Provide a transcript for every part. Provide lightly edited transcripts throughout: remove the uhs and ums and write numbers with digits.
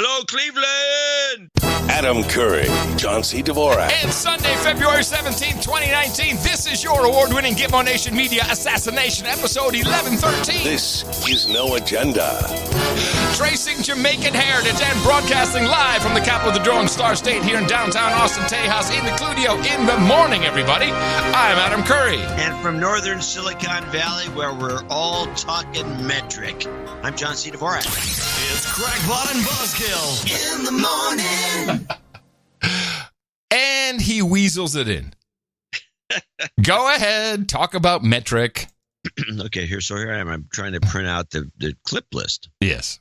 Hello, Cleveland! Adam Curry, John C. Dvorak. It's Sunday, February 17th, 2019. This is your award-winning Gitmo Nation Media Assassination, episode 1113. This is No Agenda. Tracing Jamaican heritage and broadcasting live from the capital of the Drone Star State here in downtown Austin, Tejas, in the Cludio in the morning, everybody. I'm Adam Curry. And from northern Silicon Valley, where we're all talking metric, I'm John C. Dvorak. It's Crackpot and Buzzkill In the morning. And he weasels it in. Go ahead, talk about metric. Okay, here I am. I'm trying to print out the clip list. Yes.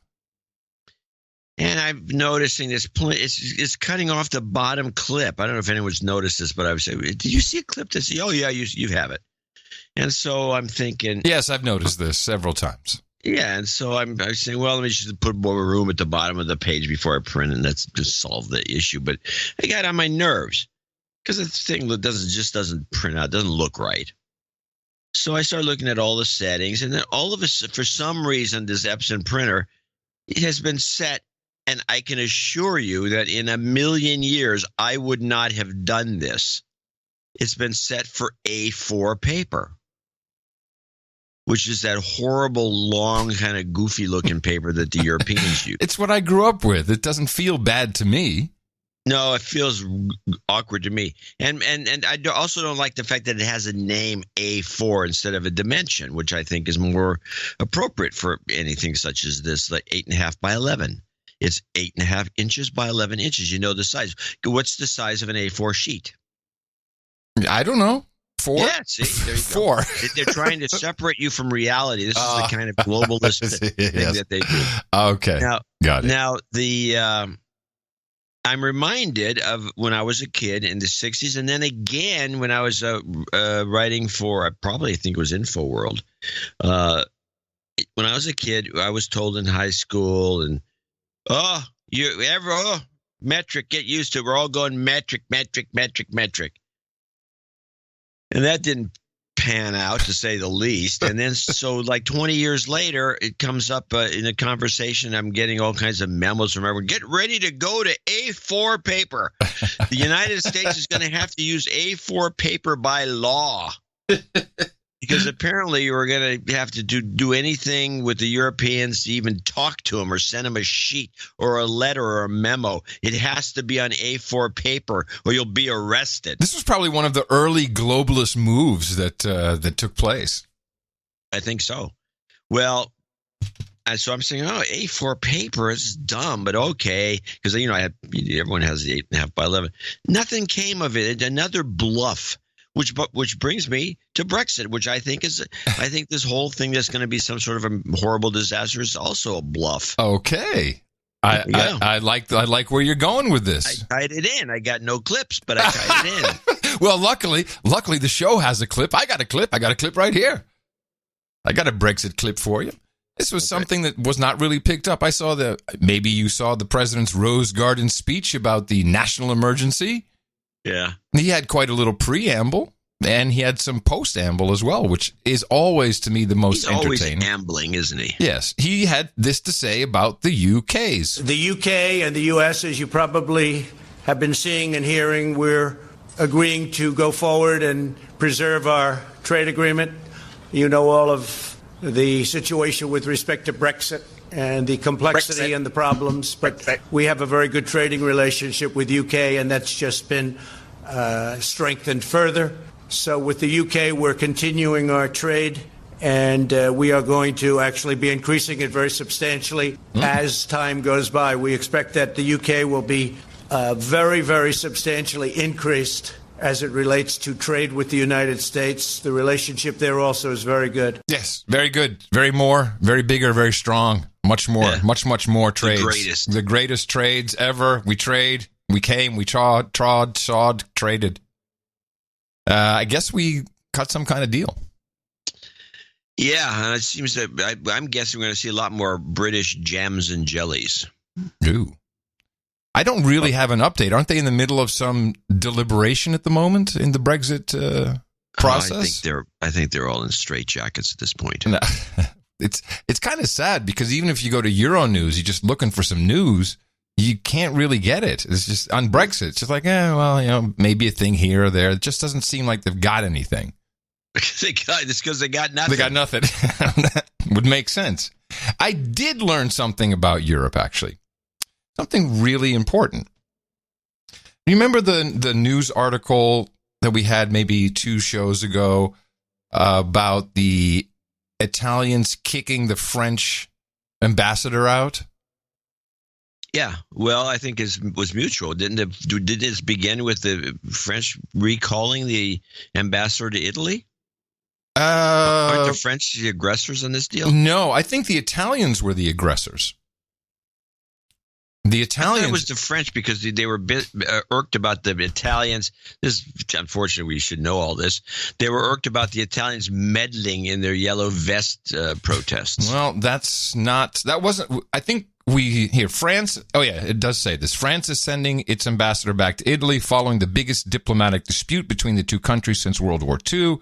And I'm noticing this. It's cutting off the bottom clip. I don't know if anyone's noticed this, but I was saying, did you see a clip that says, oh, yeah, you have it. And so I'm thinking. Yes, I've noticed this several times. Yeah, and so I'm saying, well, let me just put more room at the bottom of the page before I print, and that's just solve the issue. But I got on my nerves because the thing doesn't print out, doesn't look right. So I started looking at all the settings, and then all of us, for some reason, this Epson printer, it has been set, and I can assure you that in a million years, I would not have done this. It's been set for A4 paper, which is that horrible, long, kind of goofy-looking paper that the Europeans use. It's what I grew up with. It doesn't feel bad to me. No, it feels awkward to me. And I also don't like the fact that it has a name A4 instead of a dimension, which I think is more appropriate for anything such as this, like 8.5 by 11. It's 8.5 inches by 11 inches. You know the size. What's the size of an A4 sheet? I don't know. 4? Yeah, see, there you 4. go. They're trying to separate you from reality. This is the kind of globalist thing that they do. Okay, got it. Now, I'm reminded of when I was a kid in the 60s, and then again when I was writing for, I think it was InfoWorld. When I was a kid, I was told in high school, and metric, get used to it. We're all going metric. And that didn't pan out, to say the least. And then so like 20 years later, it comes up in a conversation. I'm getting all kinds of memos from everyone. Get ready to go to A4 paper. The United States is going to have to use A4 paper by law. Because apparently you were going to have to do anything with the Europeans to even talk to them or send them a sheet or a letter or a memo. It has to be on A4 paper or you'll be arrested. This was probably one of the early globalist moves that took place. I think so. Well, so I'm saying, A4 paper is dumb, but okay. Because, everyone has the 8.5 by 11. Nothing came of it. Another bluff. Which brings me to Brexit, which I think this whole thing that's going to be some sort of a horrible disaster is also a bluff. Okay, I like where you're going with this. I tied it in. I got no clips, but I tied it in. Well, luckily the show has a clip. I got a clip right here. I got a Brexit clip for you. This was something that was not really picked up. Maybe you saw the president's Rose Garden speech about the national emergency. Yeah. He had quite a little preamble, and he had some post-amble as well, which is always, to me, the most entertaining. He's always ambling, isn't he? Yes. He had this to say about the UKs. The UK and the US, as you probably have been seeing and hearing, we're agreeing to go forward and preserve our trade agreement. You know all of the situation with respect to Brexit and the complexity and the problems, but we have a very good trading relationship with UK, and that's just been strengthened further. So with the UK, we're continuing our trade, and we are going to actually be increasing it very substantially as time goes by. We expect that the UK will be very, very substantially increased as it relates to trade with the United States. The relationship there also is very good. Yes, very good. Very bigger, very strong. Much more, much more trades. The greatest trades ever. We trade, we came, we trod, sawed, traded. I guess we cut some kind of deal. Yeah, it seems that I'm guessing we're going to see a lot more British jams and jellies. Ooh. I don't really have an update. Aren't they in the middle of some deliberation at the moment in the Brexit process? I think they're all in straitjackets at this point. No, it's kind of sad because even if you go to Euronews, you're just looking for some news. you can't really get it. It's just on Brexit. It's just like, maybe a thing here or there. It just doesn't seem like they've got anything. It's because they got nothing. They got nothing. That would make sense. I did learn something about Europe, actually. Something really important. Remember the news article that we had maybe 2 shows ago about the Italians kicking the French ambassador out? Yeah, well, I think it was mutual. Did this begin with the French recalling the ambassador to Italy? Aren't the French the aggressors in this deal? No, I think the Italians were the aggressors. The Italians. I thought it was the French because they were irked about the Italians. Unfortunately, we should know all this. They were irked about the Italians meddling in their yellow vest protests. Well, that wasn't. I think France. Oh yeah, it does say this. France is sending its ambassador back to Italy following the biggest diplomatic dispute between the two countries since World War II.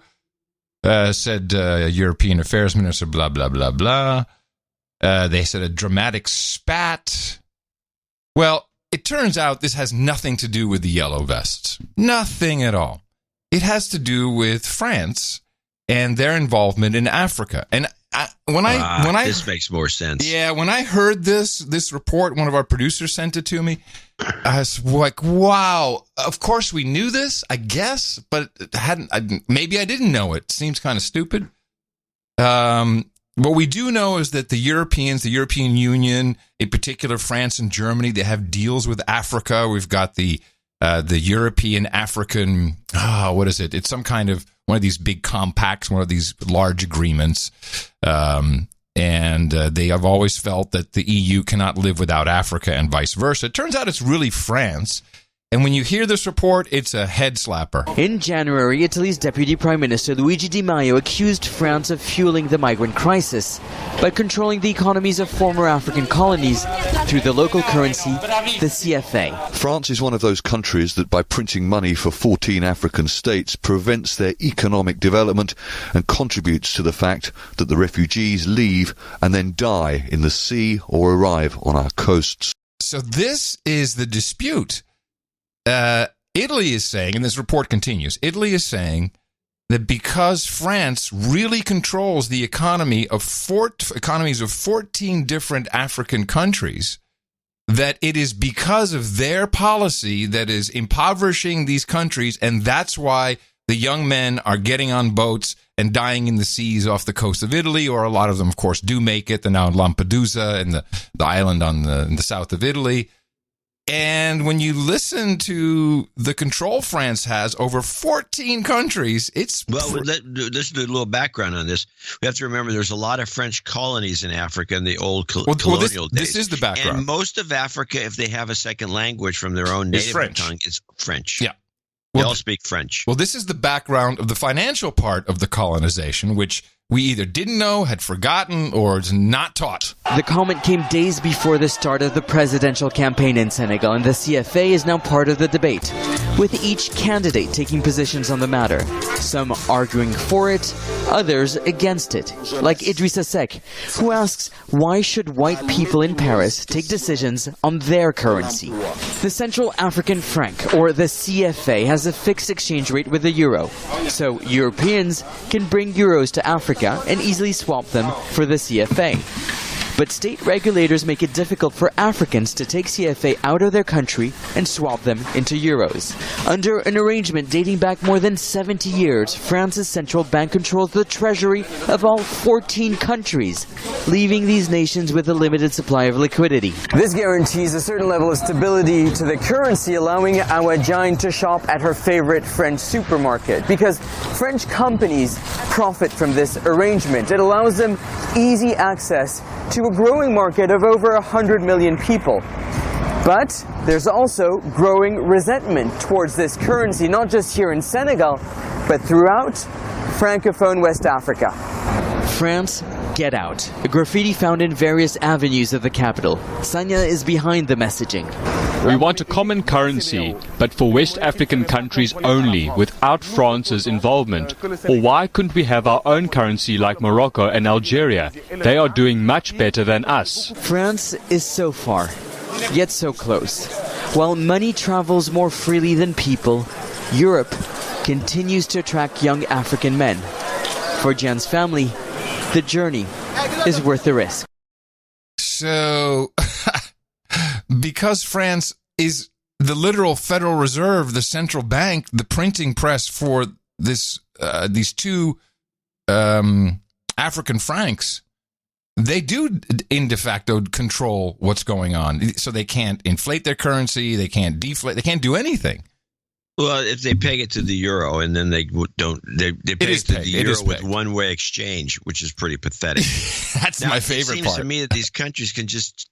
Said European Affairs Minister. Blah blah blah blah. They said a dramatic spat. Well, it turns out this has nothing to do with the yellow vests. Nothing at all. It has to do with France and their involvement in Africa. And this makes more sense. Yeah, when I heard this report, one of our producers sent it to me. I was like, wow, of course we knew this, I guess, but maybe I didn't know it. Seems kind of stupid. What we do know is that the European Union, in particular France and Germany, they have deals with Africa. We've got the European African, what is it? It's some kind of one of these big compacts, one of these large agreements. And they have always felt that the EU cannot live without Africa and vice versa. It turns out it's really France. And when you hear this report, it's a head slapper. In January, Italy's Deputy Prime Minister Luigi Di Maio accused France of fueling the migrant crisis by controlling the economies of former African colonies through the local currency, the CFA. France is one of those countries that by printing money for 14 African states prevents their economic development and contributes to the fact that the refugees leave and then die in the sea or arrive on our coasts. So this is the dispute. Italy is saying, and this report continues, Italy is saying that because France really controls the economies of 14 different African countries, that it is because of their policy that is impoverishing these countries, and that's why the young men are getting on boats and dying in the seas off the coast of Italy, or a lot of them, of course, do make it. They're now in Lampedusa and the island in the south of Italy. And when you listen to the control France has over 14 countries, it's... Well, let's do a little background on this. We have to remember there's a lot of French colonies in Africa in the old colonial days. This is the background. And most of Africa, if they have a second language from their own native tongue, is French. Yeah. They all speak French. Well, this is the background of the financial part of the colonization, which we either didn't know, had forgotten, or is not taught. The comment came days before the start of the presidential campaign in Senegal, and the CFA is now part of the debate, with each candidate taking positions on the matter. Some arguing for it, others against it, like Idrissa Seck, who asks, why should white people in Paris take decisions on their currency? The Central African franc, or the CFA, has a fixed exchange rate with the euro, so Europeans can bring euros to Africa and easily swap them for the CFA. But state regulators make it difficult for Africans to take CFA out of their country and swap them into euros. Under an arrangement dating back more than 70 years, France's central bank controls the treasury of all 14 countries, leaving these nations with a limited supply of liquidity. This guarantees a certain level of stability to the currency, allowing our giant to shop at her favorite French supermarket. Because French companies profit from this arrangement. It allows them easy access to a growing market of over 100 million people. But there's also growing resentment towards this currency, not just here in Senegal, but throughout Francophone West Africa. France, get out. A graffiti found in various avenues of the capital. Sanya is behind the messaging. We want a common currency, but for West African countries only, without France's involvement. Or why couldn't we have our own currency like Morocco and Algeria? They are doing much better than us. France is so far. yet so close. While money travels more freely than people, Europe continues to attract young African men. For Jan's family, the journey is worth the risk. So, because France is the literal Federal Reserve, the central bank, the printing press for these two African francs, they do in de facto control what's going on. So they can't inflate their currency, they can't deflate, they can't do anything. Well, if they peg it to the euro and then they don't, they peg it to the euro with one-way exchange, which is pretty pathetic. That's my favorite part. It seems to me that these countries can just,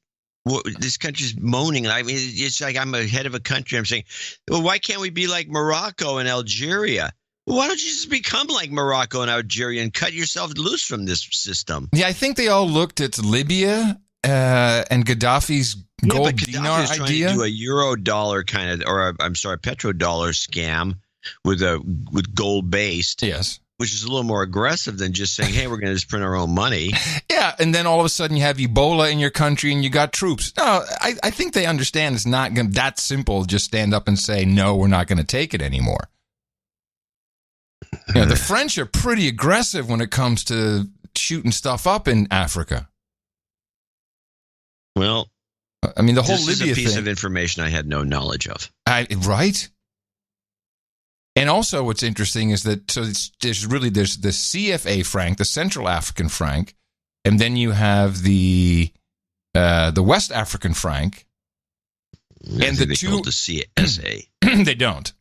this country's moaning. I mean, it's like I'm a head of a country. I'm saying, well, why can't we be like Morocco and Algeria? Well, why don't you just become like Morocco and Algeria and cut yourself loose from this system? Yeah, I think they all looked at Libya and Gaddafi's gold dinar idea. Trying to do a euro dollar kind of, or I'm sorry, petrodollar scam with gold based. Yes. Which is a little more aggressive than just saying, hey, we're going to just print our own money. Yeah, and then all of a sudden you have Ebola in your country and you got troops. No, I think they understand it's not going that simple. Just stand up and say, no, we're not going to take it anymore. You know, the French are pretty aggressive when it comes to shooting stuff up in Africa. Well, I mean, the whole Libya thing. This is a piece of information I had no knowledge of. Right? And also what's interesting is that there's the CFA franc, the Central African franc, and then you have the West African franc. And the two the CSA. They don't.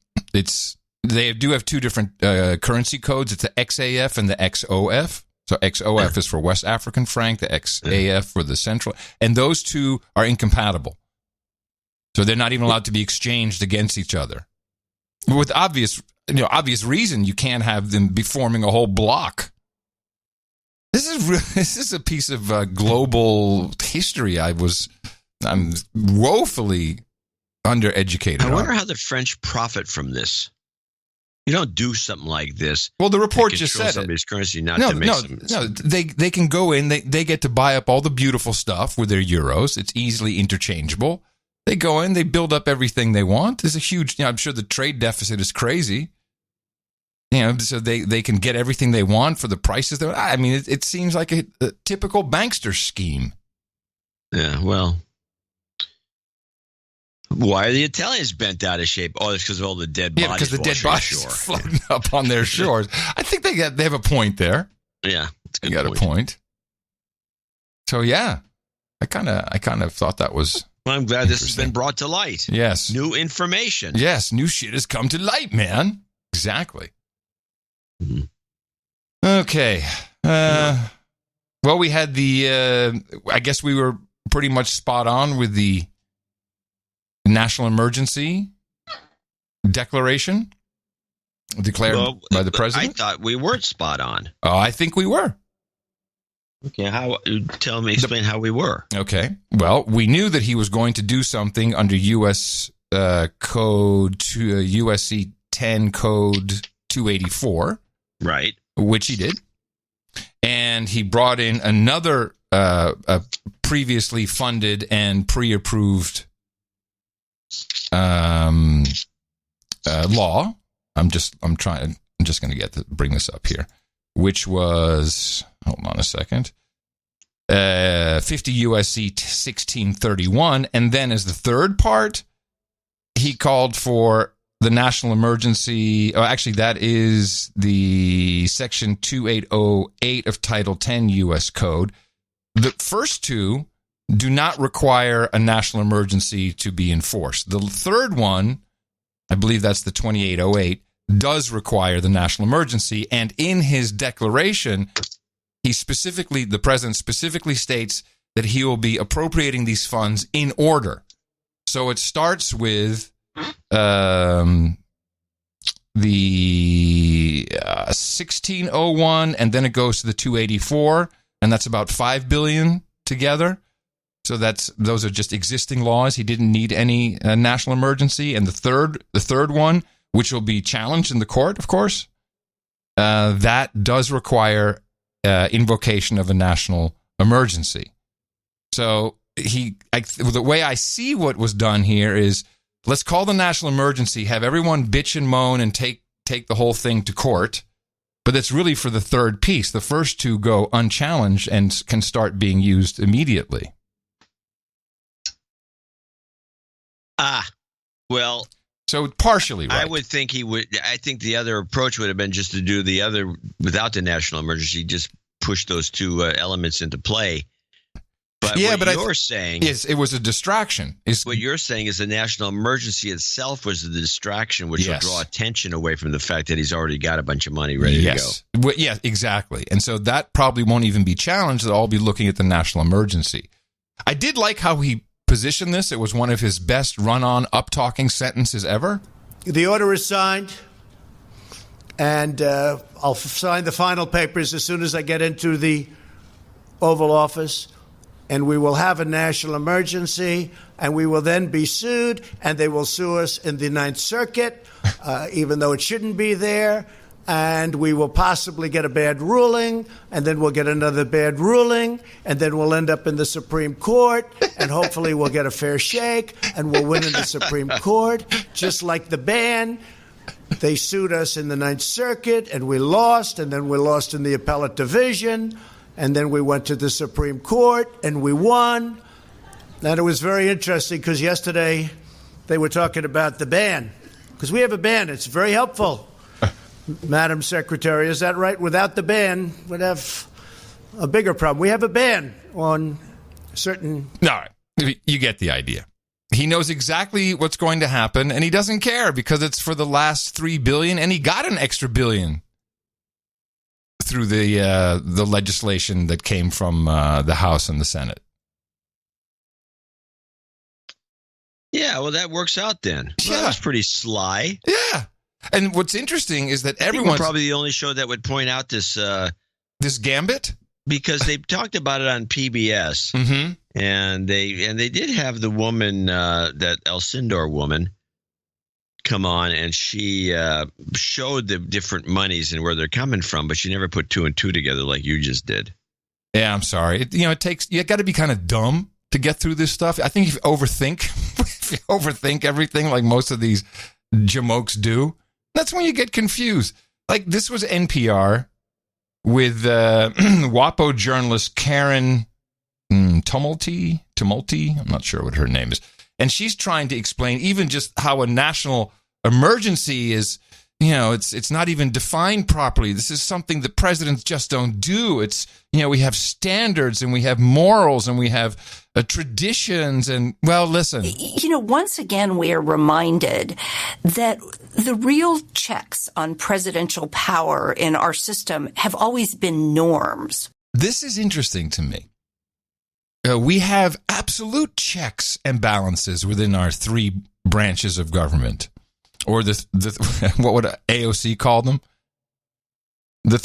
They do have two different currency codes. It's the XAF and the XOF. So XOF is for West African franc, the XAF for the Central, and those two are incompatible. So they're not even allowed to be exchanged against each other. With obvious reason, you can't have them be forming a whole block. This is a piece of global history. I'm woefully undereducated. I wonder how the French profit from this. You don't do something like this. Well, the report just said somebody's currency No. They can go in. They get to buy up all the beautiful stuff with their euros. It's easily interchangeable. They go in, they build up everything they want. There's a huge, I'm sure the trade deficit is crazy. So they can get everything they want for the prices. I mean, it seems like a typical bankster scheme. Yeah, well, why are the Italians bent out of shape? Oh, it's because of all the dead bodies. Yeah, because the dead bodies are floating up on their shores. I think they have a point there. Yeah, they got a point. So yeah, I kind of thought that was. Well, I'm glad this has been brought to light. Yes. New information. Yes, new shit has come to light, man. Exactly. Mm-hmm. Okay. Well, we had I guess we were pretty much spot on with the national emergency declaration declared by the president. I thought we weren't spot on. Oh, I think we were. Okay, explain how we were. Okay, well, we knew that he was going to do something under U.S. Code USC 10 Code 284, right? Which he did, and he brought in another previously funded and pre-approved law. I'm just going to bring this up here, which was. Hold on a second. 50 U.S.C. 1631. And then as the third part, he called for the national emergency. Oh, actually, that is the section 2808 of Title 10 U.S. Code. The first two do not require a national emergency to be enforced. The third one, I believe that's the 2808, does require the national emergency. And in his declaration, the president specifically states that he will be appropriating these funds in order. So it starts with the 1601, and then it goes to the 284, and that's about $5 billion together. So those are just existing laws. He didn't need any national emergency. And the third one, which will be challenged in the court, of course, that does require invocation of a national emergency. So the way I see what was done here is, let's call the national emergency, have everyone bitch and moan and take the whole thing to court. But it's really for the third piece. The first two go unchallenged and can start being used immediately. Well, so partially right. I would think he would. I think the other approach would have been just to do the other without the national emergency, just push those two elements into play. But you're saying is it was a distraction. What you're saying is the national emergency itself was the distraction, which will draw attention away from the fact that he's already got a bunch of money ready to go. Well, yeah, exactly. And so that probably won't even be challenged. They'll all be looking at the national emergency. I did like how he positioned this. It was one of his best run-on, up-talking sentences ever. The order is signed, and I'll sign the final papers as soon as I get into the Oval Office. And we will have a national emergency, and we will then be sued, and they will sue us in the Ninth Circuit, even though it shouldn't be there. And we will possibly get a bad ruling, and then we'll get another bad ruling, and then we'll end up in the Supreme Court, and hopefully we'll get a fair shake, and we'll win in the Supreme Court, just like the ban. They sued us in the Ninth Circuit, and we lost, and then we lost in the appellate division. And then we went to the Supreme Court, and we won. And it was very interesting because yesterday they were talking about the ban. Because we have a ban. It's very helpful, Madam Secretary. Is that right? Without the ban, we'd have a bigger problem. We have a ban on certain... No, you get the idea. He knows exactly what's going to happen, and he doesn't care because it's for the last $3 billion, and he got an extra $1 billion. Through the legislation that came from the House and the Senate. Yeah, well, that works out then. Well, yeah. That's pretty sly. Yeah. And what's interesting is that everyone's probably the only show that would point out this gambit, because they talked about it on PBS, and they did have the woman, that Alcindor woman, come on, and she showed the different monies and where they're coming from, but she never put two and two together like you just did. Yeah, I'm sorry. It takes, you got to be kind of dumb to get through this stuff. I think if you overthink everything like most of these jamokes do, that's when you get confused. Like this was NPR with WAPO journalist Karen Tumulty. I'm not sure what her name is. And she's trying to explain even just how a national emergency is, it's not even defined properly. This is something that presidents just don't do. It's, we have standards and we have morals and we have traditions. And, well, listen. Once again, we are reminded that the real checks on presidential power in our system have always been norms. This is interesting to me. We have absolute checks and balances within our three branches of government, or the what would AOC call them? The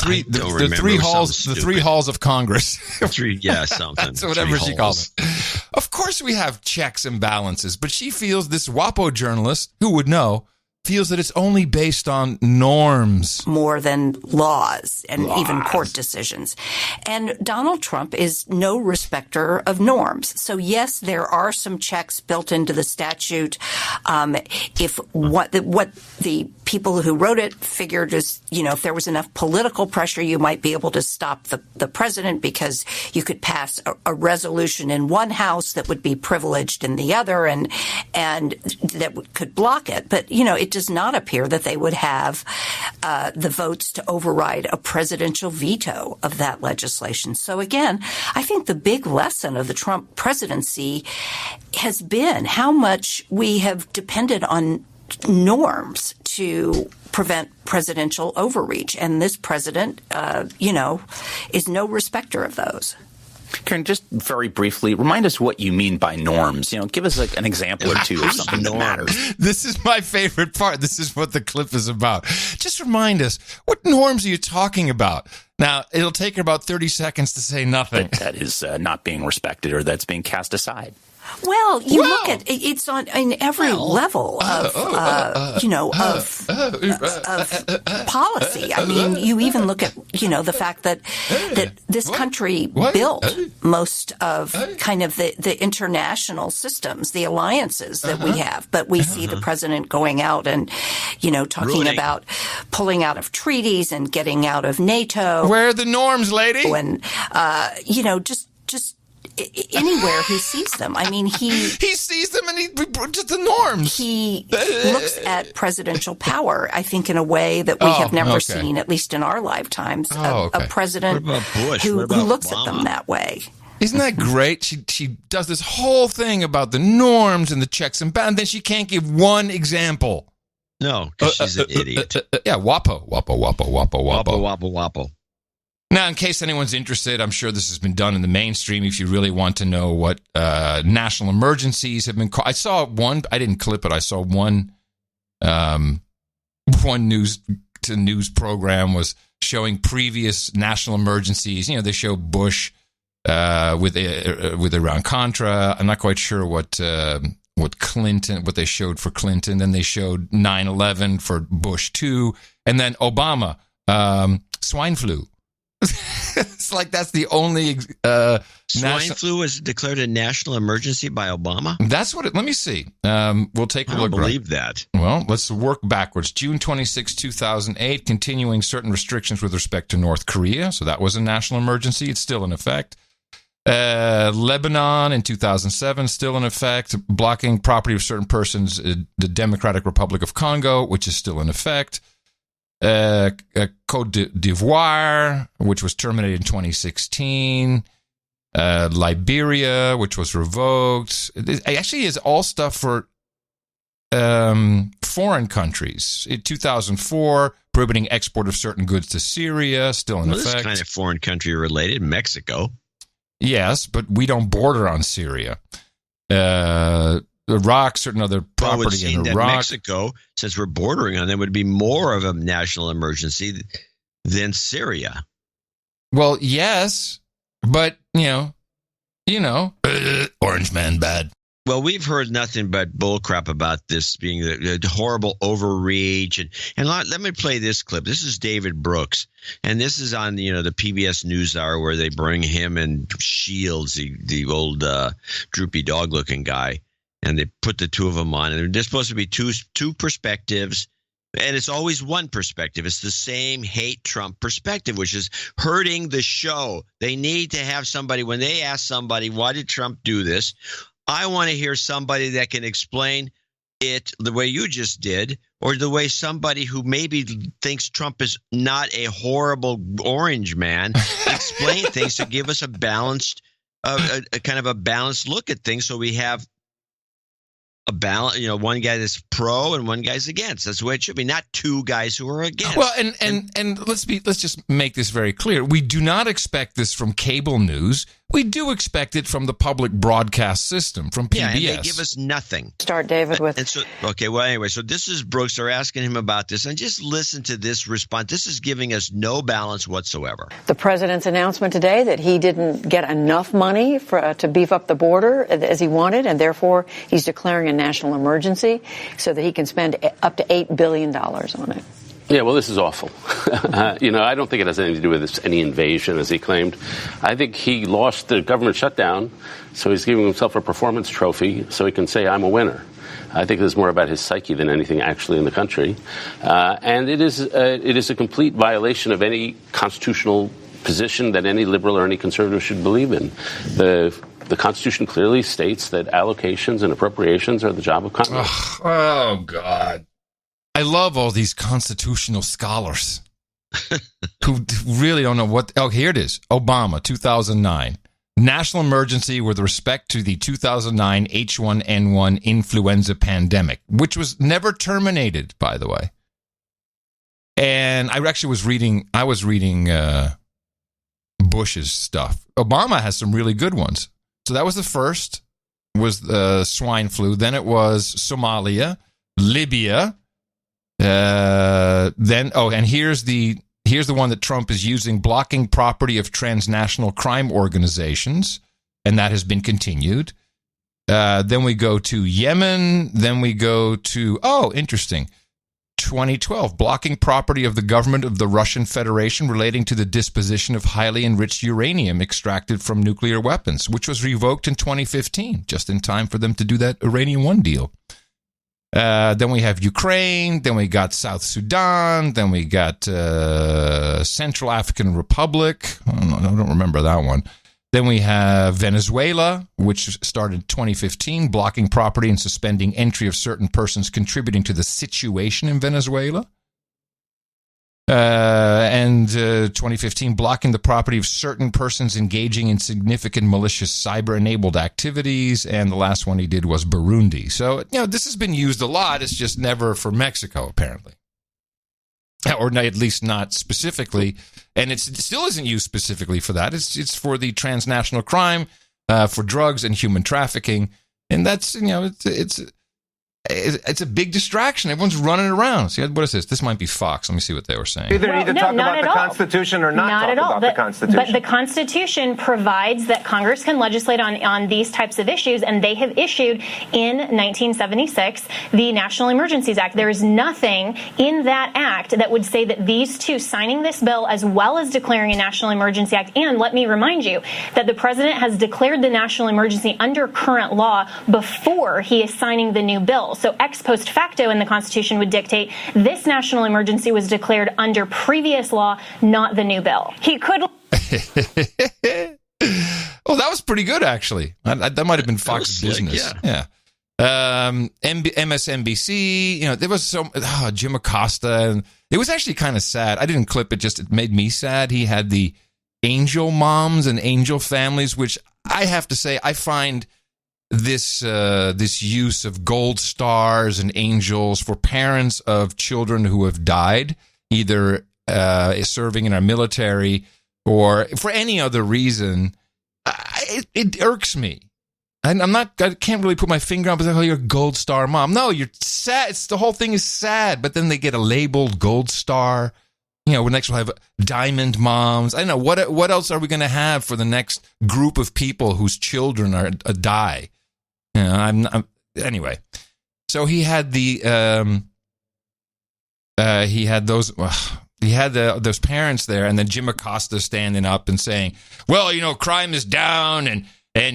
three halls of Congress. Something. That's whatever she calls them. Of course, we have checks and balances, but she feels, this WAPO journalist, who would know, feels that it's only based on norms. More than laws and even court decisions. And Donald Trump is no respecter of norms. So, yes, there are some checks built into the statute. If what the people who wrote it figured is, if there was enough political pressure, you might be able to stop the president because you could pass a resolution in one house that would be privileged in the other and that could block it. But, it does not appear that they would have the votes to override a presidential veto of that legislation. So again, I think the big lesson of the Trump presidency has been how much we have depended on norms to prevent presidential overreach. And this president, is no respecter of those. Karen, just very briefly, remind us what you mean by norms. Give us an example or two of something that matters. This is my favorite part. This is what the clip is about. Just remind us, what norms are you talking about? Now, it'll take her about 30 seconds to say nothing. That is not being respected or that's being cast aside. Well, you look at it's on in every level of policy. I mean, you even look at the fact that this country built most of kind of the international systems, the alliances that we have. But we see the president going out and talking about pulling out of treaties and getting out of NATO. Where are the norms, lady? And just anywhere he sees them. I mean, he sees them and he just the norms. He looks at presidential power, I think, in a way that we have never seen, at least in our lifetimes, a president who looks at them that way. Isn't that great? She does this whole thing about the norms and the checks and balances, and then she can't give one example. No, because she's an idiot. Wapo. Now, in case anyone's interested, I'm sure this has been done in the mainstream. If you really want to know what national emergencies have been called, I saw one. I didn't clip it. I saw one news program was showing previous national emergencies. They show Bush with Iran-Contra. I'm not quite sure what they showed for Clinton. Then they showed 9/11 for Bush too, and then Obama swine flu. It's like that's the only swine flu was declared a national emergency by Obama. That's what. Let me see. We'll take a look. I don't believe that. Well, let's work backwards. June 26, 2008, continuing certain restrictions with respect to North Korea. So that was a national emergency. It's still in effect. Lebanon in 2007, still in effect. Blocking property of certain persons. The Democratic Republic of Congo, which is still in effect. Cote d'Ivoire, which was terminated in 2016. Liberia, which was revoked. It actually is all stuff for foreign countries. In 2004, prohibiting export of certain goods to Syria, still in effect. This is kind of foreign country related. Mexico. Yes, but we don't border on Syria. Iraq, certain other property in Iraq. Mexico, since we're bordering on them, would be more of a national emergency than Syria. Well, yes, but Orange Man bad. Well, we've heard nothing but bullcrap about this being a horrible overreach. And let me play this clip. This is David Brooks, and this is on the PBS NewsHour where they bring him and Shields, the old droopy dog-looking guy. And they put the two of them on, and there's supposed to be two perspectives, and it's always one perspective. It's the same hate Trump perspective, which is hurting the show. They need to have somebody, when they ask somebody, why did Trump do this? I want to hear somebody that can explain it the way you just did, or the way somebody who maybe thinks Trump is not a horrible orange man explain things to give us a balanced, a kind of a balanced look at things, so we have a balance, one guy that's pro and one guy's against. That's the way it should be. Not two guys who are against. Well, and let's just make this very clear. We do not expect this from cable news. We do expect it from the public broadcast system, from PBS. Yeah, and they give us nothing. Start, David, with... So this is Brooks. They're asking him about this, and just listen to this response. This is giving us no balance whatsoever. The president's announcement today that he didn't get enough money to beef up the border as he wanted, and therefore he's declaring a national emergency so that he can spend up to $8 billion on it. Yeah, well, this is awful. I don't think it has anything to do with any invasion, as he claimed. I think he lost the government shutdown, so he's giving himself a performance trophy so he can say, I'm a winner. I think it's more about his psyche than anything actually in the country. And it is a complete violation of any constitutional position that any liberal or any conservative should believe in. The Constitution clearly states that allocations and appropriations are the job of Congress. Oh, God. I love all these constitutional scholars who really don't know what. Oh, here it is. Obama, 2009. National emergency with respect to the 2009 H1N1 influenza pandemic, which was never terminated, by the way. And I actually was reading Bush's stuff. Obama has some really good ones. So that was the first, was the swine flu. Then it was Somalia, Libya. And here's the one that Trump is using: blocking property of transnational crime organizations, and that has been continued. Then we go to Yemen. Then we go to, interesting, 2012, blocking property of the government of the Russian Federation relating to the disposition of highly enriched uranium extracted from nuclear weapons, which was revoked in 2015, just in time for them to do that Iranian 1 deal. Then we have Ukraine. Then we got South Sudan. Then we got Central African Republic. I don't remember that one. Then we have Venezuela, which started 2015, blocking property and suspending entry of certain persons contributing to the situation in Venezuela. And 2015, blocking the property of certain persons engaging in significant malicious cyber-enabled activities. And the last one he did was Burundi. So, this has been used a lot. It's just never for Mexico, apparently. Or at least not specifically. And it still isn't used specifically for that. It's for the transnational crime, for drugs and human trafficking. And that's, it's a big distraction. Everyone's running around. See, what is this? This might be Fox. Let me see what they were saying. Either need to talk about the Constitution or not talk about the Constitution. But the Constitution provides that Congress can legislate on these types of issues, and they have issued in 1976 the National Emergencies Act. There is nothing in that act that would say that these two, signing this bill as well as declaring a National Emergency Act, and let me remind you that the president has declared the national emergency under current law before he is signing the new bill. So ex post facto in the Constitution would dictate this national emergency was declared under previous law, not the new bill. He could. Well, that was pretty good, actually. That might have been Fox Business. Yeah. MSNBC, there was Jim Acosta, and it was actually kind of sad. I didn't clip it, it made me sad. He had the angel moms and angel families, which I have to say, I find this use of gold stars and angels for parents of children who have died, either serving in our military or for any other reason, it irks me. I can't really put my finger on it, but you're a gold star mom. No, you're sad. The whole thing is sad, but then they get a labeled gold star. Next we'll have diamond moms. I don't know, what else are we going to have for the next group of people whose children are die? Anyway. So he had those parents there, and then Jim Acosta standing up and saying, well, crime is down, and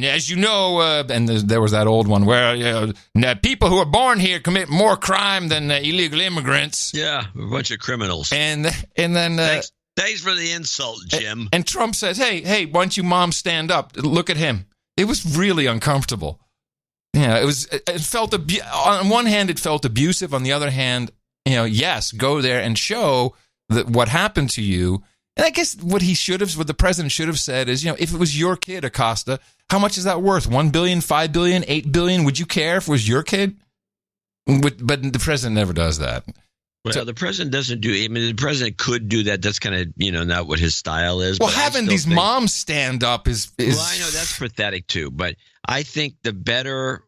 as you know, and there was that old one where people who are born here commit more crime than illegal immigrants. Yeah, a bunch of criminals. And then thanks for the insult, Jim. And Trump says, hey, why don't you moms stand up? Look at him. It was really uncomfortable. It felt on one hand it felt abusive. On the other hand, yes, go there and show what happened to you. And I guess what the president should have said is, if it was your kid, Acosta, how much is that worth? $1 billion, $5 billion, $8 billion? Would you care if it was your kid? But the president never does that. Well, the president doesn't do. I mean, the president could do that. That's kind of not what his style is. Well, having these moms stand up is. Well, I know that's pathetic too, but I think the better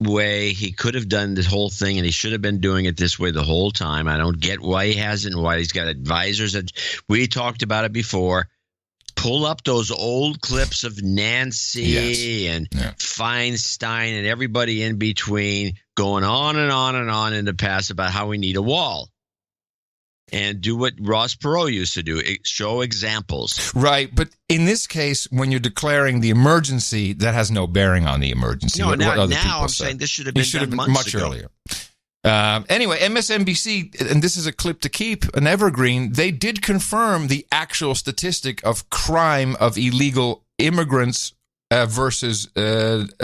way he could have done this whole thing, and he should have been doing it this way the whole time. I don't get why he hasn't, and why he's got advisors. That we talked about it before. Pull up those old clips of Nancy and Feinstein and everybody in between going on and on and on in the past about how we need a wall. And do what Ross Perot used to do, show examples. Right, but in this case, when you're declaring the emergency, that has no bearing on the emergency. No, now I'm saying this should have been done months ago. Earlier. Anyway, MSNBC, and this is a clip to keep, an evergreen, they did confirm the actual statistic of crime of illegal immigrants versus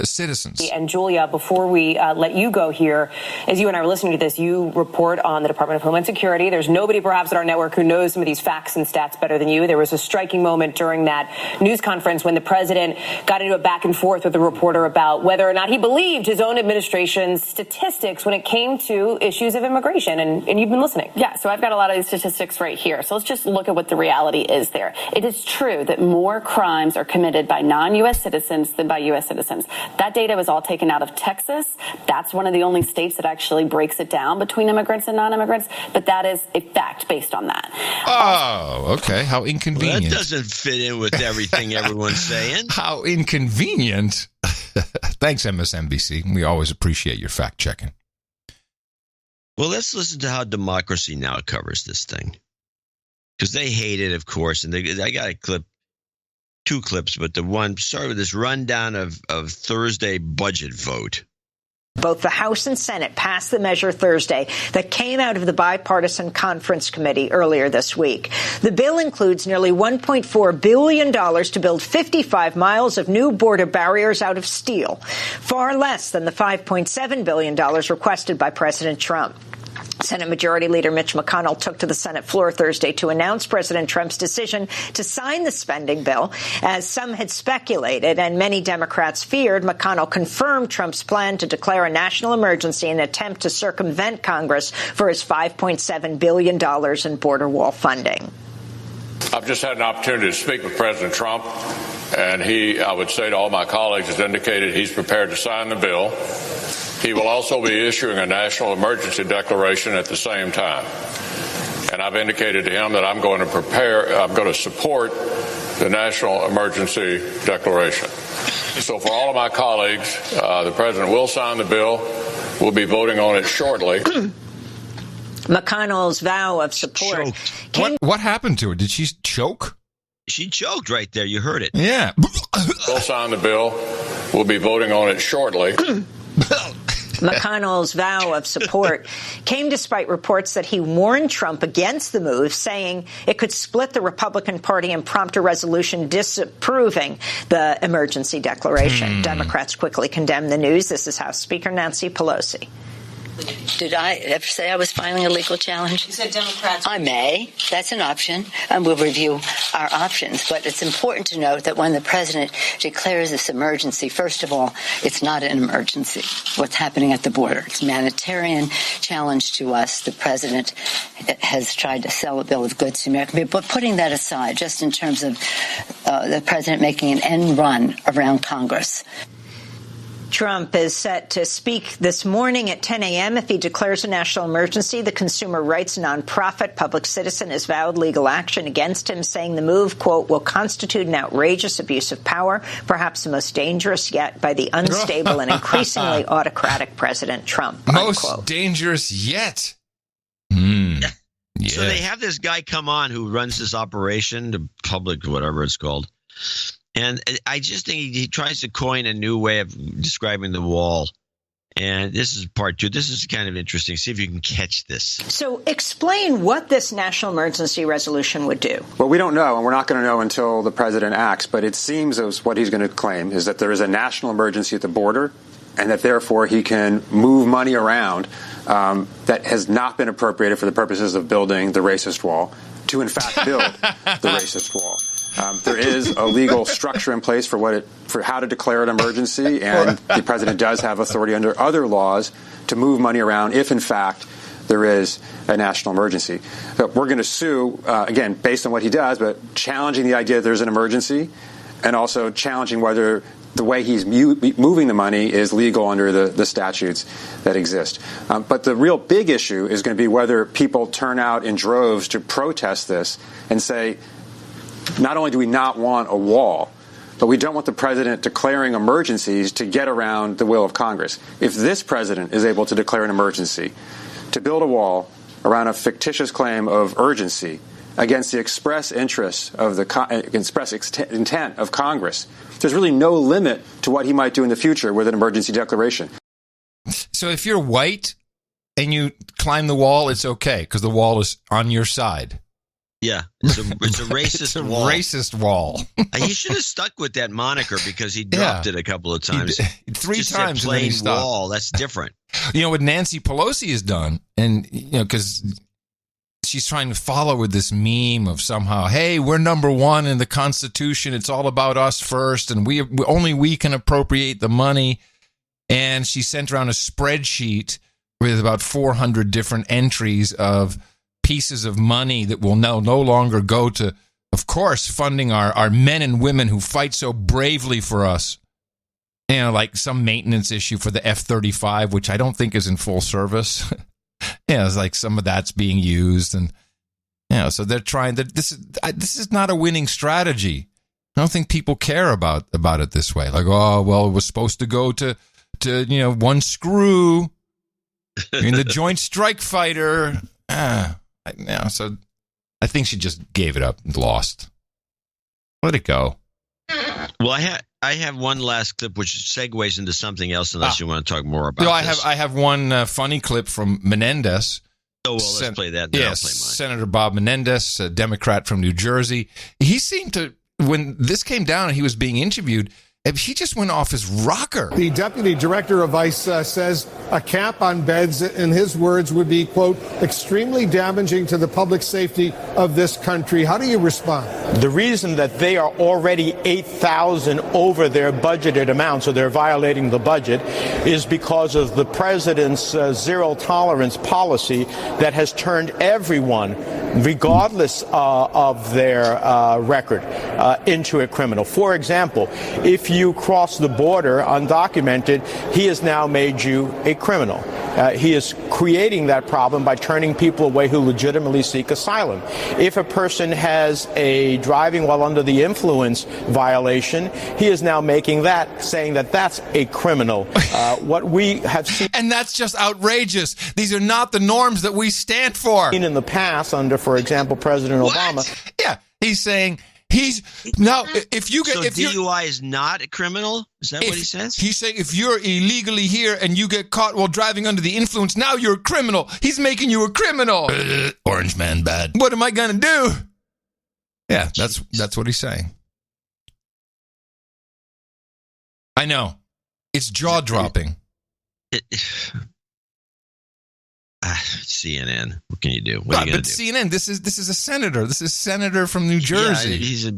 citizens. And Julia, before we let you go here, as you and I were listening to this, you report on the Department of Homeland Security. There's nobody perhaps at our network who knows some of these facts and stats better than you. There was a striking moment during that news conference when the president got into a back and forth with a reporter about whether or not he believed his own administration's statistics when it came to issues of immigration. And you've been listening. Yeah, so I've got a lot of these statistics right here. So let's just look at what the reality is there. It is true that more crimes are committed by non-U.S. citizens citizens than by U.S. citizens. That data was all taken out of Texas. That's one of the only states that actually breaks it down between immigrants and non-immigrants. But that is a fact based on that. Oh, okay. How inconvenient. Well, that doesn't fit in with everything everyone's saying. How inconvenient. Thanks, MSNBC. We always appreciate your fact-checking. Well, let's listen to how Democracy Now! Covers this thing. Because they hate it, of course. And I got a clip, 2 clips, but the one started with this rundown of Thursday budget vote. Both the House and Senate passed the measure Thursday that came out of the bipartisan conference committee earlier this week. The bill includes nearly $1.4 billion to build 55 miles of new border barriers out of steel, far less than the $5.7 billion requested by President Trump. Senate Majority Leader Mitch McConnell took to the Senate floor Thursday to announce President Trump's decision to sign the spending bill. As some had speculated and many Democrats feared, McConnell confirmed Trump's plan to declare a national emergency in an attempt to circumvent Congress for his $5.7 billion in border wall funding. I've just had an opportunity to speak with President Trump, and he, I would say to all my colleagues, has indicated he's prepared to sign the bill. He will also be issuing a national emergency declaration at the same time. And I've indicated to him that I'm going to support the national emergency declaration. So for all of my colleagues, the president will sign the bill. We'll be voting on it shortly. McConnell's vow of support. What happened to her? Did she choke? She choked right there. You heard it. Yeah. We'll sign the bill. We'll be voting on it shortly. McConnell's vow of support came despite reports that he warned Trump against the move, saying it could split the Republican Party and prompt a resolution disapproving the emergency declaration. Democrats quickly condemned the news. This is House Speaker Nancy Pelosi. Did I ever say I was filing a legal challenge? You said Democrats. I may. That's an option, and we'll review our options. But it's important to note that when the president declares this emergency, first of all, it's not an emergency. What's happening at the border? It's a humanitarian challenge to us. The president has tried to sell a bill of goods to America. But putting that aside, just in terms of the president making an end run around Congress. Trump is set to speak this morning at 10 a.m. if he declares a national emergency. The consumer rights nonprofit Public Citizen has vowed legal action against him, saying the move, quote, will constitute an outrageous abuse of power, perhaps the most dangerous yet by the unstable and increasingly autocratic President Trump. Most unquote. Dangerous yet. Yeah. Yeah. So they have this guy come on who runs this operation, the public, whatever it's called. And I just think he tries to coin a new way of describing the wall. And this is part 2. This is kind of interesting. See if you can catch this. So explain what this national emergency resolution would do. Well, we don't know, and we're not going to know until the president acts. But it seems as what he's going to claim is that there is a national emergency at the border, and that therefore he can move money around that has not been appropriated for the purposes of building the racist wall to, in fact, build the racist wall. There is a legal structure in place for how to declare an emergency, and the president does have authority under other laws to move money around if, in fact, there is a national emergency. So we're going to sue, again, based on what he does, but challenging the idea that there's an emergency and also challenging whether the way he's moving the money is legal under the statutes that exist. But the real big issue is going to be whether people turn out in droves to protest this and say, not only do we not want a wall, but we don't want the president declaring emergencies to get around the will of Congress. If this president is able to declare an emergency to build a wall around a fictitious claim of urgency against the express interests of the express intent of Congress, there's really no limit to what he might do in the future with an emergency declaration. So if you're white and you climb the wall, it's okay because the wall is on your side. Yeah, it's a racist wall. Racist wall. He should have stuck with that moniker because he dropped it a couple of times. 3 Just times. Plain and then he wall. That's different. You know what Nancy Pelosi has done, and because she's trying to follow with this meme of somehow, hey, we're number 1 in the Constitution. It's all about us first, and only we can appropriate the money. And she sent around a spreadsheet with about 400 different entries of pieces of money that will now no longer go to of course, funding our men and women who fight so bravely for us. You know, like some maintenance issue for the F-35, which I don't think is in full service. It's like some of that's being used, and so they're trying to. This is not a winning strategy. I don't think people care about it this way. Like, oh well, it was supposed to go to one screw in the Joint Strike Fighter. So I think she just gave it up and lost. Let it go. Well, I have one last clip which segues into something else, unless you want to talk more about this. I have one funny clip from Menendez. Oh, well, let's play that. Then yes, I'll play mine. Senator Bob Menendez, a Democrat from New Jersey. He seemed to, when this came down and he was being interviewed, he just went off his rocker. The deputy director of ICE says a cap on beds, in his words, would be, quote, extremely damaging to the public safety of this country. How do you respond? The reason that they are already 8,000 over their budgeted amount, so they're violating the budget, is because of the president's zero tolerance policy that has turned everyone, regardless of their record, into a criminal. For example, if you cross the border undocumented, he has now made you a criminal. He is creating that problem by turning people away who legitimately seek asylum. If a person has a driving while under the influence violation, he is now making that, saying that that's a criminal. What we have seen... And that's just outrageous. These are not the norms that we stand for. In the past, under, for example, President Obama... Yeah, he's saying... if you get DUI is not a criminal? Is that what he says? He's saying if you're illegally here and you get caught while driving under the influence, now you're a criminal. He's making you a criminal. Orange man bad. What am I gonna do? Yeah, that's what he's saying. I know. It's jaw dropping. CNN. What can you do? What are you gonna do? CNN. This is a senator. This is senator from New Jersey.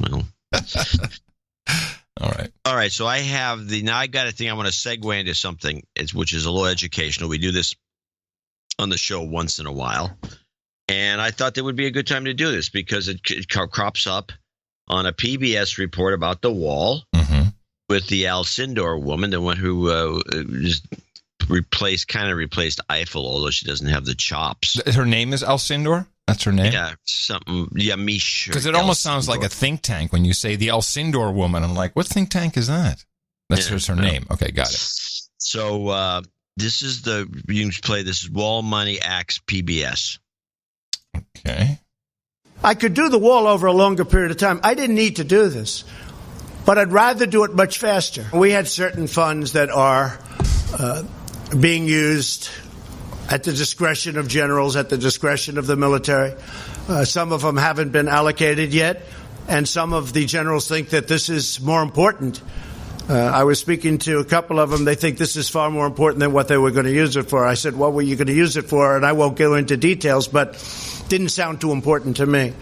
Well. All right. So I have now I got a thing I want to segue into something, which is a little educational. We do this on the show once in a while, and I thought that would be a good time to do this because it crops up on a PBS report about the wall with the Alcindor woman, the one who just replaced Eiffel, although she doesn't have the chops. Her name is Alcindor? That's her name? Yeah, Mish. Because it almost sounds like a think tank when you say the Alcindor woman. I'm like, what think tank is that? That's just her name. Okay, got it. So this is you can play this is Wall Money Acts PBS. Okay. I could do the wall over a longer period of time. I didn't need to do this, but I'd rather do it much faster. We had certain funds that are being used at the discretion of generals, at the discretion of the military. Some of them haven't been allocated yet, and some of the generals think that this is more important. I was speaking to a couple of them. They think this is far more important than what they were going to use it for. I said, what were you going to use it for? And I won't go into details, but didn't sound too important to me.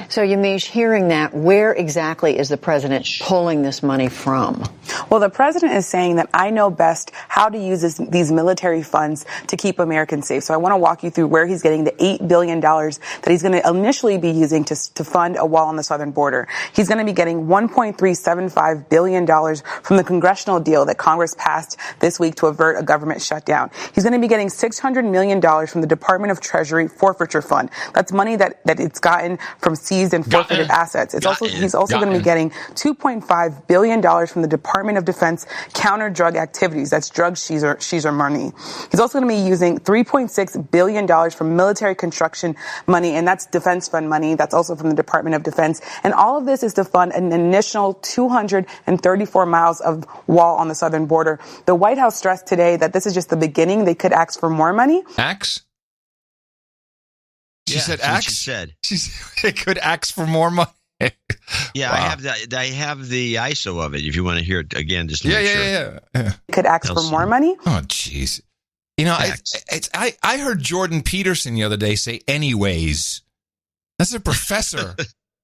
So, Yamiche, hearing that, where exactly is the president pulling this money from? Well, the president is saying that I know best how to use these military funds to keep Americans safe. So I want to walk you through where he's getting the $8 billion that he's going to initially be using to fund a wall on the southern border. He's going to be getting $1.375 billion from the congressional deal that Congress passed this week to avert a government shutdown. He's going to be getting $600 million from the Department of Treasury forfeiture fund. That's money that it's gotten from seized and forfeited assets. He's also going to be getting $2.5 billion from the Department of Defense counter-drug activities. That's drug seizer money. He's also going to be using $3.6 billion from military construction money, and that's defense fund money. That's also from the Department of Defense. And all of this is to fund an initial 234 miles of wall on the southern border. The White House stressed today that this is just the beginning. They could ask for more money. Axe? She said axe? She said it could ask for more money. Yeah, wow. I have the ISO of it. If you want to hear it again, just to make sure. Yeah. Could ask for more money. Oh, jeez. You know, I heard Jordan Peterson the other day say "anyways." That's a professor.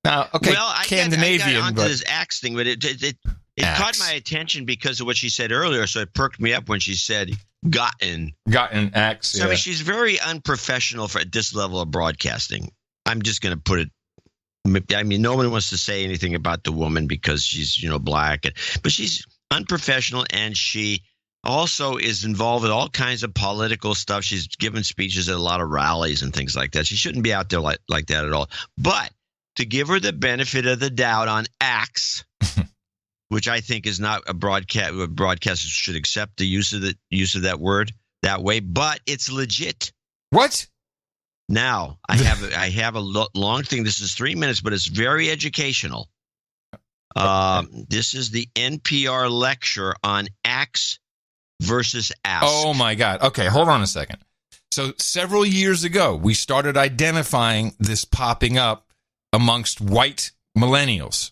Now, okay, well, Scandinavian. I got onto this axe thing, but it caught my attention because of what she said earlier. So it perked me up when she said "gotten axe." So, I mean, she's very unprofessional at this level of broadcasting. I'm just going to put it I mean, no one wants to say anything about the woman because she's, black, but she's unprofessional, and she also is involved with all kinds of political stuff. She's given speeches at a lot of rallies and things like that. She shouldn't be out there like that at all. But to give her the benefit of the doubt on acts, which I think is not a broadcast. Broadcasters should accept the use of that word that way, but it's legit. What? Now I have a long thing. This is 3 minutes, but it's very educational. This is the NPR lecture on acts versus ask. Oh my God. Okay, hold on a second. So several years ago, we started identifying this popping up amongst white millennials.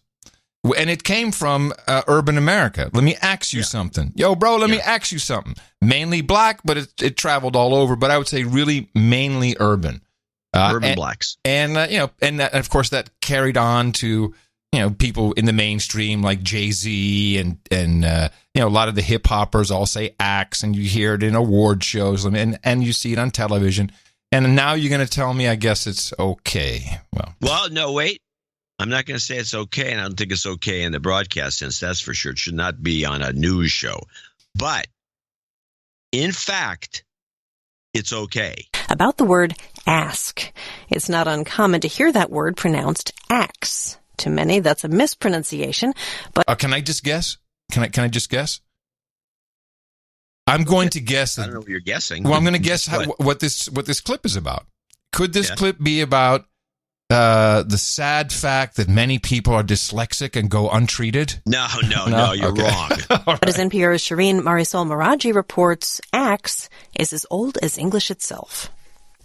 And it came from urban America. Let me ask you something. Yo, bro, let me ask you something. Mainly black, but it traveled all over. But I would say really mainly urban. Urban blacks. And, and of course that carried on to, people in the mainstream like Jay-Z and a lot of the hip hoppers all say axe, and you hear it in award shows and you see it on television. And now you're going to tell me, I guess it's okay. Well, no, wait. I'm not going to say it's okay, and I don't think it's okay in the broadcast sense. That's for sure. It should not be on a news show. But in fact, it's okay. About the word ask. It's not uncommon to hear that word pronounced axe. To many, that's a mispronunciation. But can I just guess? Can I just guess? I'm going to guess. I don't know what you're guessing. Well, I'm going to guess what this clip is about. Could this clip be about the sad fact that many people are dyslexic and go untreated? No, you're wrong. But as NPR's Shireen Marisol Meraji reports, axe is as old as English itself.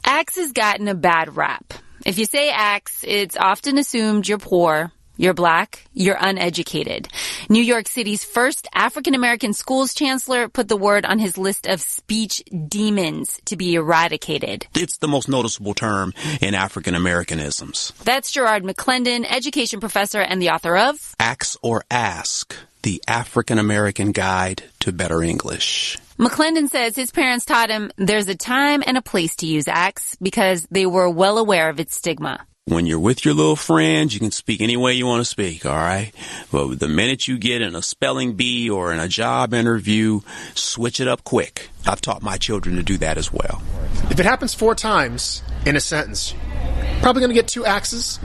Axe has gotten a bad rap. If you say axe, it's often assumed you're poor, you're black, you're uneducated. New York City's first African-American schools chancellor put the word on his list of speech demons to be eradicated. It's the most noticeable term in African-Americanisms. That's Gerard McClendon, education professor and the author of Axe or Ask, the African-American Guide to Better English. McClendon says his parents taught him there's a time and a place to use axe because they were well aware of its stigma. When you're with your little friends, you can speak any way you want to speak, all right? But the minute you get in a spelling bee or in a job interview, switch it up quick. I've taught my children to do that as well. If it happens 4 times in a sentence, probably going to get 2 axes,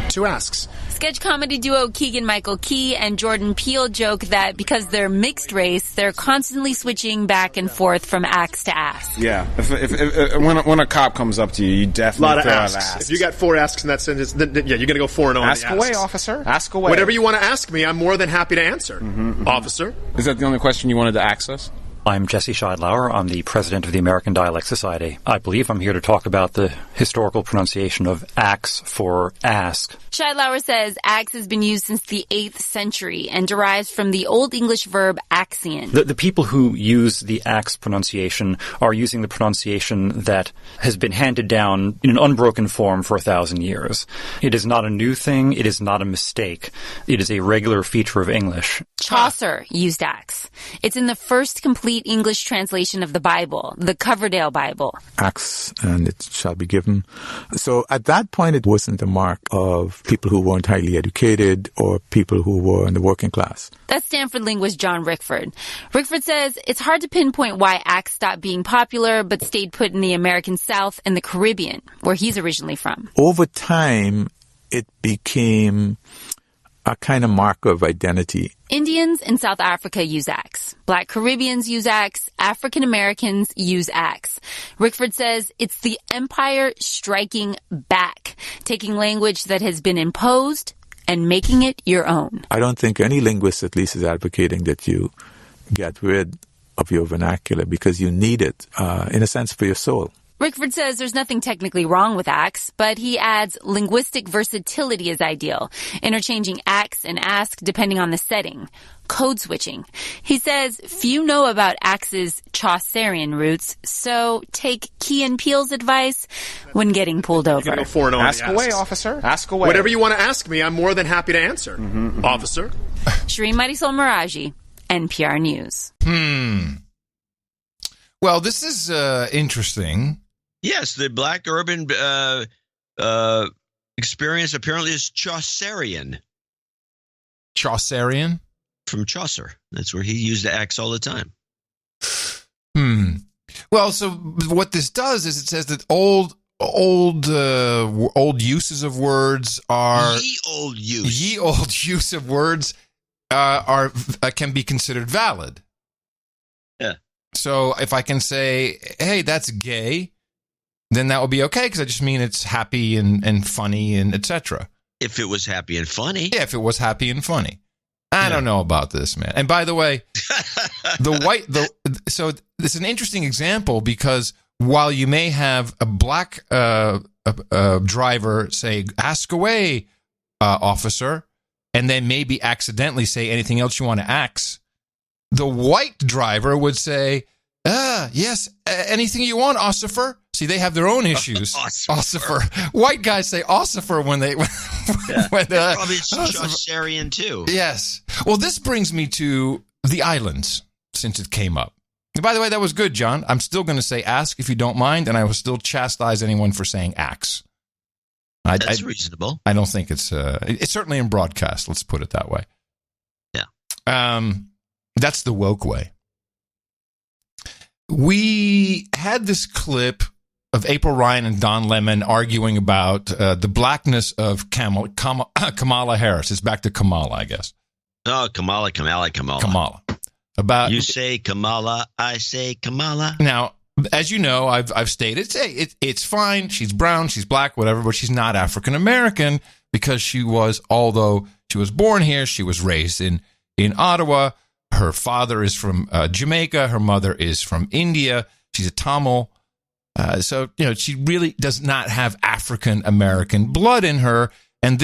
2 asks. Sketch comedy duo Keegan-Michael Key and Jordan Peele joke that because they're mixed race, they're constantly switching back and forth from axe to ask. Yeah, if when a cop comes up to you, you definitely throw out asks. If you got 4 asks in that sentence, then you're going to go 4 and on. Ask away, officer. Ask away. Whatever you want to ask me, I'm more than happy to answer, officer. Is that the only question you wanted to ask us? I'm Jussie Smollett. I'm the president of the American Dialect Society. I believe I'm here to talk about the historical pronunciation of axe for ask. Scheidlauer says axe has been used since the 8th century and derives from the Old English verb axion. The people who use the axe pronunciation are using the pronunciation that has been handed down in an unbroken form for 1,000 years. It is not a new thing. It is not a mistake. It is a regular feature of English. Chaucer used axe. It's in the first complete English translation of the Bible, the Coverdale Bible. Axe, and it shall be given. So at that point, it wasn't a mark of people who weren't highly educated or people who were in the working class. That's Stanford linguist John Rickford. Rickford says it's hard to pinpoint why axe stopped being popular but stayed put in the American South and the Caribbean, where he's originally from. Over time, it became a kind of marker of identity. Indians in South Africa use axe. Black Caribbeans use axe. African Americans use axe. Rickford says it's the empire striking back, taking language that has been imposed and making it your own. I don't think any linguist at least is advocating that you get rid of your vernacular because you need it, in a sense, for your soul. Rickford says there's nothing technically wrong with axe, but he adds linguistic versatility is ideal, interchanging axe and ask depending on the setting. Code switching. He says few know about axe's Chaucerian roots, so take Key and Peele's advice when getting pulled over. Go 4 and on. Ask away, officer. Ask away. Whatever you want to ask me, I'm more than happy to answer, officer. Shireen Marisol Meraji, NPR News. Well, this is interesting. Yes, the black urban Experience apparently is Chaucerian. Chaucerian? From Chaucer. That's where he used the axe all the time. Well, so what this does is it says that old uses of words are ye old use of words are can be considered valid. Yeah. So if I can say, "Hey, that's gay," then that will be okay because I just mean it's happy and funny and etc. If it was happy and funny. Yeah, if it was happy and funny. I don't know about this, man. And by the way, so it's an interesting example because while you may have a black driver say, "Ask away, officer," and then maybe accidentally say anything else you want to ask, the white driver would say, "Yes, anything you want, officer." See, they have their own issues. Ossifer. White guys say ossifer when they... probably Chaucerian too. Yes. Well, this brings me to the islands, since it came up. And by the way, that was good, John. I'm still going to say ask if you don't mind, and I will still chastise anyone for saying axe. That's reasonable. I don't think it's certainly in broadcast, let's put it that way. Yeah. That's the woke way. We had this clip of April Ryan and Don Lemon arguing about the blackness of Kamala Harris. It's back to Kamala, I guess. Oh, Kamala. About you say Kamala, I say Kamala. Now, as you know, I've stated it's fine. She's brown, she's black, whatever, but she's not African American because although she was born here, she was raised in Ottawa. Her father is from Jamaica. Her mother is from India. She's a Tamil. So, she really does not have African American blood in her. And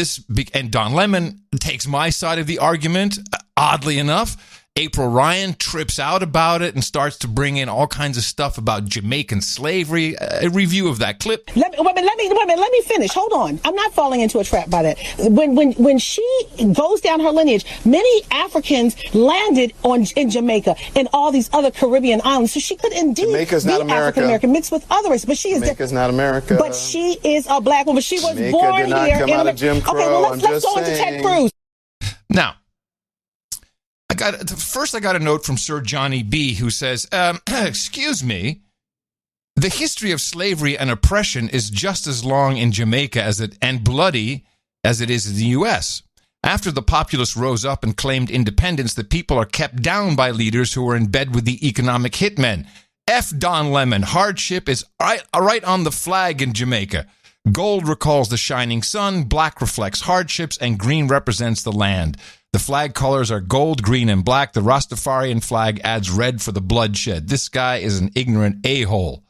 Don Lemon takes my side of the argument. Oddly enough, April Ryan trips out about it and starts to bring in all kinds of stuff about Jamaican slavery. A review of that clip. Let me finish. Hold on. I'm not falling into a trap by that. When she goes down her lineage, many Africans landed in Jamaica and all these other Caribbean islands. So she could indeed Jamaica's be not America. African American mixed with other races. But she is Jamaica's not America. But she is a black woman. She was Jamaica born did not here. Come out of Jim Crow. Okay, well let's go into Ted Cruz. Now, I got a note from Sir Johnny B. who says, excuse me, the history of slavery and oppression is just as long in Jamaica and bloody as it is in the U.S. After the populace rose up and claimed independence, the people are kept down by leaders who are in bed with the economic hitmen. F. Don Lemon, hardship is right on the flag in Jamaica. Gold recalls the shining sun, black reflects hardships, and green represents the land. The flag colors are gold, green, and black. The Rastafarian flag adds red for the bloodshed. This guy is an ignorant a-hole.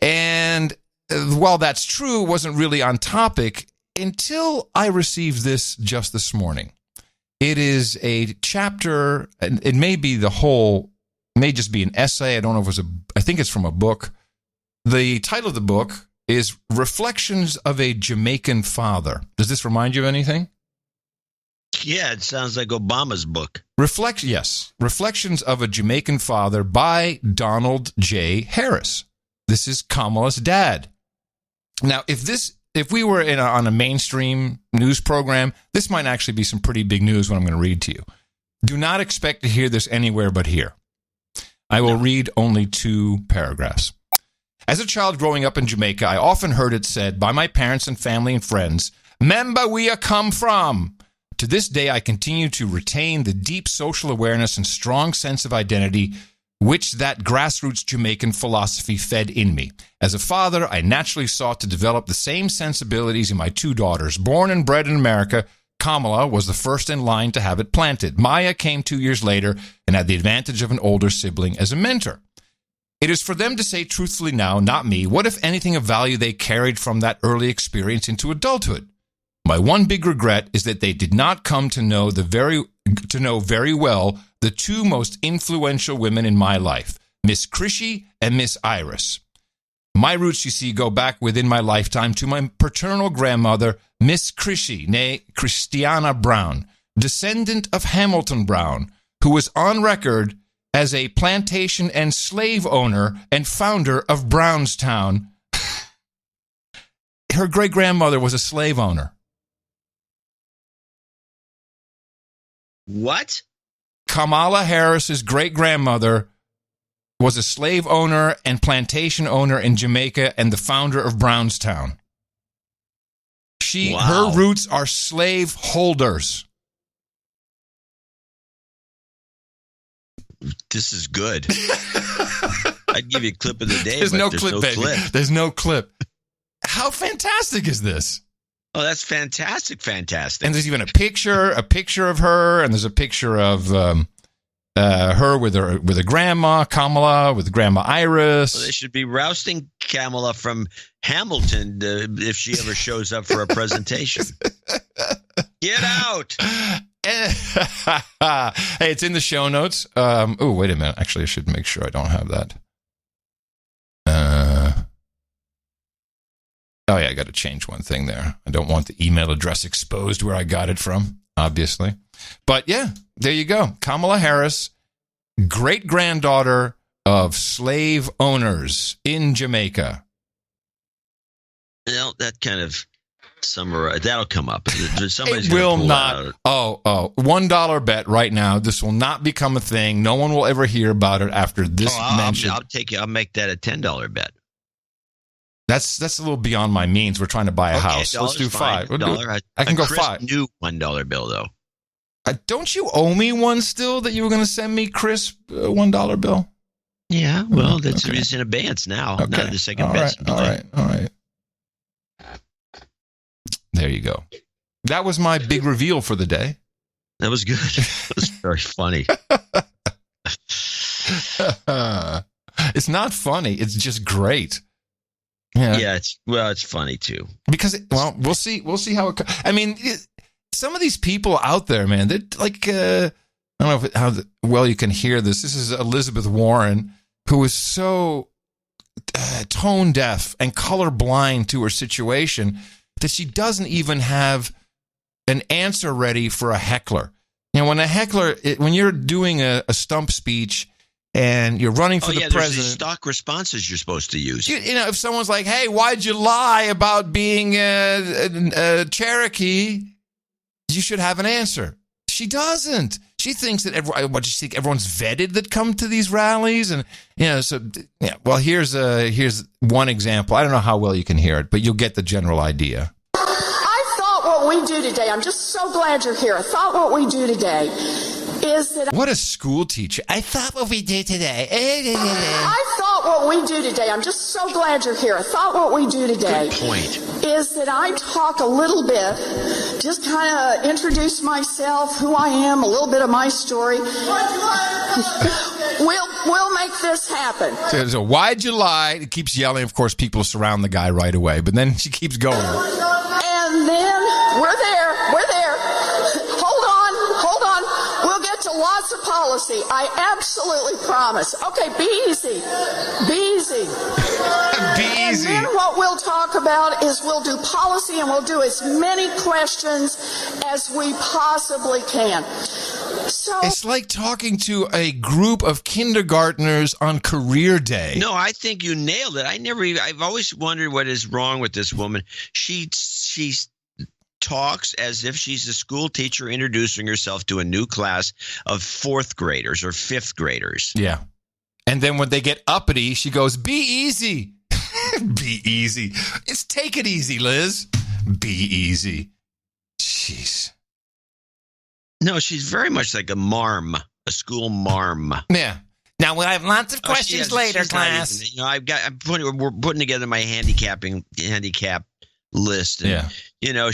And while that's true, it wasn't really on topic until I received this just this morning. It is a chapter, and it may be may just be an essay. I don't know if I think it's from a book. The title of the book is Reflections of a Jamaican Father. Does this remind you of anything? Yeah, it sounds like Obama's book. Reflections of a Jamaican Father by Donald J. Harris. This is Kamala's dad. Now, if we were on a mainstream news program, this might actually be some pretty big news what I'm going to read to you. Do not expect to hear this anywhere but here. I will read only 2 paragraphs. As a child growing up in Jamaica, I often heard it said by my parents and family and friends, "'Member where you come from." To this day, I continue to retain the deep social awareness and strong sense of identity which that grassroots Jamaican philosophy fed in me. As a father, I naturally sought to develop the same sensibilities in my 2 daughters. Born and bred in America, Kamala was the first in line to have it planted. Maya came 2 years later and had the advantage of an older sibling as a mentor. It is for them to say truthfully now, not me, what if anything of value they carried from that early experience into adulthood. My one big regret is that they did not come to know very well the 2 most influential women in my life, Miss Crishy and Miss Iris. My roots, you see, go back within my lifetime to my paternal grandmother, Miss Crishy, née Christiana Brown, descendant of Hamilton Brown, who was on record as a plantation and slave owner and founder of Brownstown. her great-grandmother was a slave owner. What? Kamala Harris's great-grandmother was a slave owner and plantation owner in Jamaica and the founder of Brownstown. Her roots are slave holders. This is good. I'd give you a clip of the day. There's no clip, baby. There's no clip. How fantastic is this? Oh, that's fantastic. And there's even a picture of her, and there's a picture of her with her grandma, Kamala, with Grandma Iris. Well, they should be rousting Kamala from Hamilton if she ever shows up for a presentation. Get out! Hey, it's in the show notes. Oh, wait a minute. Actually, I should make sure I don't have that. Oh, yeah, I got to change one thing there. I don't want the email address exposed where I got it from, obviously. But, yeah, there you go. Kamala Harris, great-granddaughter of slave owners in Jamaica. Well, that kind of summarize. That'll come up. It will not. $1 bet right now. This will not become a thing. No one will ever hear about it after this mention. I'll make that a $10 bet. That's a little beyond my means. We're trying to buy a house. Let's do $5. I can go $5. New $1 bill though. Don't you owe me one still that you were going to send me, Chris, $1 bill? Yeah, well, it's in advance now. Okay. Not the second best. All right. There you go. That was my big reveal for the day. That was good. That was very funny. It's not funny. It's just great. Yeah. It's funny too. Because we'll see how it. I mean, some of these people out there, man, they're like I don't know how well you can hear this. This is Elizabeth Warren, who is so tone deaf and colorblind to her situation that she doesn't even have an answer ready for a heckler. You know, when you're doing a stump speech and you're running for the president, there's these stock responses you're supposed to use. You know, if someone's like, "Hey, why'd you lie about being a Cherokee?" You should have an answer. She doesn't. She thinks that everyone's vetted that come to these rallies, and Well, here's one example. I don't know how well you can hear it, but you'll get the general idea. I thought what we do today. I'm just so glad you're here. I thought what we do today is that. What a school teacher! I thought what we did today. I thought what we do today. I'm just so glad you're here. I thought what we do today. Good point. Is that I talk a little bit, just kind of introduce myself, who I am, a little bit of my story. We'll make this happen. So why'd you lie? It keeps yelling. Of course, people surround the guy right away, but then she keeps going. And then we're there. Hold on. We'll get to lots of policy. I absolutely promise. Okay, be easy. And then what we'll talk about is we'll do policy and we'll do as many questions as we possibly can. So it's like talking to a group of kindergartners on career day. No, I think you nailed it. I've always wondered what is wrong with this woman. She talks as if she's a school teacher introducing herself to a new class of 4th graders or 5th graders. Yeah. And then when they get uppity, she goes, "Be easy." Be easy. It's take it easy, Liz. Be easy. Jeez. No, she's very much like a school marm. Yeah. Now we'll have lots of questions later, class. We're putting together my handicap list. And,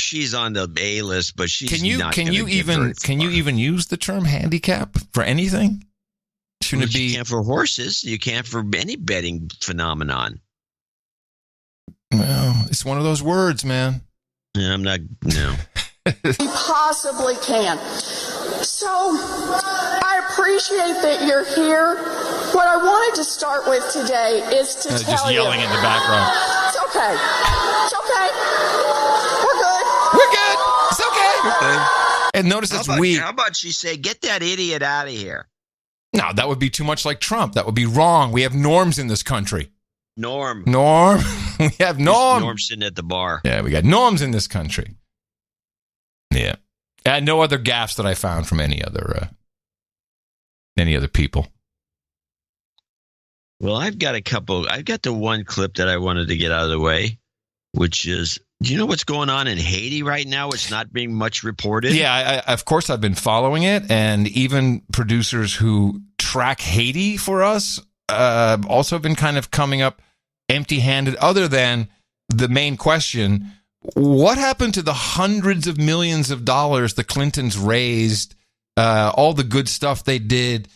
she's on the A list, but she's not. Can you even use the term handicap for anything? Shouldn't it be? You can't for horses. You can't for any betting phenomenon. Well, it's one of those words, man. Yeah, I'm not. No. We possibly can. So I appreciate that you're here. What I wanted to start with today is to tell you. Just yelling in the background. It's okay. We're good. It's okay. And notice it's weak. How about she say, "Get that idiot out of here"? No, that would be too much like Trump. That would be wrong. We have norms in this country. Norm. We have Norm. Norm sitting at the bar. Yeah, we got Norms in this country. Yeah. And no other gaffes that I found from any other people. Well, I've got the one clip that I wanted to get out of the way, which is, do you know what's going on in Haiti right now? It's not being much reported. Yeah, of course I've been following it, and even producers who track Haiti for us also have been kind of coming up empty-handed, other than the main question, what happened to the hundreds of millions of dollars the Clintons raised, all the good stuff they did,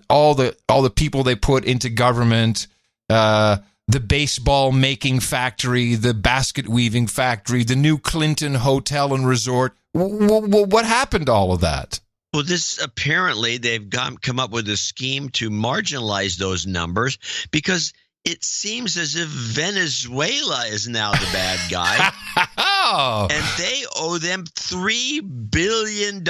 all the people they put into government, the baseball making factory, the basket weaving factory, the new Clinton hotel and resort. What happened to all of that? Well, apparently they've come up with a scheme to marginalize those numbers, because it seems as if Venezuela is now the bad guy. And they owe them $3 billion.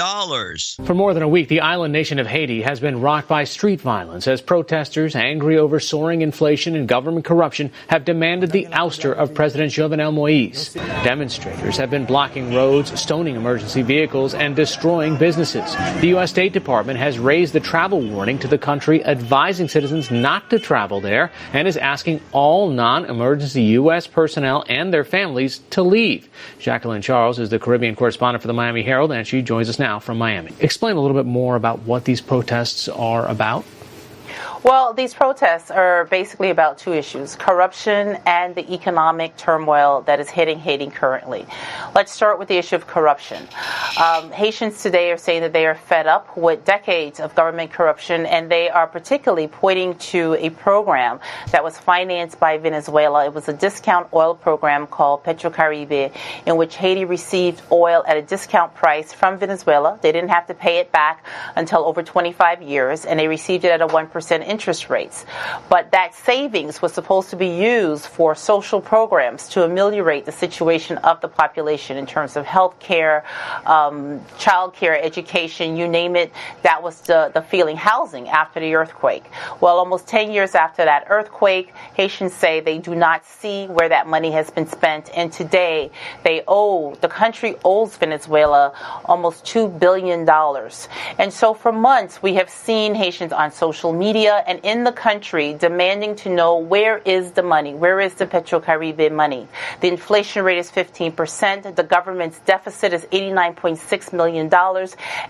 For more than a week, the island nation of Haiti has been rocked by street violence as protesters, angry over soaring inflation and government corruption, have demanded the ouster of President Jovenel Moïse. Demonstrators have been blocking roads, stoning emergency vehicles, and destroying businesses. The U.S. State Department has raised the travel warning to the country, advising citizens not to travel there, and is asking all non-emergency U.S. personnel and their families to leave. Jacqueline Charles is the Caribbean correspondent for the Miami Herald, and she joins us now from Miami. Explain a little bit more about what these protests are about. Well, these protests are basically about two issues: corruption and the economic turmoil that is hitting Haiti currently. Let's start with the issue of corruption. Haitians today are saying that they are fed up with decades of government corruption, and they are particularly pointing to a program that was financed by Venezuela. It was a discount oil program called Petrocaribe, in which Haiti received oil at a discount price from Venezuela. They didn't have to pay it back until over 25 years, and they received it at a 1% interest rates. But that savings was supposed to be used for social programs to ameliorate the situation of the population in terms of health care, child care, education, you name it. That was the feeling. Housing after the earthquake. Well, almost 10 years after that earthquake, Haitians say they do not see where that money has been spent. And today, the country owes Venezuela almost $2 billion. And so for months, we have seen Haitians on social media and in the country demanding to know, where is the money? Where is the Petrocaribe money? The inflation rate is 15%. The government's deficit is $89.6 million.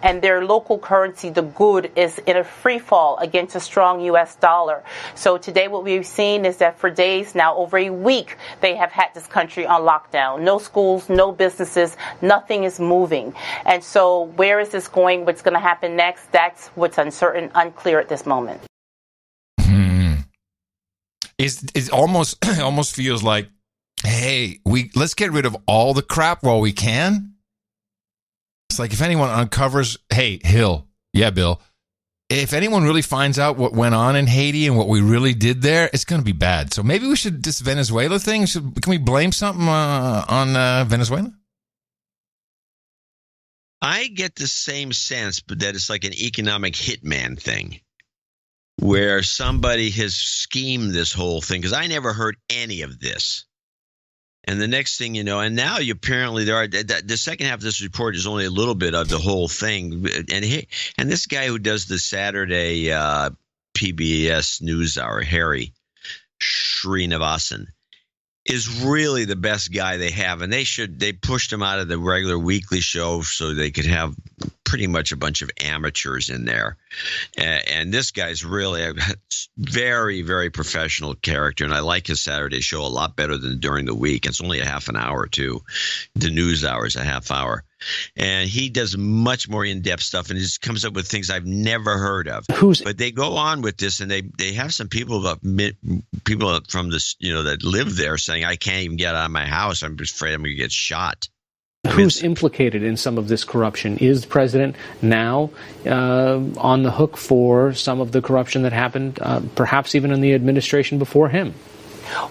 And their local currency, the good, is in a free fall against a strong U.S. dollar. So today what we've seen is that for days now, over a week, they have had this country on lockdown. No schools, no businesses, nothing is moving. And so where is this going? What's going to happen next? That's what's uncertain, unclear at this moment. It almost feels like, hey, let's get rid of all the crap while we can. It's like if anyone uncovers, hey, Hill, yeah, Bill, if anyone really finds out what went on in Haiti and what we really did there, it's going to be bad. So maybe we should, this Venezuela thing, can we blame something on Venezuela? I get the same sense, but that it's like an economic hitman thing, where somebody has schemed this whole thing, because I never heard any of this. And the next thing you know, and now apparently the second half of this report is only a little bit of the whole thing. And this guy who does the Saturday PBS NewsHour, Harry Srinivasan, is really the best guy they have. And they pushed him out of the regular weekly show so they could have pretty much a bunch of amateurs in there. And this guy's really a very, very professional character. And I like his Saturday show a lot better than during the week. It's only a half an hour, too. The news hour is a half hour. And he does much more in-depth stuff, and he just comes up with things I've never heard of. But they go on with this, and they have some people from this, that live there saying, I can't even get out of my house. I'm just afraid I'm going to get shot. Who's implicated in some of this corruption? Is the president now on the hook for some of the corruption that happened, perhaps even in the administration before him?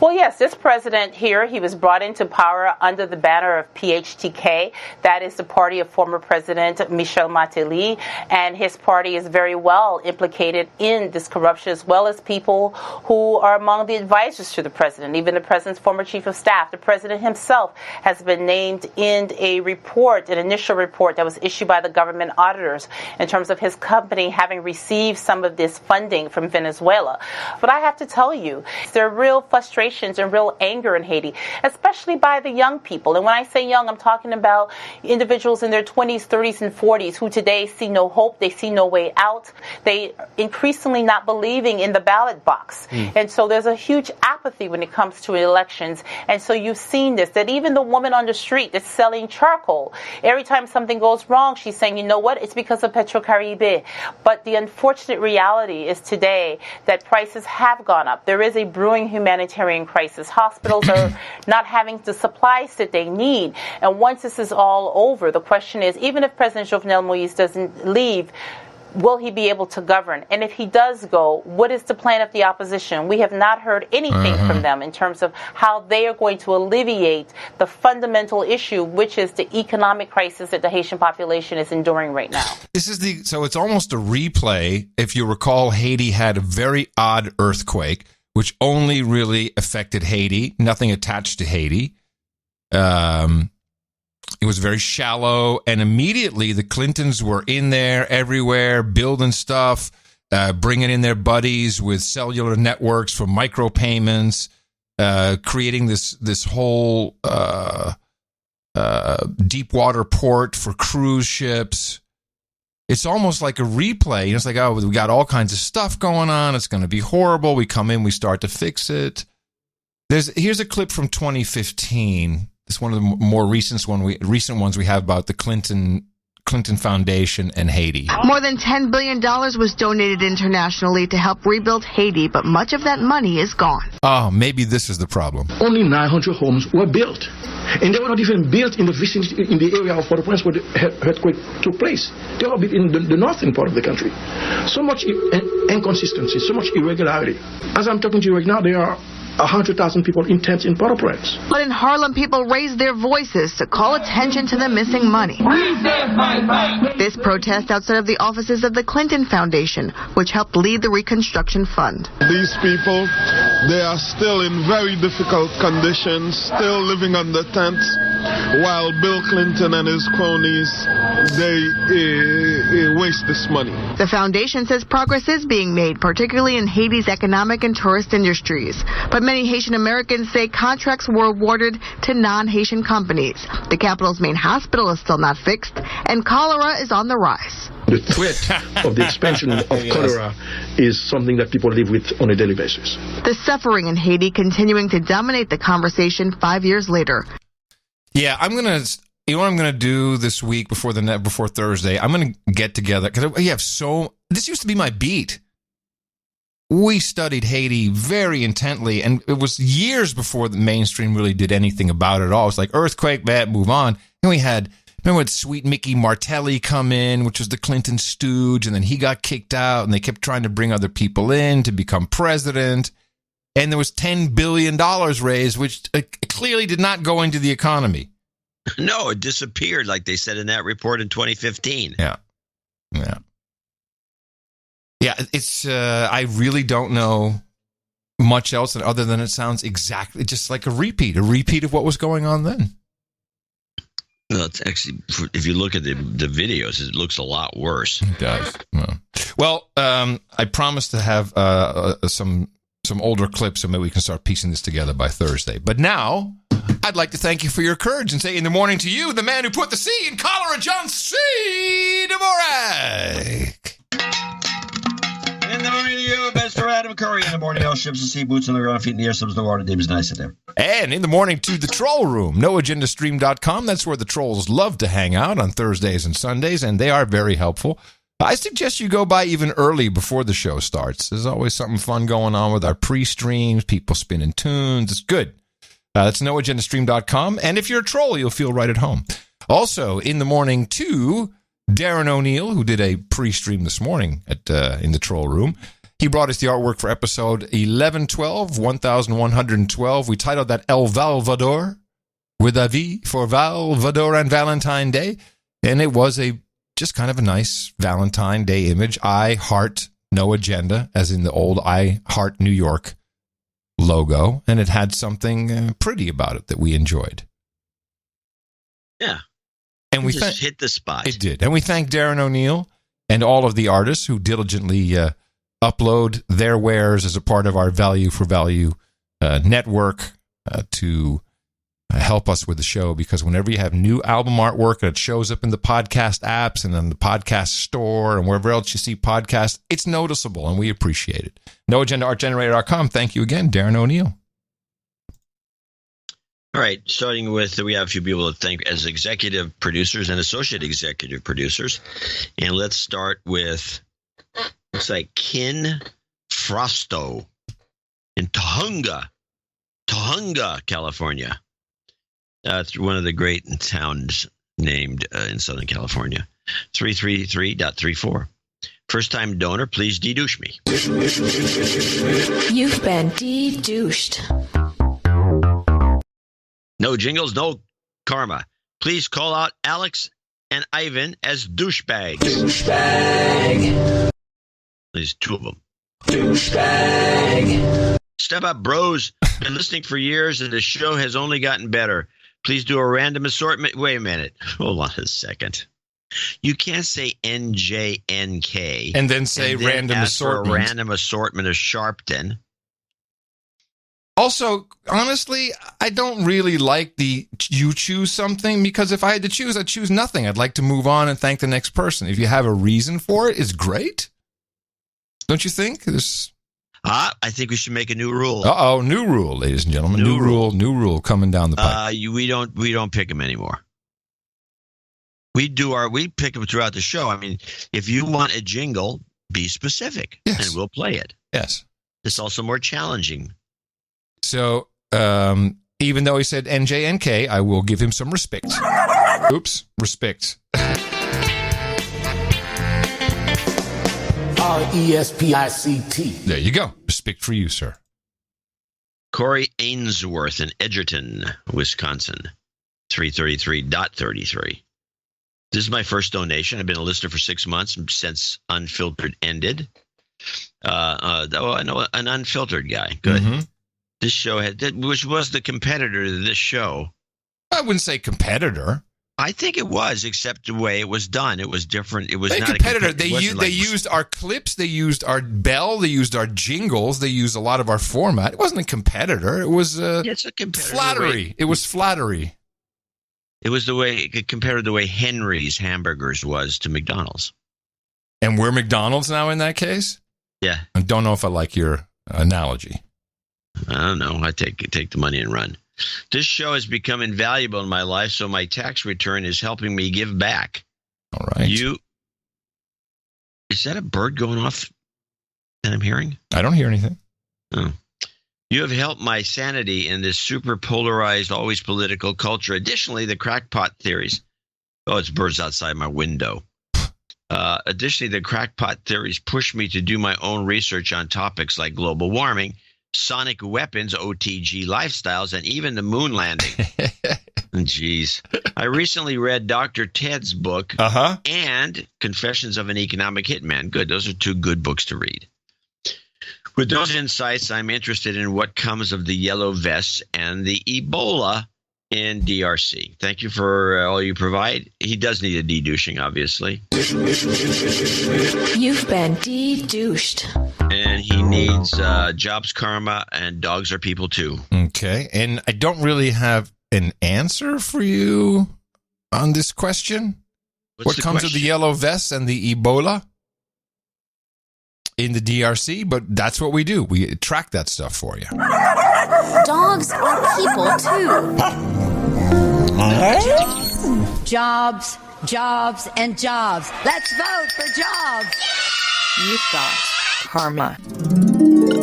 Well, yes, this president here, he was brought into power under the banner of PHTK. That is the party of former President Michel Martelly, and his party is very well implicated in this corruption, as well as people who are among the advisors to the president, even the president's former chief of staff. The president himself has been named in a report, an initial report that was issued by the government auditors in terms of his company having received some of this funding from Venezuela. But I have to tell you, there are real frustrations and real anger in Haiti, especially by the young people. And when I say young, I'm talking about individuals in their 20s, 30s, and 40s who today see no hope, they see no way out. They increasingly not believing in the ballot box. And so there's a huge apathy when it comes to elections. And so you've seen this, that even the woman on the street that's selling charcoal, every time something goes wrong, she's saying, you know what, it's because of Petrocaribe. But the unfortunate reality is today that prices have gone up. There is a brewing humanitarian crisis. Hospitals are not having the supplies that they need. And once this is all over, the question is, even if President Jovenel Moïse doesn't leave, will he be able to govern? And if he does go, what is the plan of the opposition? We have not heard anything from them in terms of how they are going to alleviate the fundamental issue, which is the economic crisis that the Haitian population is enduring right now. So it's almost a replay. If you recall, Haiti had a very odd earthquake, which only really affected Haiti, nothing attached to Haiti. It was very shallow, and immediately the Clintons were in there everywhere, building stuff, bringing in their buddies with cellular networks for micropayments, creating this whole deep water port for cruise ships. It's almost like a replay. It's like, oh, we got all kinds of stuff going on. It's going to be horrible. We come in, we start to fix it. Here's a clip from 2015. It's one of the more recent ones we have about the Clinton Foundation and Haiti. More than $10 billion was donated internationally to help rebuild Haiti, but much of that money is gone. Oh, maybe this is the problem. Only 900 homes were built. And they were not even built in the vicinity, in the area of Port-au-Prince where the earthquake took place. They were built in the northern part of the country. So much inconsistency, so much irregularity. As I'm talking to you right now, there are 100,000 people in tents in Port-au-Prince. But in Harlem, people raised their voices to call attention to the missing money. This protest outside of the offices of the Clinton Foundation, which helped lead the Reconstruction Fund. These people, they are still in very difficult conditions, still living under tents, while Bill Clinton and his cronies, they waste this money. The foundation says progress is being made, particularly in Haiti's economic and tourist industries. But many Haitian Americans say contracts were awarded to non-Haitian companies. The capital's main hospital is still not fixed, and cholera is on the rise. The threat of the expansion of cholera is something that people live with on a daily basis. The suffering in Haiti continuing to dominate the conversation 5 years later. Yeah, you know what I'm gonna do this week before Thursday? I'm gonna get together because we have this used to be my beat. We studied Haiti very intently, and it was years before the mainstream really did anything about it at all. It was like earthquake, bad, move on. And we had, remember when sweet Mickey Martelly come in, which was the Clinton stooge, and then he got kicked out, and they kept trying to bring other people in to become president. And there was $10 billion raised, which clearly did not go into the economy. No, it disappeared, like they said in that report in 2015. Yeah. Yeah, it's. I really don't know much else other than it sounds exactly just like a repeat of what was going on then. Well, it's actually, if you look at the videos, it looks a lot worse. It does. Well, I promised to have some older clips, so maybe we can start piecing this together by Thursday. But now, I'd like to thank you for your courage and say in the morning to you, the man who put the C in cholera, John C. Dvorak. In the morning to you, best for Adam Curry. In the morning, all ships and sea boots on the ground, feet in the air, subs in the water. Name is nice in there. And in the morning to the Troll Room, noagendastream.com. That's where the trolls love to hang out on Thursdays and Sundays, and they are very helpful. I suggest you go by even early before the show starts. There's always something fun going on with our pre-streams, people spinning tunes. It's good. That's noagendastream.com. And if you're a troll, you'll feel right at home. Also, in the morning to Darren O'Neill, who did a pre-stream this morning in the Troll Room. He brought us the artwork for episode 1112. We titled that El Valvador, with a V for Valvador and Valentine Day. And it was just kind of a nice Valentine Day image. I heart no agenda, as in the old I Heart New York logo. And it had something pretty about it that we enjoyed. Yeah. And we just hit the spot. It did. And we thank Darren O'Neill and all of the artists who diligently upload their wares as a part of our Value for Value network to help us with the show, because whenever you have new album artwork and it shows up in the podcast apps and then the podcast store and wherever else you see podcasts, it's noticeable and we appreciate it. NoAgendaArtGenerator.com. Thank you again, Darren O'Neill. All right, starting with, we have a few people to thank as executive producers and associate executive producers. And let's start with, looks like Ken Frosto in Tahunga, California. One of the great towns named in Southern California. 333.34. First-time donor, please de-douche me. You've been de-douched. No jingles, no karma. Please call out Alex and Ivan as douchebags. Douchebag. There's two of them. Douchebag. Step up, bros. Been listening for years, and the show has only gotten better. Please do a random assortment. Wait a minute. Hold on a second. You can't say NJNK. And then say random assortment. For a random assortment of Sharpton. Also, honestly, I don't really like you choose something, because if I had to choose, I'd choose nothing. I'd like to move on and thank the next person. If you have a reason for it, it's great. Don't you think? I think we should make a new rule. Uh-oh, new rule, ladies and gentlemen. New rule coming down the pipe. We don't pick them anymore. We pick them throughout the show. I mean, if you want a jingle, be specific, and we'll play it. Yes. It's also more challenging. So, even though he said NJNK, I will give him some respect. Oops, respect. RESPICT. There you go. Respect for you, sir. Corey Ainsworth in Edgerton, Wisconsin. 333.33. This is my first donation. I've been a listener for 6 months since Unfiltered ended. I know an unfiltered guy. Good. Mm-hmm. This show which was the competitor to this show. I wouldn't say competitor. I think it was, except the way it was done. It was different. It was not competitor. A competitor. They used our clips. They used our bell. They used our jingles. They used a lot of our format. It wasn't a competitor. It was it's a competitor. Flattery. It was flattery. It was the way it could compare the way Henry's Hamburgers was to McDonald's. And we're McDonald's now in that case? Yeah. I don't know if I like your analogy. I don't know. I take the money and run. This show has become invaluable in my life, so my tax return is helping me give back. All right. Is that a bird going off that I'm hearing? I don't hear anything. Oh. You have helped my sanity in this super polarized, always political culture. Additionally, the crackpot theories. Oh, it's birds outside my window. Additionally, the crackpot theories push me to do my own research on topics like global warming, sonic weapons, OTG lifestyles, and even the moon landing. Jeez. I recently read Dr. Ted's book and Confessions of an Economic Hitman. Good. Those are two good books to read. With those insights, I'm interested in what comes of the yellow vests and the Ebola in DRC. Thank you for all you provide. He does need a de-douching, obviously. You've been de-douched. And he needs jobs karma, and dogs are people too. Okay. And I don't really have an answer for you on this question. What comes of the yellow vests and the Ebola in the DRC? But that's what we do. We track that stuff for you. Dogs are people too. Jobs, jobs, and jobs. Let's vote for jobs. You've got karma.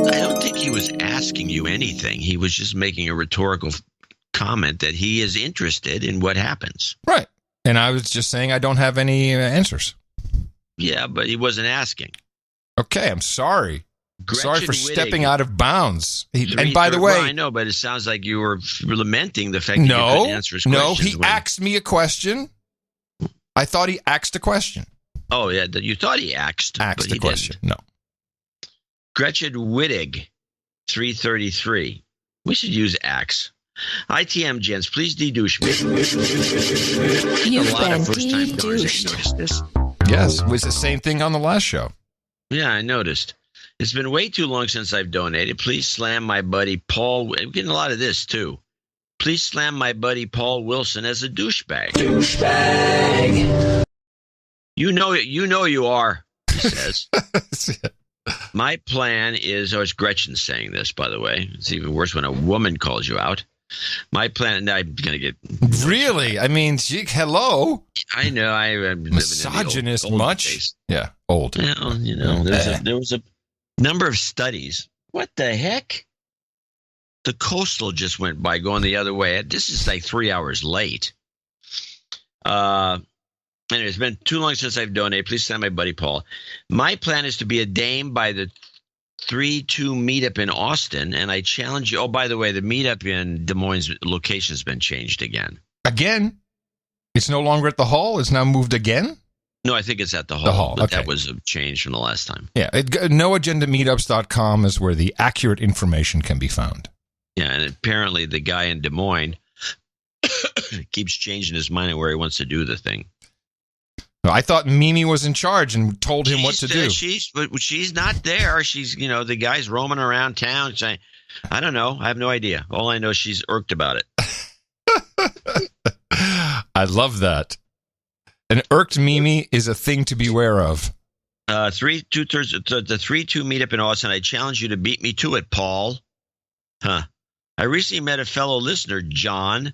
I don't think he was asking you anything. He was just making a rhetorical comment that he is interested in what happens. Right. And I was just saying I don't have any answers. Yeah, but he wasn't asking. Okay, I'm sorry. Sorry for stepping out of bounds. And by the way, I know, but it sounds like you were lamenting the fact that you couldn't answer his questions. No, he asked me a question. I thought he asked a question. Oh, yeah, you thought he asked a question. Didn't. No. Gretchen Wittig, 333. We should use axe. ITM, gents, please de-douche me. You've been de-douched. Noticed this. Yes, it was the same thing on the last show. Yeah, I noticed. It's been way too long since I've donated. Please slam my buddy Paul. I'm getting a lot of this, too. Please slam my buddy Paul Wilson as a douchebag. Douchebag. You know you are, he says. My plan is, it's Gretchen saying this, by the way. It's even worse when a woman calls you out. My plan, I'm going to get... Really? I mean, hello? I know. I'm misogynist much? Days. Yeah, old. Well, there was a number of studies. What the heck? The coastal just went by going the other way. This is like 3 hours late. Anyway, it's been too long since I've donated. Please send my buddy Paul. My plan is to be a dame by the 3-2 meetup in Austin, and I challenge you. Oh, by the way, the meetup in Des Moines location has been changed again. Again? It's no longer at the hall? It's now moved again? No, I think it's at the hall. The hall, okay. That was a change from the last time. Yeah, noagendameetups.com is where the accurate information can be found. Yeah, and apparently the guy in Des Moines keeps changing his mind on where he wants to do the thing. I thought Mimi was in charge and told him what to do. She's not there. She's, the guy's roaming around town saying, I don't know. I have no idea. All I know is she's irked about it. I love that. An irked Mimi is a thing to beware of. The 3-2 meetup in Austin. I challenge you to beat me to it, Paul. Huh. I recently met a fellow listener, John,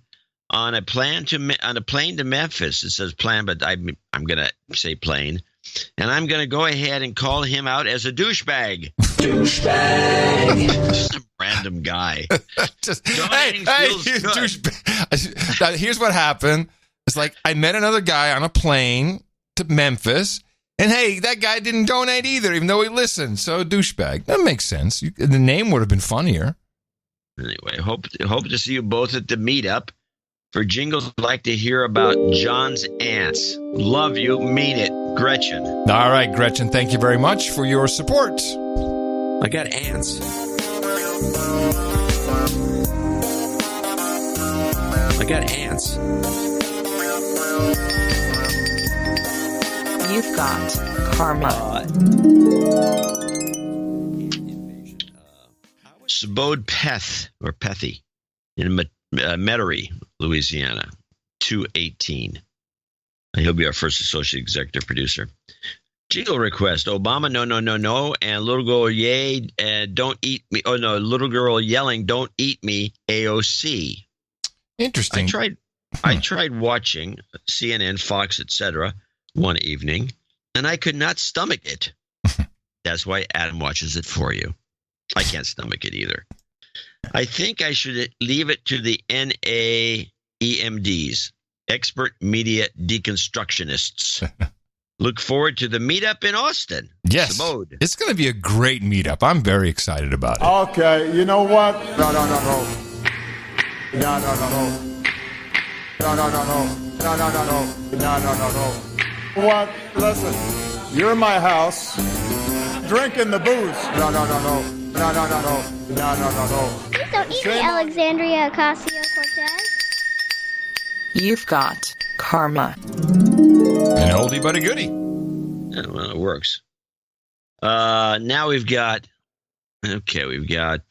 on a plane to Memphis. It says plan, but I'm going to say plane. And I'm going to go ahead and call him out as a douchebag. Douchebag. Some random guy. Hey, you douchebag. Here's what happened. It's like I met another guy on a plane to Memphis. And hey, that guy didn't donate either, even though he listened. So douchebag. That makes sense. The name would have been funnier. Anyway, hope to see you both at the meetup. For jingles, I'd like to hear about John's ants. Love you, mean it, Gretchen. All right, Gretchen, thank you very much for your support. I got ants. You've got karma. Sabode Peth, or Pethy, in Metairie, Louisiana, 218. He'll be our first associate executive producer. Jingle request: Obama, no, and little girl, yay, don't eat me. Oh no, little girl yelling, don't eat me. AOC. Interesting. I tried watching CNN, Fox, etc. one evening, and I could not stomach it. That's why Adam watches it for you. I can't stomach it either. I think I should leave it to the NAEMDs, expert media deconstructionists. Look forward to the meetup in Austin. Yes, Sabode. It's going to be a great meetup. I'm very excited about it. Okay, you know what? No. What? Listen, you're in my house, drinking the booze. No. Please don't eat me, Alexandria Ocasio-Cortez. You've got karma. An oldie but a goodie. Yeah, well, it works. Now we've got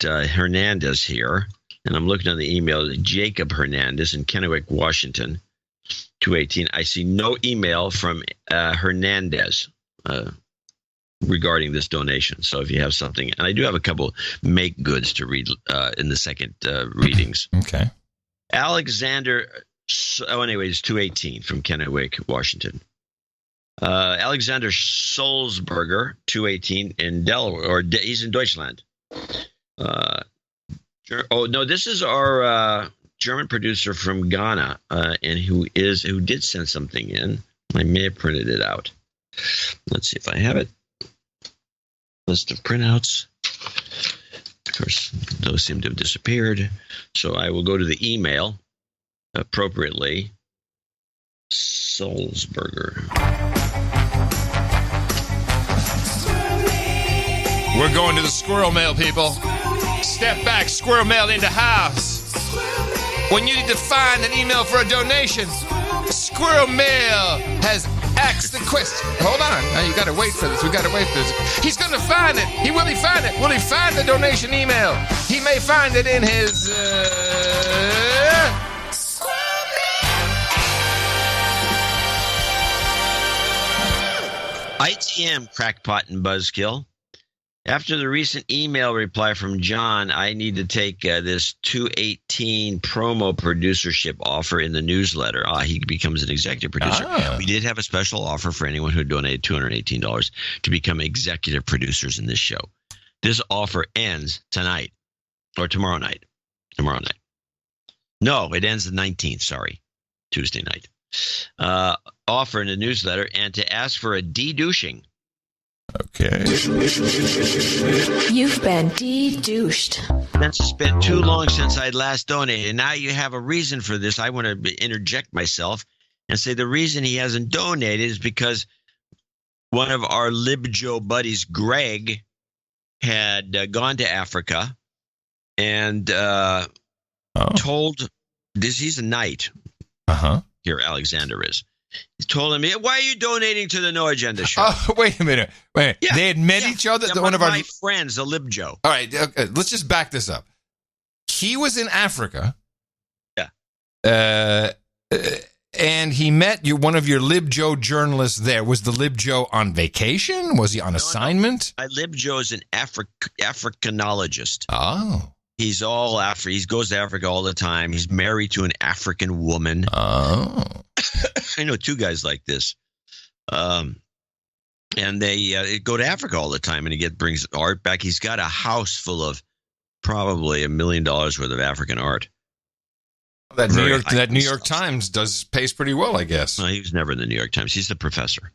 Hernandez here, and I'm looking at the email. Jacob Hernandez in Kennewick, Washington, 218. I see no email from Hernandez regarding this donation. So if you have something, and I do have a couple make goods to read in the second readings. Okay. Alexander, it's 218 from Kennewick, Washington. Alexander Solzberger, 218 in Delaware, or he's in Deutschland. This is our German producer from Ghana, and who did send something in. I may have printed it out. Let's see if I have it. List of printouts. course, those seem to have disappeared. So I will go to the email appropriately. Sulzberger. We're going to the squirrel mail, people. Step back, squirrel mail into house. When you need to find an email for a donation, squirrel mail has asked the question. Hold on. Now you got to wait for this. We got to wait for this. He's going to find it. Will he find it? Will he find the donation email? He may find it in his... ITM, crackpot and buzzkill. After the recent email reply from John, I need to take this 218 promo producership offer in the newsletter. He becomes an executive producer. We did have a special offer for anyone who donated $218 to become executive producers in this show. This offer ends tonight or tomorrow night. No, it ends the 19th. Sorry, Tuesday night. Offer in the newsletter and to ask for a de-douching. Okay. You've been de-douched. It's been too long since I last donated. Now you have a reason for this. I want to interject myself and say the reason he hasn't donated is because one of our LibJoe buddies, Greg, had gone to Africa and told this. He's a knight. Here, Alexander is. He told him, "Why are you donating to the No Agenda show?" Oh, wait a minute. Yeah, they had met each other. One of my friends, the LibJoe. All right, okay, let's just back this up. He was in Africa. Yeah. And he met one of your LibJoe journalists there. Was the LibJoe on vacation? Was he on assignment? No. LibJoe is an Africanologist. Oh. He's all Africa. He goes to Africa all the time. He's married to an African woman. Oh. I know two guys like this. And they go to Africa all the time, and he brings art back. He's got a house full of probably $1 million worth of African art. That New York Times pays pretty well, I guess. No, he was never in the New York Times. He's the professor.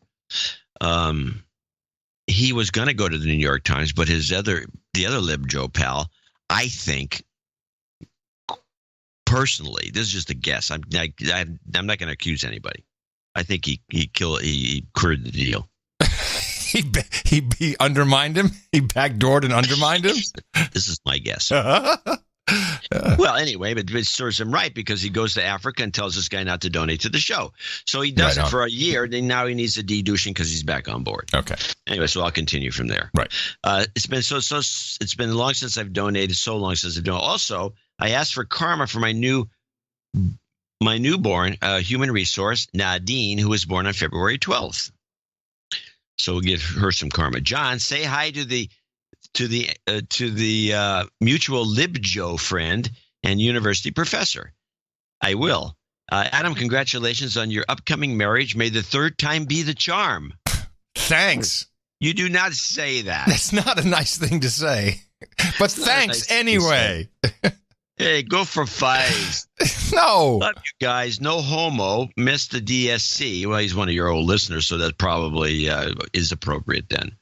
He was going to go to the New York Times, but the other LibJoe pal, I think, personally, this is just a guess. I'm not going to accuse anybody. I think he cleared the deal. He undermined him. He backdoored and undermined him. This is my guess. Well, anyway, but it serves him right because he goes to Africa and tells this guy not to donate to the show. So he does it for a year. Then now he needs a de-douching because he's back on board. Okay. Anyway, so I'll continue from there. Right. It's been it's been long since I've donated. So long since I've donated. Also, I asked for karma for my newborn human resource, Nadine, who was born on February 12th. So we'll give her some karma. John, say hi to the mutual LibJoe friend and university professor. I will. Adam, congratulations on your upcoming marriage. May the third time be the charm. Thanks. You do not say that. That's not a nice thing to say. But thanks anyway. Hey, go for 5. No. Love you guys. No homo. Missed the DSC. Well, he's one of your old listeners, so that probably is appropriate then.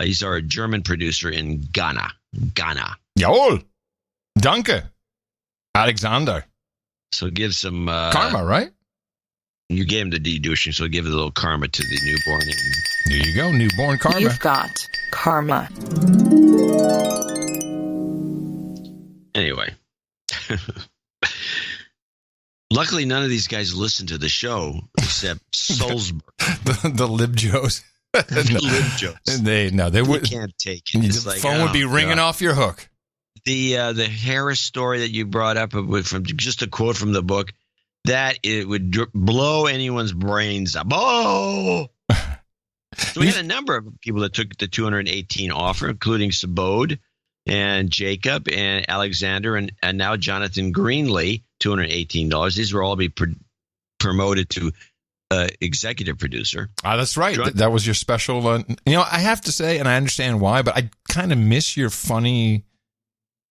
He's our German producer in Ghana. Jawohl. Danke. Alexander. So give some... karma, right? You gave him the de-douching, so give a little karma to the newborn. There you go, newborn karma. You've got karma. Anyway. Luckily, none of these guys listen to the show except Sulzberg. the LibJoes. They would can't take it. It's the phone would be ringing off your hook. The Harris story that you brought up from just a quote from the book, that it would blow anyone's brains up. Oh! So we had a number of people that took the 218 offer, including Sabode and Jacob and Alexander and now Jonathan Greenlee, $218. These will all be promoted to executive producer. That's right. That was your special. I have to say, and I understand why, but I kind of miss your funny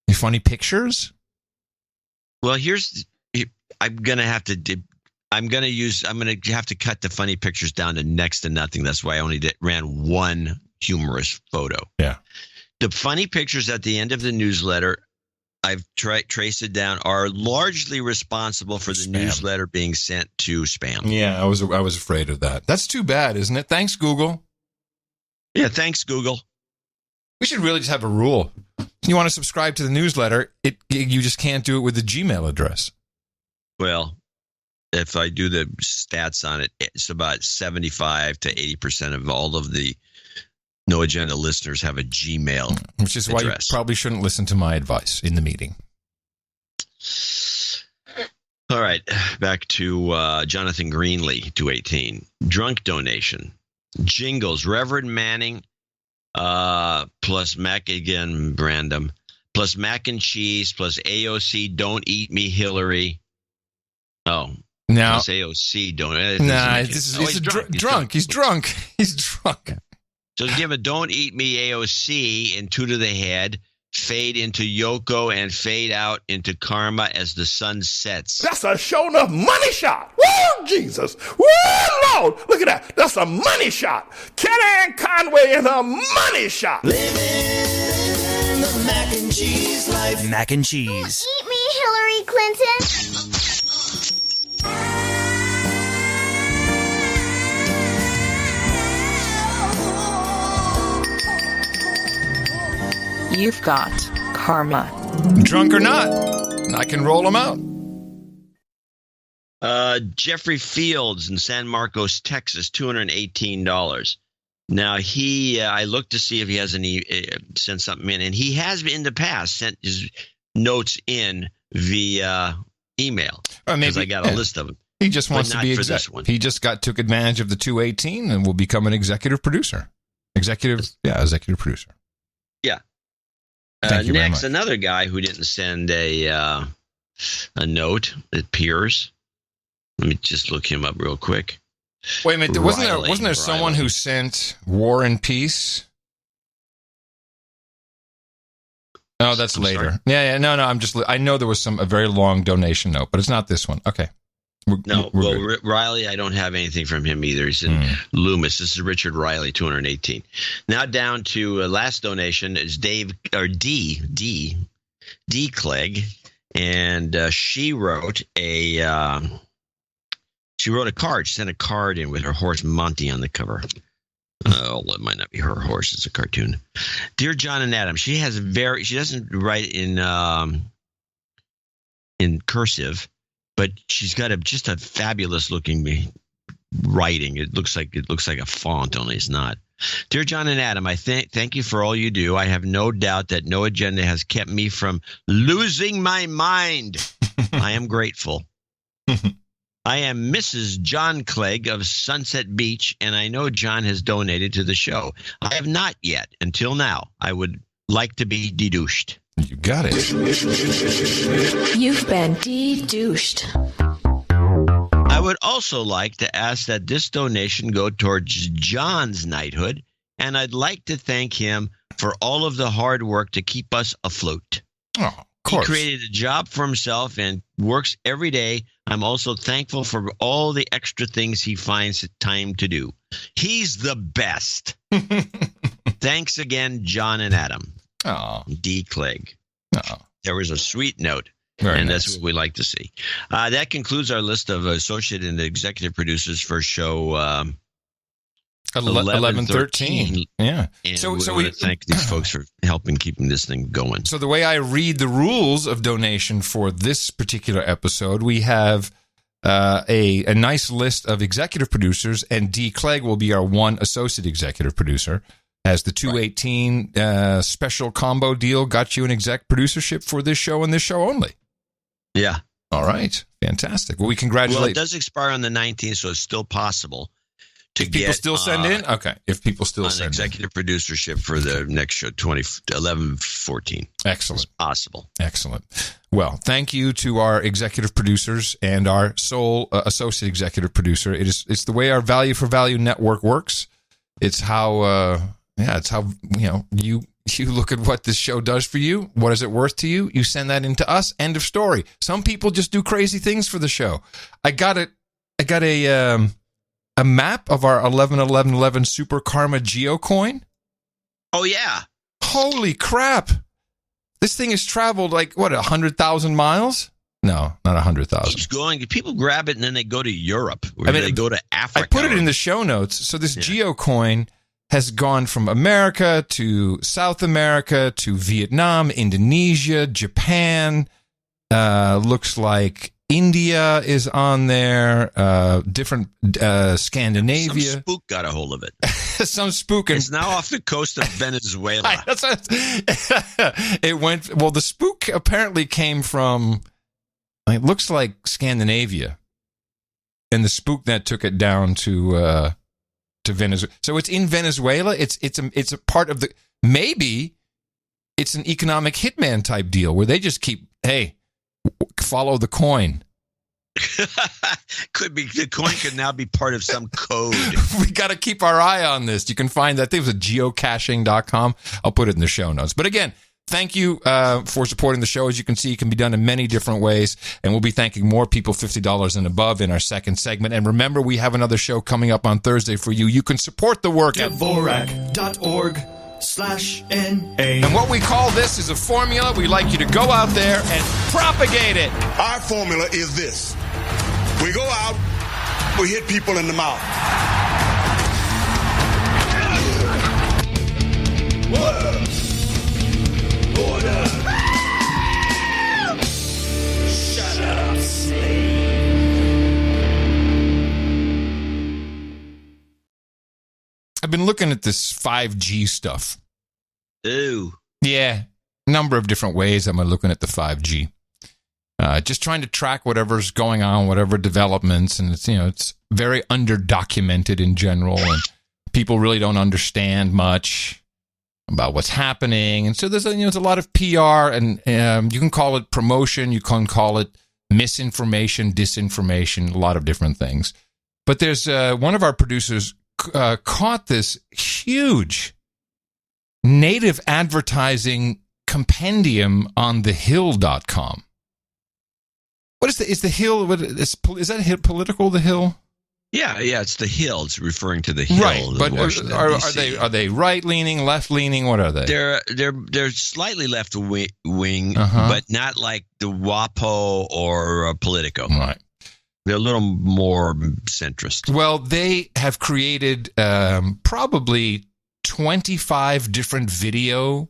pictures. Well, I'm going to have to cut the funny pictures down to next to nothing. That's why I only ran one humorous photo. Yeah. The funny pictures at the end of the newsletter, I've traced it down, are largely responsible for the newsletter being sent to spam. Yeah, I was afraid of that. That's too bad, isn't it? Thanks, Google. Yeah, thanks, Google. We should really just have a rule. You want to subscribe to the newsletter, you just can't do it with the Gmail address. Well, if I do the stats on it, it's about 75 to 80% of all of the No Agenda listeners have a Gmail Which is address. why you probably shouldn't listen to my advice in the meeting. All right, back to Jonathan Greenlee, 218. Drunk donation. Jingles, Reverend Manning, plus mac, again, random, plus mac and cheese, plus AOC, don't eat me, Hillary. Oh, now, plus AOC, don't. He's drunk. He's drunk. He's drunk. So give a don't eat me AOC and two to the head, fade into Yoko and fade out into Karma as the sun sets. That's a sure enough money shot. Woo, Jesus. Woo, Lord. Look at that. That's a money shot. Kellyanne Conway is a money shot. Living the mac and cheese life. Mac and cheese. Eat me, Hillary Clinton. You've got karma. Drunk or not, I can roll them out. Jeffrey Fields in San Marcos, Texas, $218. Now I looked to see if he has sent something in, and he has in the past sent his notes in via email. Because I got a list of them. He just wants to be executive. He just took advantage of the 218 and will become an executive producer. Executive producer. Yeah. Next, another guy who didn't send a note. It appears. Let me just look him up real quick. Wait a minute. Wasn't there someone who sent War and Peace? Oh, that's later. Sorry? Yeah. No. I know there was a very long donation note, but it's not this one. Okay. Riley, I don't have anything from him either. He's in Loomis. This is Richard Riley, 218. Now down to last donation is D Clegg, and she wrote a card. She sent a card in with her horse Monty on the cover. It might not be her horse. It's a cartoon. Dear John and Adam, she doesn't write in cursive. But she's got just a fabulous looking writing. It looks like a font, only it's not. Dear John and Adam, I thank you for all you do. I have no doubt that No Agenda has kept me from losing my mind. I am grateful. I am Mrs. John Clegg of Sunset Beach, and I know John has donated to the show. I have not yet. Until now, I would like to be dedouched. You got it. You've been de-douched. I would also like to ask that this donation go towards John's knighthood, and I'd like to thank him for all of the hard work to keep us afloat. Oh, of course. He created a job for himself and works every day. I'm also thankful for all the extra things he finds time to do. He's the best. Thanks again, John and Adam. Oh. D. Clegg. Oh. There was a sweet note, Very and nice. that's what we like to see. That concludes our list of associate and executive producers for show 1113. Yeah. And so we want to thank these folks for helping keeping this thing going. So the way I read the rules of donation for this particular episode, we have a nice list of executive producers, and D. Clegg will be our one associate executive producer. As the 218 special combo deal got you an exec producership for this show and this show only. Yeah. All right. Fantastic. Well, we congratulate. Well, it does expire on the 19th, so it's still possible to if people still send in? Okay. If people still send executive producership for the next show, 11-14. Excellent. It's possible. Excellent. Well, thank you to our executive producers and our sole associate executive producer. It's the way our Value for Value network works. It's how... it's how, you look at what this show does for you. What is it worth to you? You send that into us. End of story. Some people just do crazy things for the show. I got a map of our 11-11-11 Super Karma Geocoin. Oh, yeah. Holy crap. This thing has traveled 100,000 miles? No, not 100,000. Keeps going. People grab it and then they go to Europe. They go to Africa. I put it in the show notes. So this geocoin has gone from America to South America to Vietnam, Indonesia, Japan. Looks like India is on there. Different Scandinavia. Some spook got a hold of it. Some spook. It's now off the coast of Venezuela. It went. Well, the spook apparently came from. It looks like Scandinavia, and the spook net took it down to Venezuela. So it's in Venezuela. It's a part of the. Maybe it's an economic hitman type deal where they just keep follow the coin. Could be the coin could now be part of some code. We got to keep our eye on this. You can find that. I think it was at geocaching.com. I'll put it in the show notes. But again, thank you for supporting the show. As you can see, it can be done in many different ways. And we'll be thanking more people $50 and above in our second segment. And remember, we have another show coming up on Thursday for you. You can support the work at Dvorak.org/NA. And what we call this is a formula. We like you to go out there and propagate it. Our formula is this. We go out, we hit people in the mouth. Order. Shut up, slave. I've been looking at this 5G stuff. Ooh. Yeah, number of different ways I'm looking at the 5G. Just trying to track whatever's going on, whatever developments, and it's very underdocumented in general, and people really don't understand much about what's happening. And so there's a lot of PR, and you can call it promotion, you can call it misinformation, disinformation, a lot of different things. But there's one of our producers caught this huge native advertising compendium on thehill.com. What is the Hill? Is that political, the Hill? Yeah, it's the Hill. It's referring to the Hill. Right, but are they right leaning, left leaning? What are they? They're slightly left wing, but not like the WAPO or Politico. Right. They're a little more centrist. Well, they have created probably 25 different video.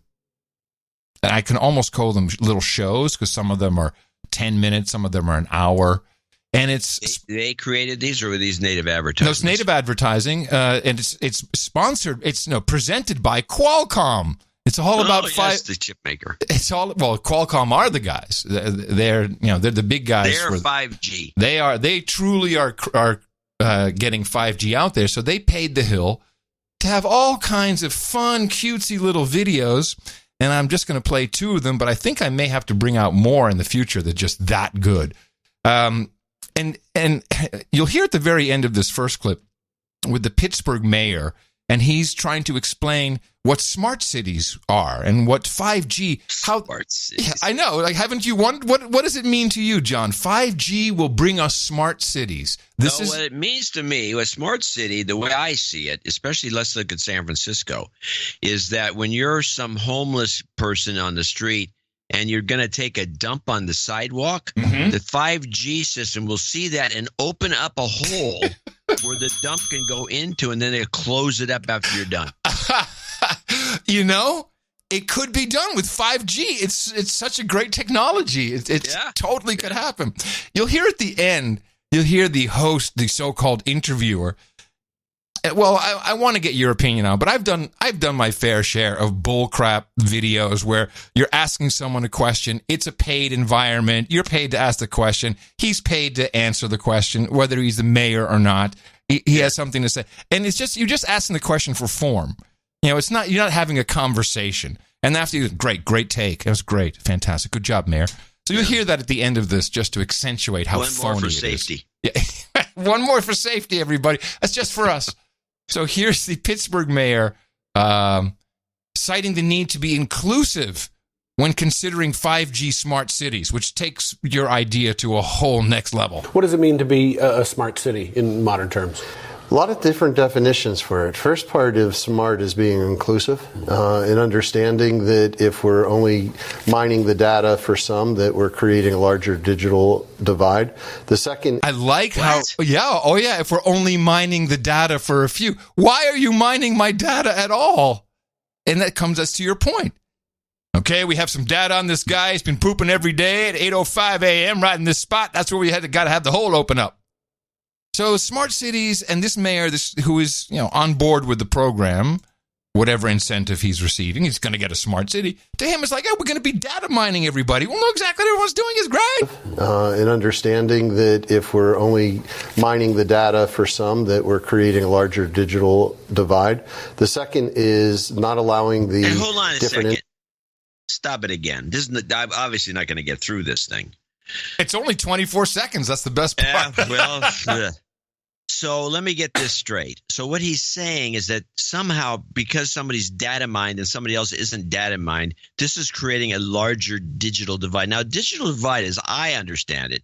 I can almost call them little shows because some of them are 10 minutes, some of them are an hour. And they created these, or were these native advertising? No, it's native advertising, and it's sponsored. It's presented by Qualcomm. It's all about the chip maker. It's all Qualcomm are the guys. They're the big guys. They're 5G. They truly are getting 5G out there. So they paid the Hill to have all kinds of fun, cutesy little videos. And I'm just going to play two of them, but I think I may have to bring out more in the future that are just that good. And you'll hear at the very end of this first clip with the Pittsburgh mayor, and he's trying to explain what smart cities are and what 5G. Smart cities. Yeah, I know. Haven't you wondered what does it mean to you, John? 5G will bring us smart cities. What it means to me, a smart city, the way I see it, especially let's look at San Francisco, is that when you're some homeless person on the street and you're going to take a dump on the sidewalk, the 5G system will see that and open up a hole where the dump can go into, and then they'll close it up after you're done. It could be done with 5G. It's such a great technology. It totally could happen. You'll hear at the end, you'll hear the host, the so-called interviewer. Well, I want to get your opinion on, but I've done my fair share of bullcrap videos where you're asking someone a question. It's a paid environment. You're paid to ask the question. He's paid to answer the question, whether he's the mayor or not. He has something to say, and you're just asking the question for form. It's not, you're not having a conversation. And after you, great take. It was great. Fantastic. Good job, Mayor. So you'll hear that at the end of this just to accentuate how phony it is. One more for safety. Yeah. One more for safety, everybody. That's just for us. So here's the Pittsburgh mayor citing the need to be inclusive when considering 5G smart cities, which takes your idea to a whole next level. What does it mean to be a smart city in modern terms? A lot of different definitions for it. First part of smart is being inclusive and understanding that if we're only mining the data for some, that we're creating a larger digital divide. The second... I like how... Yeah, if we're only mining the data for a few. Why are you mining my data at all? And that comes us to your point. Okay, we have some data on this guy. He's been pooping every day at 8:05 a.m. right in this spot. That's where we got to have the hole open up. So smart cities and this mayor, who is on board with the program, whatever incentive he's receiving, he's going to get a smart city. To him, it's like, we're going to be data mining everybody. We'll know exactly what everyone's doing is great. And understanding that if we're only mining the data for some, that we're creating a larger digital divide. The second is not allowing the hold on a second. Stop it again. I'm obviously not going to get through this thing. It's only 24 seconds. That's the best part. So let me get this straight. So what he's saying is that somehow because somebody's data mined and somebody else isn't data mined, this is creating a larger digital divide. Now, digital divide, as I understand it,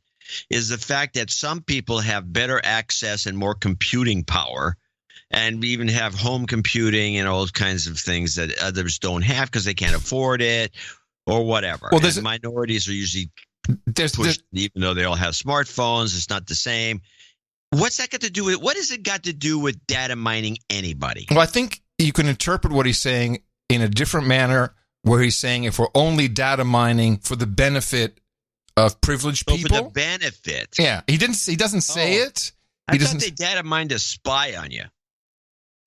is the fact that some people have better access and more computing power and we even have home computing and all kinds of things that others don't have because they can't afford it or whatever. Well, minorities are usually pushed, even though they all have smartphones. It's not the same. What's that got to do with? What has it got to do with data mining anybody? Well, I think you can interpret what he's saying in a different manner, where he's saying if we're only data mining for the benefit of privileged people, for the benefit. Yeah, he doesn't say it. I thought they data mined to spy on you.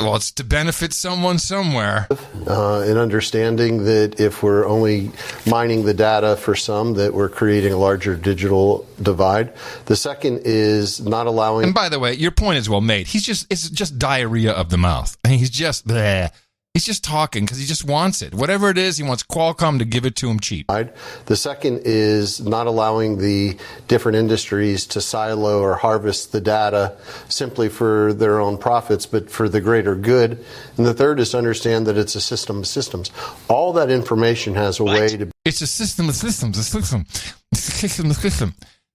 Well, it's to benefit someone somewhere. And understanding that if we're only mining the data for some, that we're creating a larger digital divide. The second is not allowing... And by the way, your point is well made. It's just diarrhea of the mouth. I mean, he's just bleh. He's just talking because he just wants it. Whatever it is, he wants Qualcomm to give it to him cheap. The second is not allowing the different industries to silo or harvest the data simply for their own profits, but for the greater good. And the third is to understand that it's a system of systems. All that information has a way to... It's a system of systems. A system.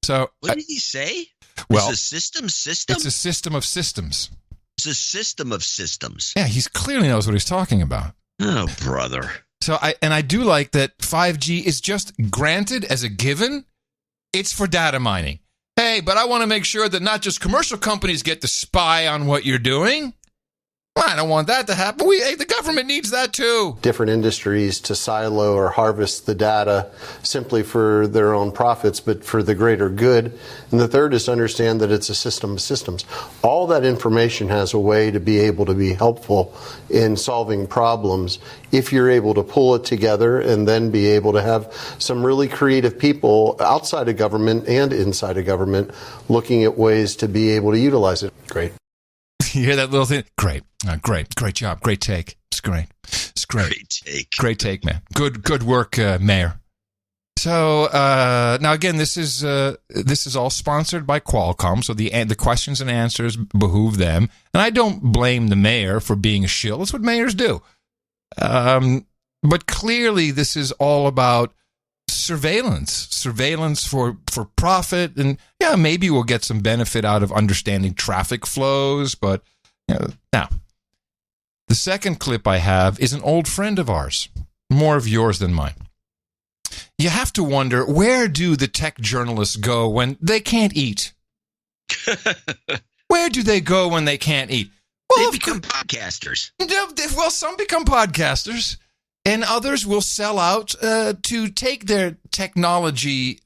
So, what did he say? Well, it's a system? It's a system of systems. It's a system of systems. Yeah, he clearly knows what he's talking about. Oh, brother. So I do like that 5G is just granted as a given. It's for data mining. Hey, but I want to make sure that not just commercial companies get to spy on what you're doing. Well, I don't want that to happen. The government needs that too. Different industries to silo or harvest the data simply for their own profits, but for the greater good. And the third is to understand that it's a system of systems. All that information has a way to be able to be helpful in solving problems if you're able to pull it together and then be able to have some really creative people outside of government and inside of government looking at ways to be able to utilize it. Great. You hear that little thing? Great. Great job. Great take. It's great. Great take, man. Good work, Mayor. So now again, this is all sponsored by Qualcomm. So the questions and answers behoove them, and I don't blame the mayor for being a shill. That's what mayors do. But clearly, this is all about surveillance for profit, and yeah, maybe we'll get some benefit out of understanding traffic flows. But now, the second clip I have is an old friend of ours, more of yours than mine. You have to wonder, where do the tech journalists go when they can't eat? Where do they go when they can't eat? Well, they become podcasters. Well, some become podcasters. And others will sell out to take their technology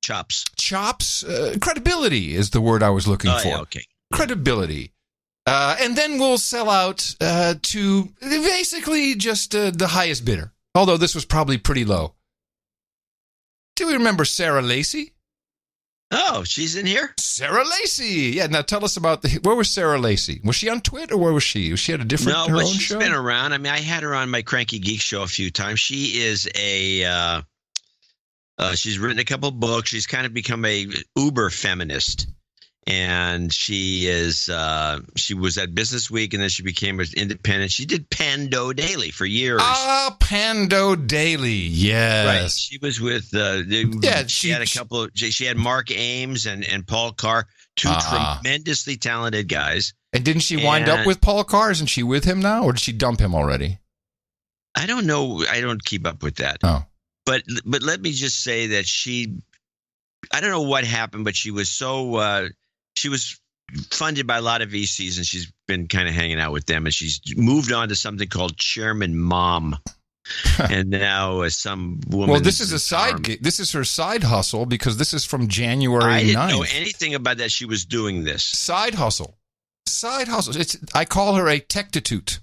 chops. Credibility is the word I was looking for. Yeah, okay. Credibility. And then we'll sell out to basically just the highest bidder. Although this was probably pretty low. Do we remember Sarah Lacy? Oh, she's in here? Sarah Lacy. Yeah, now tell us about where was Sarah Lacy? Was she on Twitter or where was she? Was she at a different her own show? No, but she's been around. I mean, I had her on my Cranky Geek show a few times. She is she's written a couple books. She's kind of become a uber feminist. And she was at Business Week, and then she became an independent. She did Pando Daily for years. Pando Daily, yes. Right. She was with she had a couple of. She had Mark Ames and Paul Carr, two tremendously talented guys. And didn't she wind up with Paul Carr? Isn't she with him now, or did she dump him already? I don't know. I don't keep up with that. Oh. But let me just say that I don't know what happened, but she was she was funded by a lot of VCs, and she's been kind of hanging out with them, and she's moved on to something called Chairman Mom. And now some woman. Well, this is a side gig. This is her side hustle, because this is from January 9th. I didn't know anything about that. She was doing this. Side hustle. I call her a tectitude.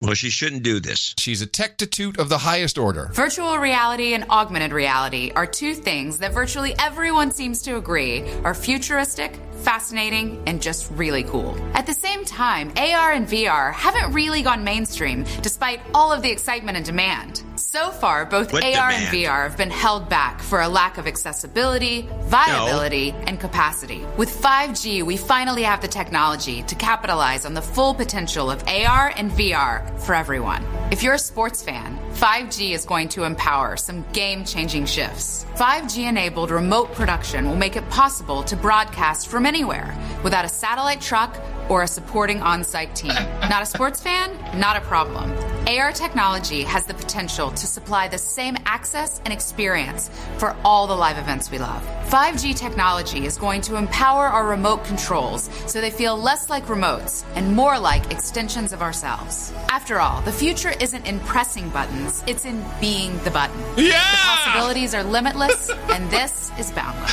Well, she shouldn't do this. She's a tectitude of the highest order. Virtual reality and augmented reality are two things that virtually everyone seems to agree are futuristic, fascinating, and just really cool. At the same time, AR and VR haven't really gone mainstream despite all of the excitement and demand. So far, both AR and VR have been held back for a lack of accessibility, viability, and capacity. With 5G, we finally have the technology to capitalize on the full potential of AR and VR for everyone. If you're a sports fan, 5G is going to empower some game-changing shifts. 5G-enabled remote production will make it possible to broadcast from anywhere without a satellite truck or a supporting on-site team. Not a sports fan? Not a problem. AR technology has the potential to supply the same access and experience for all the live events we love. 5G technology is going to empower our remote controls so they feel less like remotes and more like extensions of ourselves. After all, the future isn't in pressing buttons, it's in being the button. Yeah! The possibilities are limitless, and this is boundless.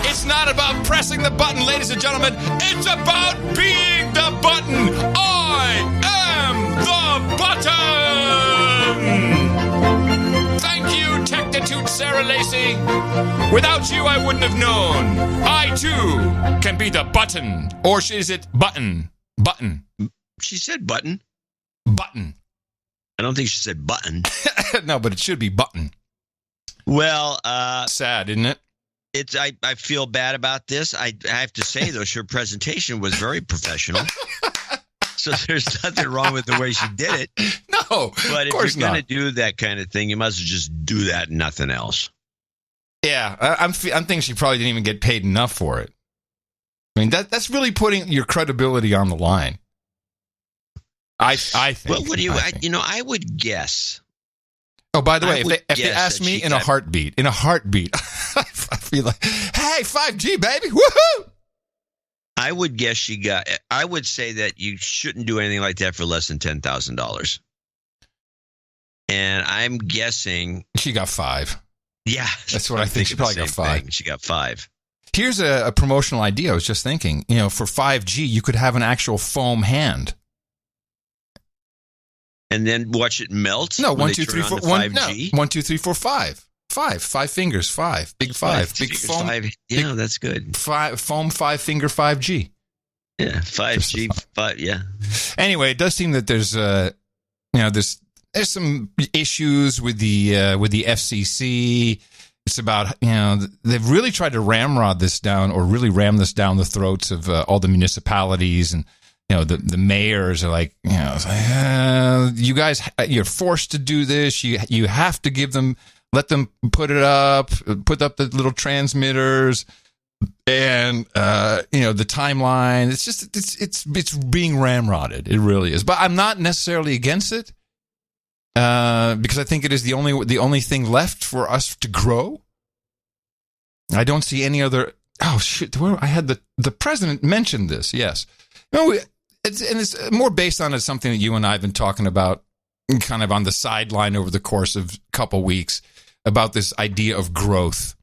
It's not about pressing the button, ladies and gentlemen. It's about being the button. I am the button. Thank you, Tectitude Sarah Lacey. Without you, I wouldn't have known. I, too, can be the button. Or is it button? Button. She said button. Button. I don't think she said button. No, but it should be button. Well, sad, isn't it? I feel bad about this. I have to say, though, her presentation was very professional. So there's nothing wrong with the way she did it. No, but if you're going to do that kind of thing, you must just do that and nothing else. Yeah, I'm thinking she probably didn't even get paid enough for it. I mean, that's really putting your credibility on the line. I think. Well, what do you? I would guess. Oh, by the way, if they ask me in a heartbeat, I feel like, hey, 5G, baby, woohoo! I would guess I would say that you shouldn't do anything like that for less than $10,000. And I'm guessing she got 5. Yeah, that's what I think. She probably got 5. She got 5. Here's a promotional idea. I was just thinking, for 5G, you could have an actual foam hand. And then watch it melt? No, 1, 2, 3, 4. 1, 2, 3, 4, 5. 5 fingers, 5. Big 5. Big foam. 5. Yeah, that's good. Foam 5-finger 5G. Yeah, 5G, 5. Yeah. Anyway, it does seem that there's some issues with the FCC. It's about they've really tried to ramrod this down, or really ram this down the throats of all the municipalities, and the mayors are like, you guys, you're forced to do this. You have to let them put up the little transmitters, and the timeline. It's just it's being ramrodded. It really is. But I'm not necessarily against it, because I think it is the only thing left for us to grow. I don't see any other. Oh shit! I had the president mentioned this. Yes. It's more based on something that you and I have been talking about, kind of on the sideline over the course of a couple weeks, about this idea of growth,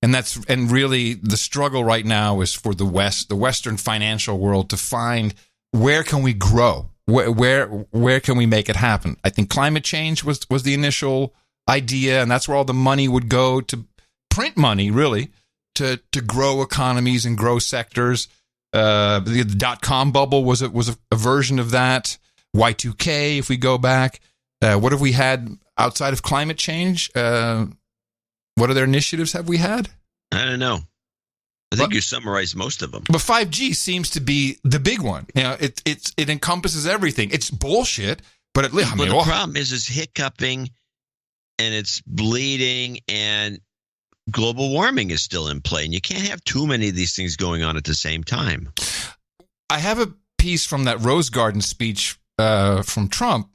and really the struggle right now is for the Western financial world, to find where can we grow, where can we make it happen. I think climate change was the initial idea, and that's where all the money would go, to print money, really, to grow economies and grow sectors. The .com bubble was a version of that. Y2K, if we go back. What have we had outside of climate change? What other initiatives have we had? I don't know. I think you summarized most of them. But 5G seems to be the big one. It encompasses everything. It's bullshit, but the problem is hiccuping, and it's bleeding, and global warming is still in play, and you can't have too many of these things going on at the same time. I have a piece from that Rose Garden speech from Trump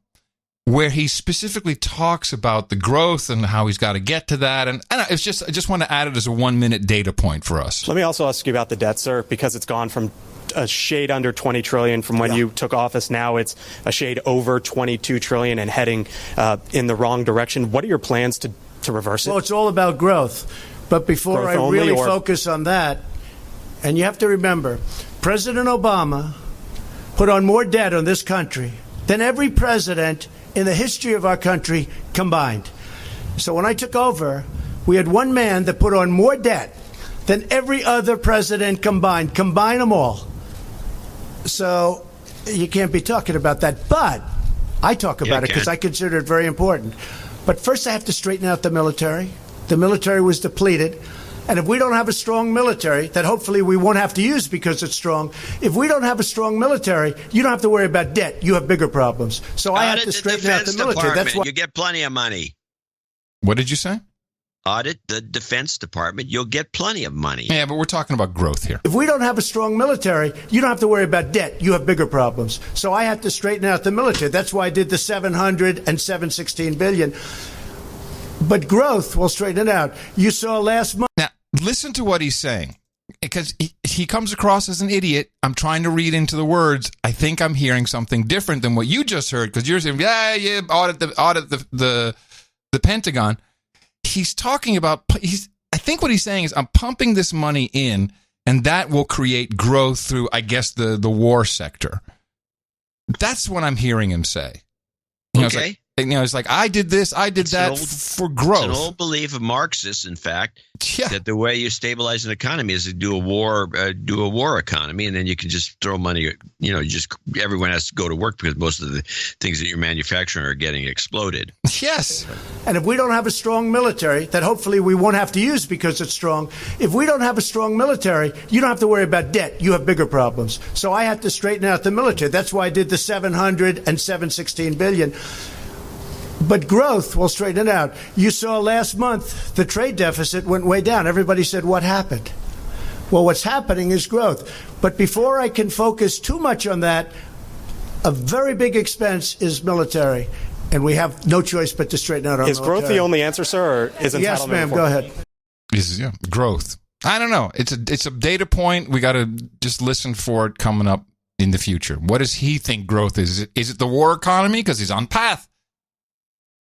where he specifically talks about the growth and how he's got to get to that. And I just want to add it as a 1 minute data point for us. Let me also ask you about the debt, sir, because it's gone from a shade under 20 trillion from when you took office. Now it's a shade over 22 trillion and heading in the wrong direction. What are your plans to reverse it? Well, it's all about growth. But before Growth I really focus on that, and you have to remember, President Obama put on more debt on this country than every president in the history of our country combined. So when I took over, we had one man that put on more debt than every other president combined. Combine them all. So you can't be talking about that. But I talk about it because I consider it very important. But first I have to straighten out the military. The military was depleted. And if we don't have a strong military that hopefully we won't have to use because it's strong, if we don't have a strong military, you don't have to worry about debt. You have bigger problems. So I have to straighten out the military. That's why you get plenty of money. What did you say? Audit the Defense Department. You'll get plenty of money. Yeah, but we're talking about growth here. If we don't have a strong military, you don't have to worry about debt. You have bigger problems. So I have to straighten out the military. That's why I did the 700 and 716 billion. But growth will straighten it out. You saw last month. Now, listen to what he's saying, because he comes across as an idiot. I'm trying to read into the words. I think I'm hearing something different than what you just heard, because you're saying, audit the Pentagon. He's talking about, I think what he's saying is, I'm pumping this money in, and that will create growth through, I guess, the war sector. That's what I'm hearing him say. Okay. It's like, I did this, I did that for growth. It's an old belief of Marxists, in fact, that the way you stabilize an economy is to do a war economy, and then you can just throw money. Everyone has to go to work because most of the things that you're manufacturing are getting exploded. Yes. And if we don't have a strong military that hopefully we won't have to use because it's strong, if we don't have a strong military, you don't have to worry about debt. You have bigger problems. So I have to straighten out the military. That's why I did the 700 and 716 billion. But growth will straighten it out. You saw last month the trade deficit went way down. Everybody said, what happened? Well, what's happening is growth. But before I can focus too much on that, a very big expense is military. And we have no choice but to straighten out our military. Is growth the only answer, sir, or is entitlement? Yes, ma'am. Go ahead. Growth. I don't know. It's a data point. We got to just listen for it coming up in the future. What does he think growth is? Is it the war economy? Because he's on path.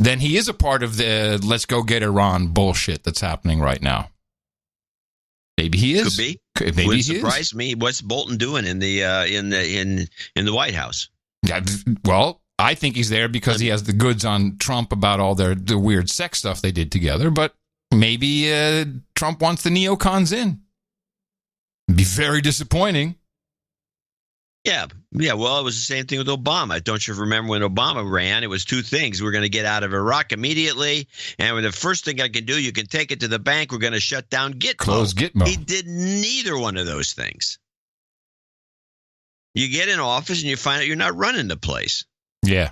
Then he is a part of the let's go get Iran bullshit that's happening right now. Maybe he is. Could be. Maybe Would he surprise me. What's Bolton doing in the White House? Yeah, well, I think he's there because he has the goods on Trump about all the weird sex stuff they did together. But maybe Trump wants the neocons in. It'd be very disappointing. Yeah. Well, it was the same thing with Obama. Don't you remember when Obama ran? It was two things. We're going to get out of Iraq immediately. And the first thing I can do, you can take it to the bank. We're going to shut down Gitmo. Close Gitmo. He did neither one of those things. You get in office and you find out you're not running the place. Yeah.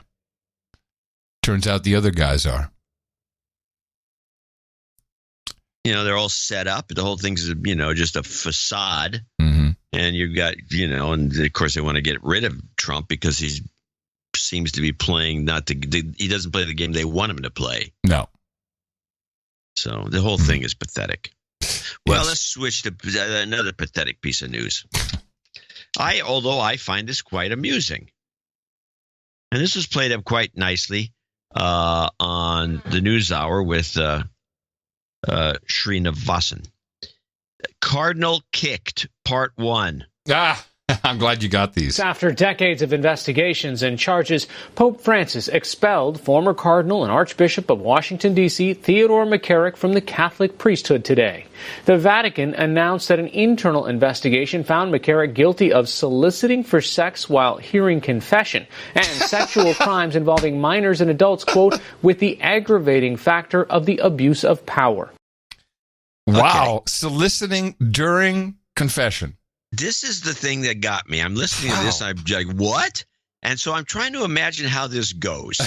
Turns out the other guys are. They're all set up. The whole thing's, just a facade. Mm-hmm. And you've got, and of course they want to get rid of Trump because he seems to be playing he doesn't play the game they want him to play. No. So the whole thing is pathetic. Well, let's switch to another pathetic piece of news. Although I find this quite amusing. And this was played up quite nicely on the NewsHour with Srinivasan. Cardinal Kicked, Part 1. I'm glad you got these. After decades of investigations and charges, Pope Francis expelled former Cardinal and Archbishop of Washington, D.C., Theodore McCarrick from the Catholic priesthood today. The Vatican announced that an internal investigation found McCarrick guilty of soliciting for sex while hearing confession and sexual crimes involving minors and adults, quote, with the aggravating factor of the abuse of power. Wow. Okay. Soliciting during confession. This is the thing that got me. I'm listening to this. I'm like, what? And so I'm trying to imagine how this goes.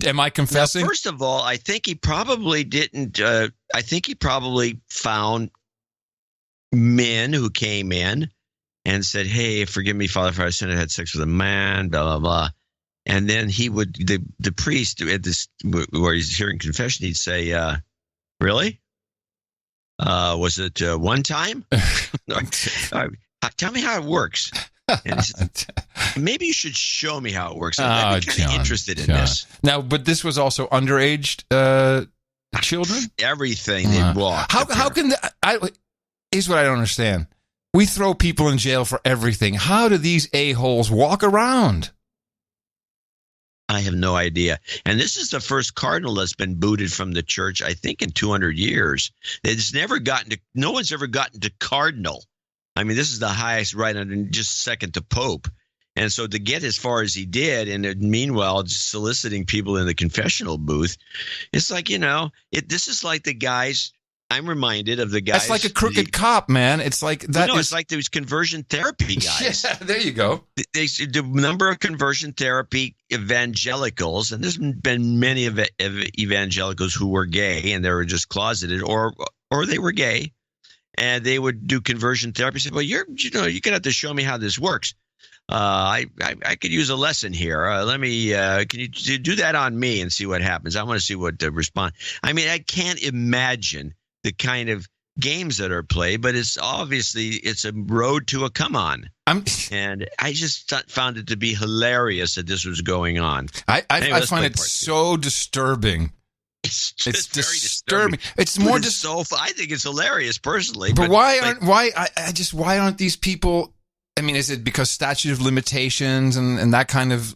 Am I confessing? Now, first of all, I think he probably didn't. I think he probably found men who came in and said, "Hey, forgive me, Father, for I sinned. I had sex with a man." Blah blah blah. And then he would the priest at this where he's hearing confession, he'd say, "Really? Was it one time? Tell me how it works." And he said, maybe you should show me how it works. I'd be kind of interested in this. Now, but this was also underage children? Everything they walked. How can here's what I don't understand. We throw people in jail for everything. How do these a-holes walk around? I have no idea. And this is the first cardinal that's been booted from the church, I think, in 200 years. No one's ever gotten to cardinal. I mean, this is the highest right under, just second to Pope. And so to get as far as he did, and meanwhile just soliciting people in the confessional booth, it's like, this is like the guys. I'm reminded of the guys. That's like a crooked cop, man. It's like that. It's like those conversion therapy guys. Yeah, there you go. The number of conversion therapy evangelicals, and there's been many of evangelicals who were gay and they were just closeted, or they were gay, and they would do conversion therapy. Say, well, you're gonna have to show me how this works. I could use a lesson here. Can you do that on me and see what happens? I want to see what the response. I mean, I can't imagine the kind of games that are played, but it's a road to a come on. And I just found it to be hilarious that this was going on. I find it so disturbing. It's very disturbing. It's more just I think it's hilarious personally. But why aren't these people? I mean, is it because statute of limitations and that kind of,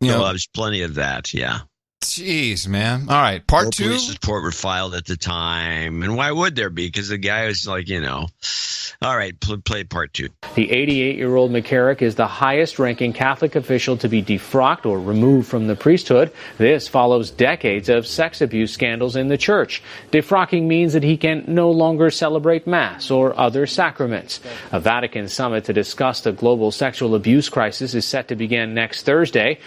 there's plenty of that. Yeah. Jeez, man. All right. Part 2. Police report were filed at the time. And why would there be? Because the guy was like, all right, play part 2. The 88-year-old McCarrick is the highest-ranking Catholic official to be defrocked or removed from the priesthood. This follows decades of sex abuse scandals in the church. Defrocking means that he can no longer celebrate Mass or other sacraments. A Vatican summit to discuss the global sexual abuse crisis is set to begin next Thursday.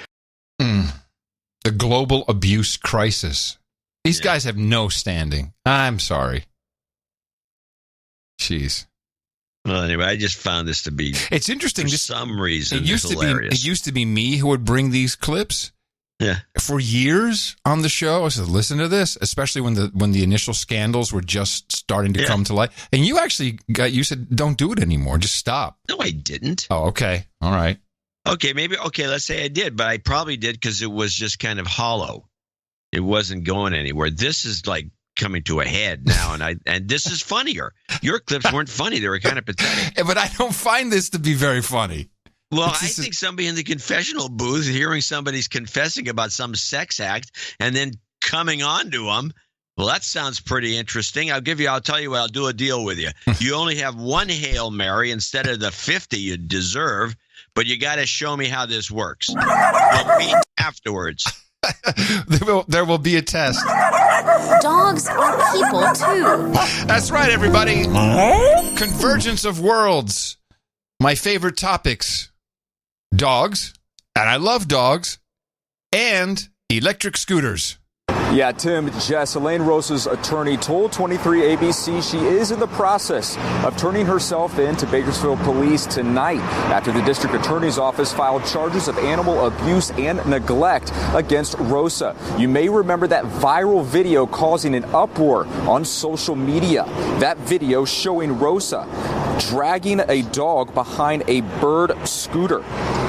The global abuse crisis. These guys have no standing. I'm sorry. Jeez. Well, anyway, I just found this to be. It's interesting. For some reason, it used to be me who would bring these clips. Yeah. For years on the show, I said, "Listen to this," especially when the initial scandals were just starting to come to light. And you said, "Don't do it anymore. Just stop." No, I didn't. Oh, okay. All right. Okay, let's say I did, but I probably did because it was just kind of hollow. It wasn't going anywhere. This is like coming to a head now, and this is funnier. Your clips weren't funny. They were kind of pathetic. But I don't find this to be very funny. Well, I think somebody in the confessional booth hearing somebody's confessing about some sex act and then coming on to them, well, that sounds pretty interesting. I'll tell you what, I'll do a deal with you. You only have one Hail Mary instead of the 50 you deserve. But you got to show me how this works. We'll meet afterwards. There will be a test. Dogs are people, too. That's right, everybody. Convergence of worlds. My favorite topics. Dogs, and I love dogs, and electric scooters. Yeah, Tim, Jess, Elaine Rosa's attorney told 23 ABC she is in the process of turning herself in to Bakersfield police tonight after the district attorney's office filed charges of animal abuse and neglect against Rosa. You may remember that viral video causing an uproar on social media. That video showing Rosa dragging a dog behind a bird scooter.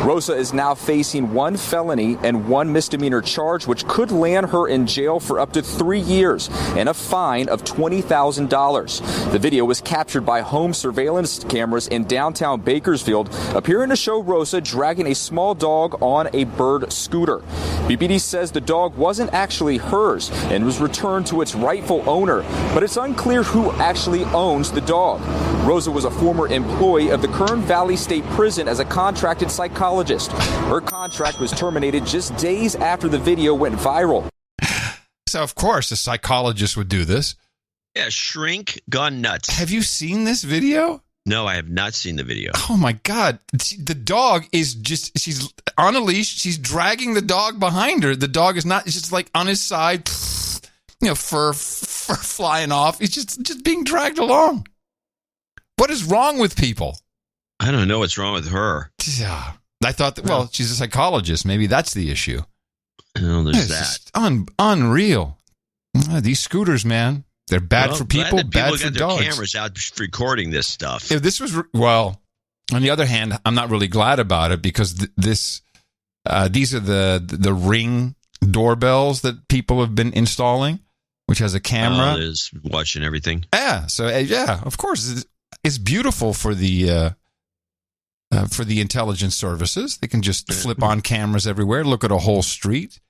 Rosa is now facing 1 felony and 1 misdemeanor charge, which could land her in jail for up to 3 years and a fine of $20,000. The video was captured by home surveillance cameras in downtown Bakersfield, appearing to show Rosa dragging a small dog on a bird scooter. BPD says the dog wasn't actually hers and was returned to its rightful owner, but it's unclear who actually owns the dog. Rosa was a former employee of the Kern Valley State Prison as a contracted psychologist. Her contract was terminated just days after the video went viral. So, of course, a psychologist would do this. Yeah, shrink, gone nuts. Have you seen this video? No, I have not seen the video. Oh, my God. The dog is she's on a leash. She's dragging the dog behind her. The dog is not, it's just like on his side, fur flying off. He's just being dragged along. What is wrong with people? I don't know what's wrong with her. Yeah. I thought that, well, she's a psychologist. Maybe that's the issue. Oh, there's that. Unreal. These scooters, man. They're bad for people, bad for dogs. People got their cameras out recording this stuff. If this was, well, on the other hand, I'm not really glad about it because these are the Ring doorbells that people have been installing, which has a camera. Is watching everything. Yeah. So, yeah, of course. It's beautiful for the intelligence services. They can just flip on cameras everywhere, look at a whole street.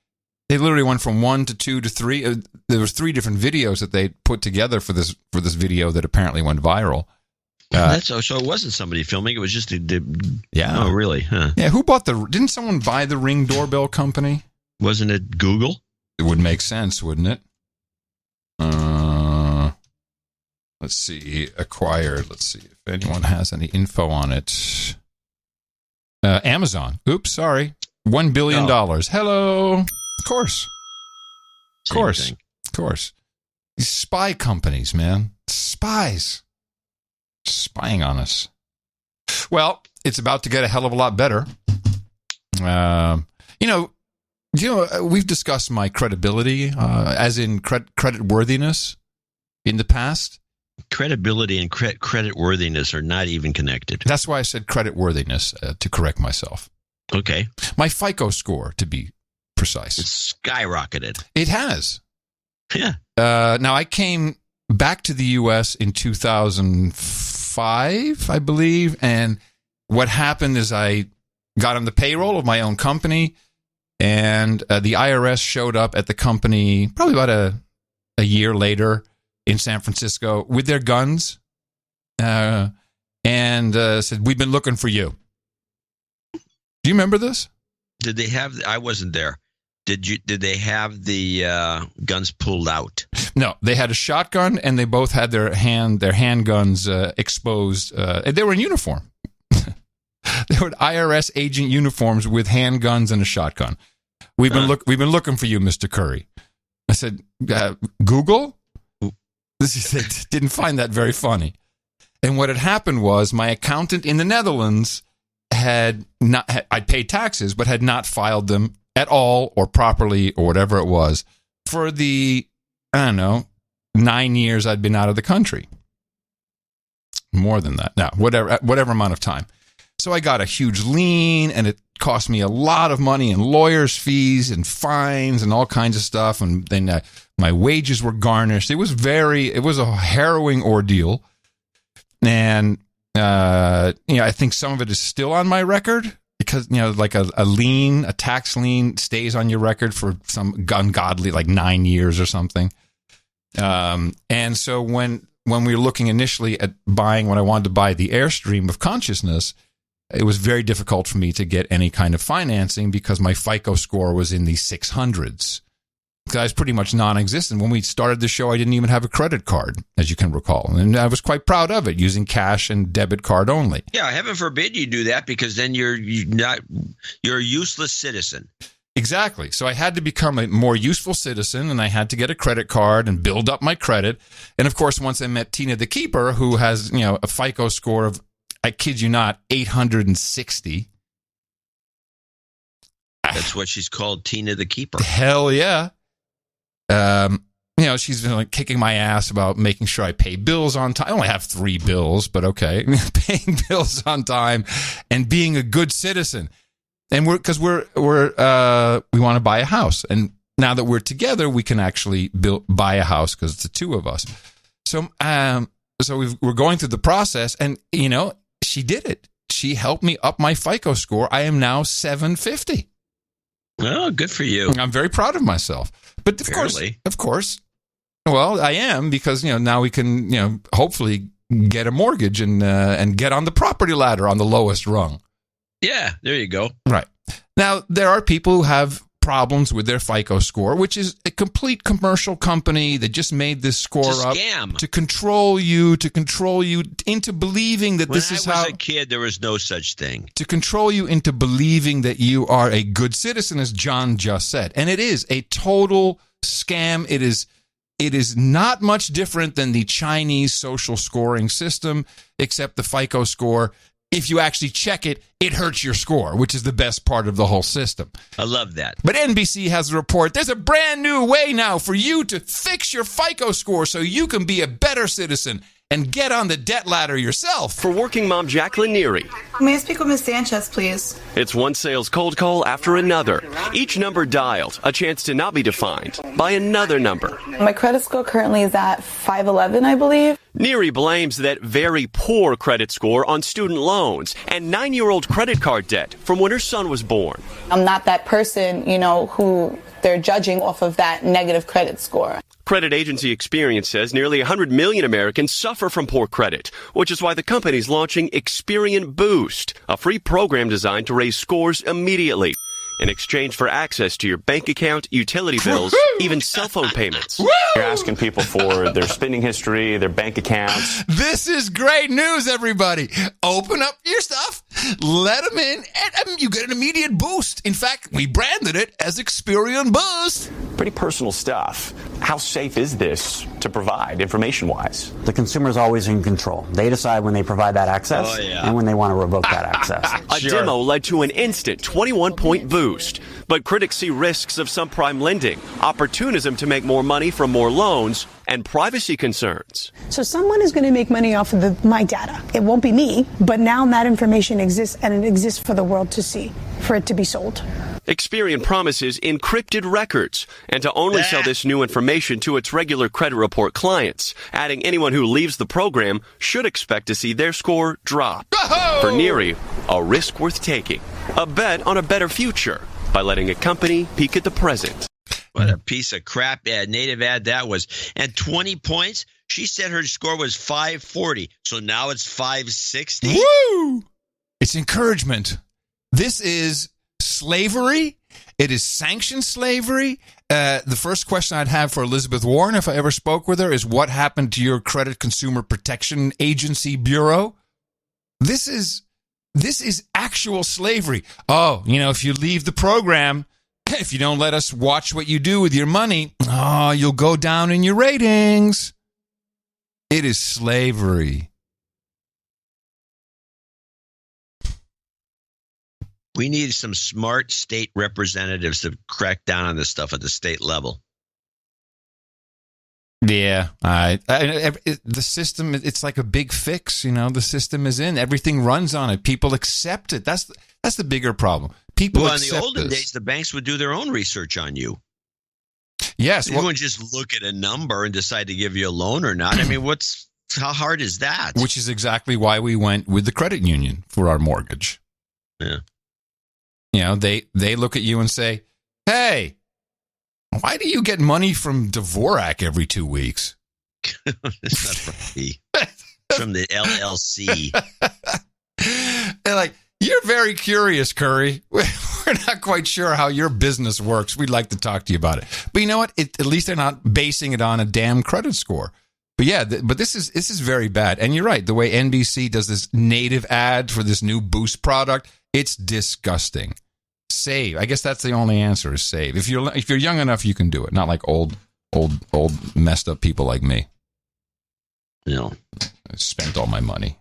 They literally went from 1 to 2 to 3. There was 3 different videos that they put together for this video that apparently went viral. So it wasn't somebody filming. It was just yeah. Oh, really? Huh. Yeah. Who bought didn't someone buy the Ring doorbell company? Wasn't it Google? It would make sense, wouldn't it? Let's see. Acquired. Let's see if anyone has any info on it. Amazon. Oops, sorry. $1 billion. Hello. Of course. Of course. These spy companies, man. Spies. Spying on us. Well, it's about to get a hell of a lot better. We've discussed my credibility, as in credit worthiness in the past. Credibility and credit worthiness are not even connected. That's why I said credit worthiness to correct myself. Okay. My FICO score, to be precise. It's skyrocketed. It has. Yeah. Now, I came back to the U.S. in 2005, I believe, and what happened is I got on the payroll of my own company, and the IRS showed up at the company probably about a year later in San Francisco with their guns and said, "We've been looking for you." Do you remember this? Did they have? I wasn't there. Did they have the guns pulled out? No, they had a shotgun, and they both had their handguns exposed. They were in uniform. They were IRS agent uniforms with handguns and a shotgun. We've been looking for you, Mr. Curry. I said, Google. They didn't find that very funny. And what had happened was my accountant in the Netherlands I'd paid taxes, but had not filed them at all or properly or whatever it was for the, 9 years I'd been out of the country. More than that. Now, whatever amount of time. So I got a huge lien, and it cost me a lot of money in lawyers' fees and fines and all kinds of stuff. And then my wages were garnished. It was a harrowing ordeal. And, I think some of it is still on my record because, like a tax lien stays on your record for some ungodly, like 9 years or something. And so when we were looking initially at buying, when I wanted to buy the Airstream of consciousness, it was very difficult for me to get any kind of financing because my FICO score was in the 600s. Because I was pretty much non-existent. When we started the show, I didn't even have a credit card, as you can recall. And I was quite proud of it, using cash and debit card only. Yeah, heaven forbid you do that, because then you're a useless citizen. Exactly. So I had to become a more useful citizen, and I had to get a credit card and build up my credit. And, of course, once I met Tina the Keeper, who has, a FICO score of, I kid you not, 860. That's what she's called, Tina the Keeper. Hell yeah. She's been like kicking my ass about making sure I pay bills on time. I only have 3 bills, but okay. Paying bills on time and being a good citizen. And we want to buy a house. And now that we're together, we can actually buy a house because it's the 2 of us. So we're going through the process, and, she did it. She helped me up my FICO score. I am now 750. Oh, good for you. I'm very proud of myself. But of course, well, I am, because, now we can, hopefully get a mortgage and get on the property ladder on the lowest rung. Yeah, there you go. Right. Now, there are people who have problems with their FICO score, which is a complete commercial company that just made this score up to control you into believing that this is how. When I was a kid, there was no such thing. To control you into believing that you are a good citizen, as John just said. And it is a total scam. It is not much different than the Chinese social scoring system, except the FICO score if you actually check it, it hurts your score, which is the best part of the whole system. I love that. But NBC has a report. There's a brand new way now for you to fix your FICO score so you can be a better citizen and get on the debt ladder yourself. For working mom Jacqueline Neary. May I speak with Ms. Sanchez, please? It's one sales cold call after another. Each number dialed, a chance to not be defined by another number. My credit score currently is at 511, I believe. Neary blames that very poor credit score on student loans and 9-year-old credit card debt from when her son was born. I'm not that person, who they're judging off of that negative credit score. Credit agency Experian says nearly 100 million Americans suffer from poor credit, which is why the company's launching Experian Boost, a free program designed to raise scores immediately in exchange for access to your bank account, utility bills, even cell phone payments. You're asking people for their spending history, their bank accounts. This is great news, everybody. Open up your stuff, let them in, and you get an immediate boost. In fact, we branded it as Experian Boost. Pretty personal stuff. How safe is this to provide information-wise? The consumer's always in control. They decide when they provide that access and when they want to revoke that access. A demo led to an instant 21-point boost. But critics see risks of subprime lending, opportunism to make more money from more loans, and privacy concerns. So someone is going to make money off of my data. It won't be me, but now that information exists, and it exists for the world to see, for it to be sold. Experian promises encrypted records and to only sell this new information to its regular credit report clients, adding anyone who leaves the program should expect to see their score drop. For Neary, a risk worth taking, a bet on a better future by letting a company peek at the present. What a piece of crap native ad that was. And 20 points? She said her score was 540, so now it's 560? Woo! It's encouragement. This is slavery. It is sanctioned slavery. The first question I'd have for Elizabeth Warren, if I ever spoke with her, is what happened to your Credit Consumer Protection Agency Bureau? This is actual slavery. Oh, if you leave the program, if you don't let us watch what you do with your money, you'll go down in your ratings. It is slavery. We need some smart state representatives to crack down on this stuff at the state level. Yeah, the system, it's like a big fix, the system is in. Everything runs on it. People accept it. That's the bigger problem. People accept in the olden this. days, the banks would do their own research on you. Yes. They wouldn't just look at a number and decide to give you a loan or not. I mean, how hard is that? Which is exactly why we went with the credit union for our mortgage. Yeah. They look at you and say, hey, why do you get money from Dvorak every 2 weeks? It's not from me. From the LLC. They're like, you're very curious, Curry. We're not quite sure how your business works. We'd like to talk to you about it. But you know what? At least they're not basing it on a damn credit score. But yeah, but this is very bad. And you're right. The way NBC does this native ad for this new Boost product, it's disgusting. Save. I guess that's the only answer is save. If you're young enough, you can do it. Not like old messed up people like me. I spent all my money.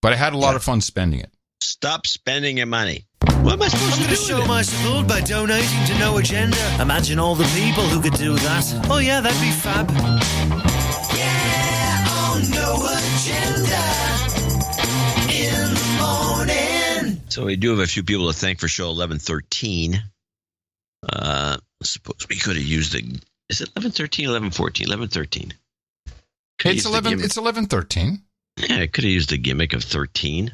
But I had a lot of fun spending it. Stop spending your money. What am I supposed to do? I'm going to show my support by donating to No Agenda. Imagine all the people who could do that. Oh yeah, that'd be fab. Yeah, on No Agenda in the morning. So we do have a few people to thank for show 1113. I suppose we could have used is it 1113, 1114, 1113? It's 1113. Yeah, I could have used the gimmick of 13.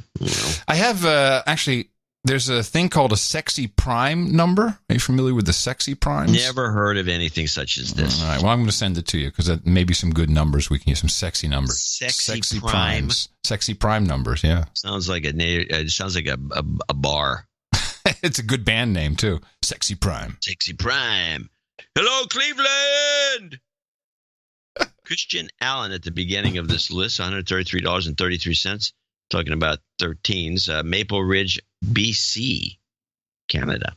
I have actually. There's a thing called a sexy prime number. Are you familiar with the sexy primes? Never heard of anything such as this. All right. Well, I'm going to send it to you because maybe some good numbers. We can use some sexy numbers. Sexy prime. Primes. Sexy prime numbers. Yeah. Sounds like a bar. It's a good band name too. Sexy Prime. Sexy Prime. Hello, Cleveland. Christian Allen at the beginning of this list, $133.33. Talking about 13s. Maple Ridge, BC, Canada.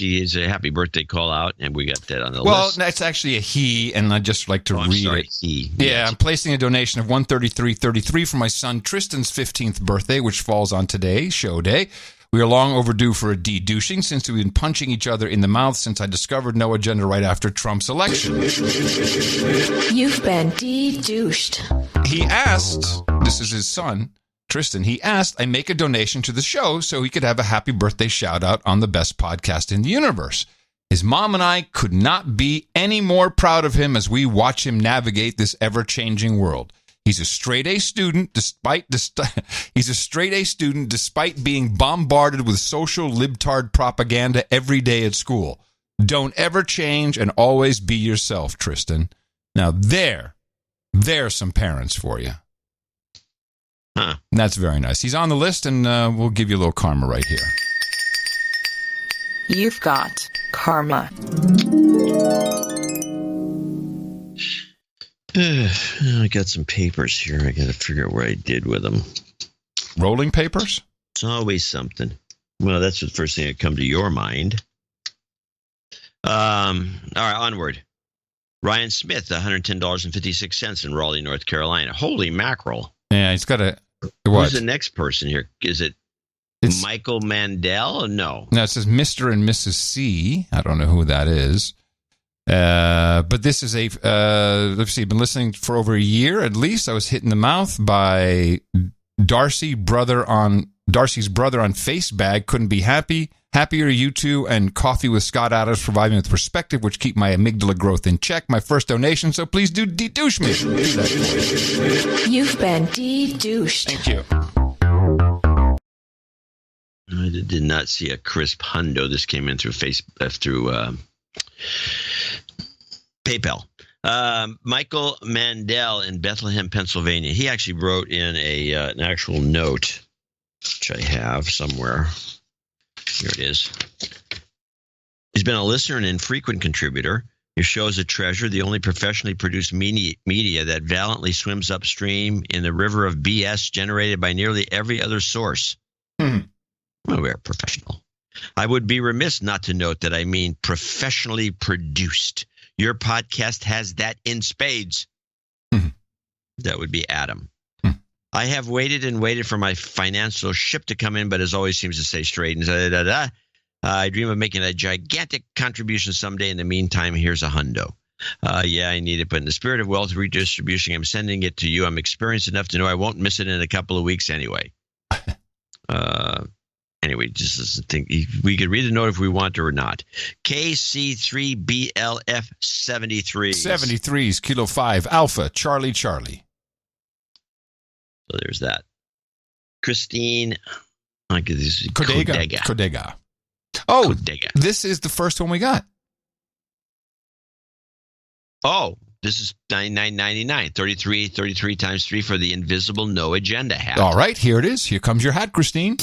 see is a happy birthday call out, and we got that on the list. Well, that's actually a he, and I'd just like to read it. He. Yeah, Yes. I'm placing a donation of $133.33 for my son Tristan's 15th birthday, which falls on today, show day. We are long overdue for a de-douching since we've been punching each other in the mouth since I discovered no agenda right after Trump's election. You've been de-douched. He asked, this is his son, Tristan, he asked I make a donation to the show so he could have a happy birthday shout-out on the best podcast in the universe. His mom and I could not be any more proud of him as we watch him navigate this ever-changing world. He's a straight-A student despite being bombarded with social libtard propaganda every day at school. Don't ever change and always be yourself, Tristan. Now, there's some parents for you. Huh. That's very nice. He's on the list, and we'll give you a little karma right here. You've got karma. I got some papers here. I got to figure out what I did with them. Rolling papers? It's always something. Well, that's the first thing that come to your mind. All right, onward. Ryan Smith, $110.56 in Raleigh, North Carolina. Holy mackerel. Yeah, he's got a... What? Who's the next person here? Is it Michael Mandel? No. No, it says Mr. and Mrs. C. I don't know who that is. But this is let's see, I've been listening for over a year at least. I was hit in the mouth by Darcy's brother on Face Bag. Couldn't be happier, you two, and Coffee with Scott Adams provide me with perspective, which keep my amygdala growth in check. My first donation, so please do de-douche me. Do that. You've been de-douched. Thank you. I did not see a crisp hundo. This came in through PayPal. Michael Mandel in Bethlehem, Pennsylvania. He actually wrote in an actual note, which I have somewhere. Here it is. He's been a listener and infrequent contributor. Your show is a treasure, the only professionally produced media that valiantly swims upstream in the river of BS generated by nearly every other source. Well, we're professional. I would be remiss not to note that I mean professionally produced. Your podcast has that in spades. That would be Adam. I have waited and waited for my financial ship to come in, but as always seems to stay straight. And I dream of making a gigantic contribution someday. In the meantime, here's a hundo. Yeah, I need it, but in the spirit of wealth redistribution, I'm sending it to you. I'm experienced enough to know I won't miss it in a couple of weeks anyway. Anyway, just think we could read the note if we want to or not. KC3BLF 73. 73's Kilo 5 Alpha Charlie. So there's that. Christine Codega. Oh, Codega. This is the first one we got. Oh, this is $99.99. 33 times 3 for the invisible no agenda hat. All right, here it is. Here comes your hat, Christine.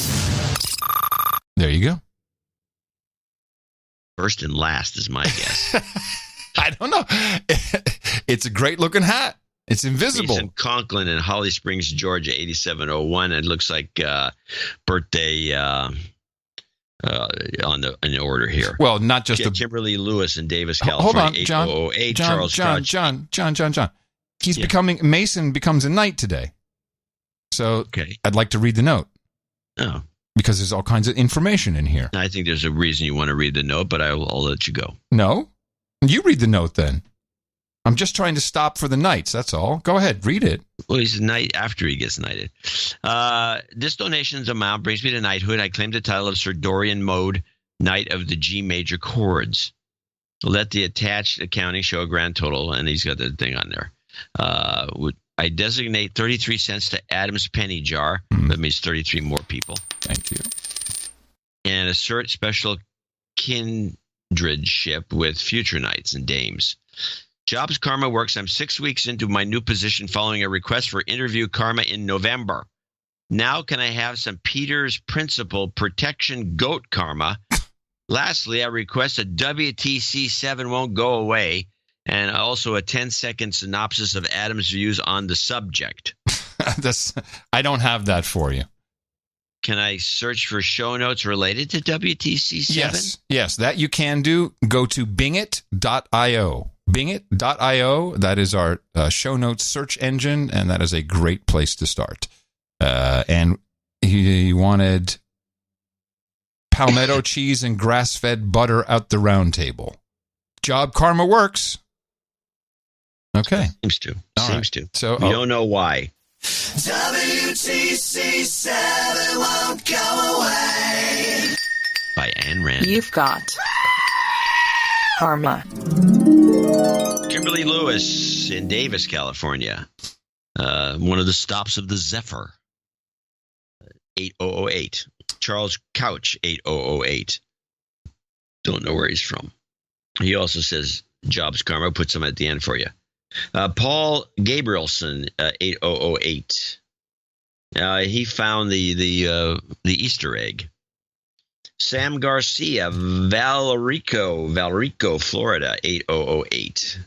There you go. First and last is my guess. I don't know. It's a great looking hat. It's invisible. Jason Conklin in Holly Springs, Georgia, 8701. It looks like birthday in order here. Well, not just Kimberly Lewis in Davis, California. Hold on, John. 8008. John. Mason becomes a knight today. So I'd like to read the note. Oh. Because there's all kinds of information in here. I think there's a reason you want to read the note, but I'll let you go. No? You read the note then. I'm just trying to stop for the knights, that's all. Go ahead, read it. Well, he's a knight after he gets knighted. This donation's amount brings me to knighthood. I claim the title of Sir Dorian Mode, Knight of the G major chords. Let the attached accounting show a grand total, and he's got the thing on there. I designate 33 cents to Adam's penny jar. That means 33 more people. Thank you. And assert special kindredship with future knights and dames. Jobs Karma works. I'm 6 weeks into my new position following a request for interview karma in November. Now can I have some Peter's Principle protection goat karma? Lastly, I request a WTC7 won't go away. And also a 10-second synopsis of Adam's views on the subject. I don't have that for you. Can I search for show notes related to WTC7? Yes, that you can do. Go to bingit.io. Bingit.io, that is our show notes search engine, and that is a great place to start. And he wanted palmetto cheese and grass-fed butter out the round table. Job karma works. Okay. Seems to. Seems to. So we don't know why. WTC7 won't go away. By Ayn Rand. You've got karma. Kimberly Lewis in Davis, California. One of the stops of the Zephyr. 8008. Charles Couch, 8008. Don't know where he's from. He also says Jobs Karma. Puts them at the end for you. Paul Gabrielson, 8008. He found the Easter egg. Sam Garcia, Valrico, Florida, 8008.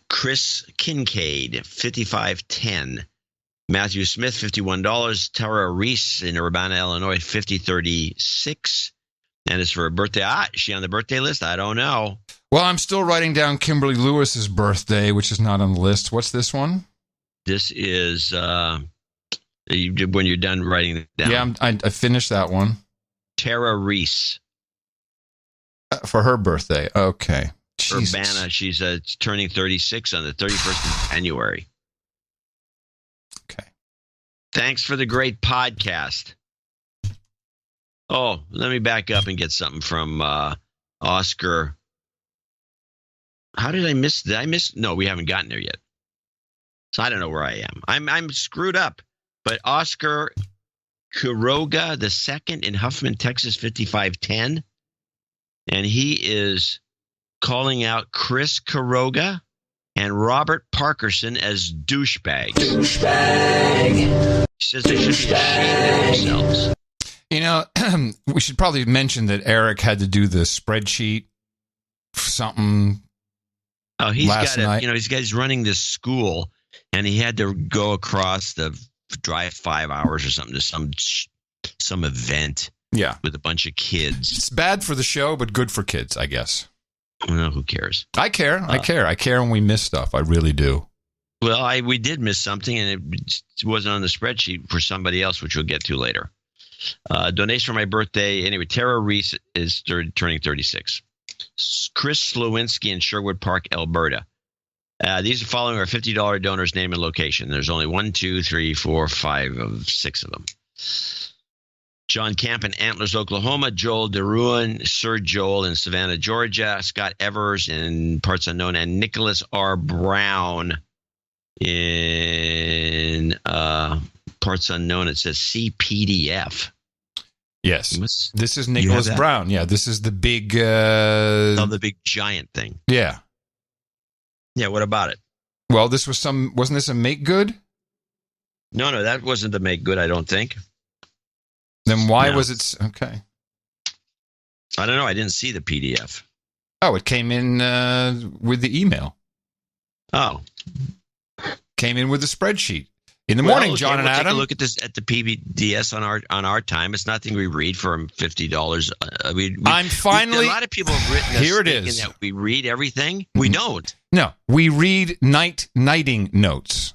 Chris Kincaid, 5510. Matthew Smith, $51. Tara Reese in Urbana, Illinois, 5036. And it's for a birthday. Is she on the birthday list? I don't know. Well, I'm still writing down Kimberly Lewis's birthday, which is not on the list. What's this one? This is when you're done writing it down. Yeah, I finished that one. Tara Reese. For her birthday. Okay. Jesus. Urbana, she's turning 36 on the 31st of January. Okay. Thanks for the great podcast. Oh, let me back up and get something from Oscar. How did I miss that? No, we haven't gotten there yet. So I don't know where I am. I'm screwed up. But Oscar Quiroga II in Huffman, Texas, 5510. And he is calling out Chris Quiroga and Robert Parkerson as douchebags. Douchebag. He says they should be ashamed of themselves. You know, we should probably mention that Eric had to do the spreadsheet for something. Oh, he's last got night. He's running this school, and he had to go across drive 5 hours or something to some event. Yeah, with a bunch of kids. It's bad for the show, but good for kids, I guess. Well, who cares? I care. I care when we miss stuff. I really do. Well, we did miss something, and it wasn't on the spreadsheet for somebody else, which we'll get to later. Donation for my birthday. Anyway, Tara Reese is turning 36. Chris Slowinski in Sherwood Park, Alberta. These are following our $50 donors' name and location. There's only 1, 2, 3, 4, 5 of 6 of them. John Camp in Antlers, Oklahoma. Joel DeRuin, Sir Joel in Savannah, Georgia. Scott Evers in Parts Unknown. And Nicholas R. Brown in Parts Unknown. It says CPDF. Yes. This is Nicholas Brown. Yeah, this is the big... the big giant thing. Yeah. Yeah, what about it? Well, wasn't this a make good? No, that wasn't the make good, I don't think. Then why was it... Okay. I don't know. I didn't see the PDF. Oh, it came in with the email. Oh. Came in with the spreadsheet. In the morning, John and Adam. Take a look at this at the PBDS on our time. It's nothing we read for $50. I'm finally. A lot of people have written. Here it is. That we read everything. We don't. No, we read nighting notes.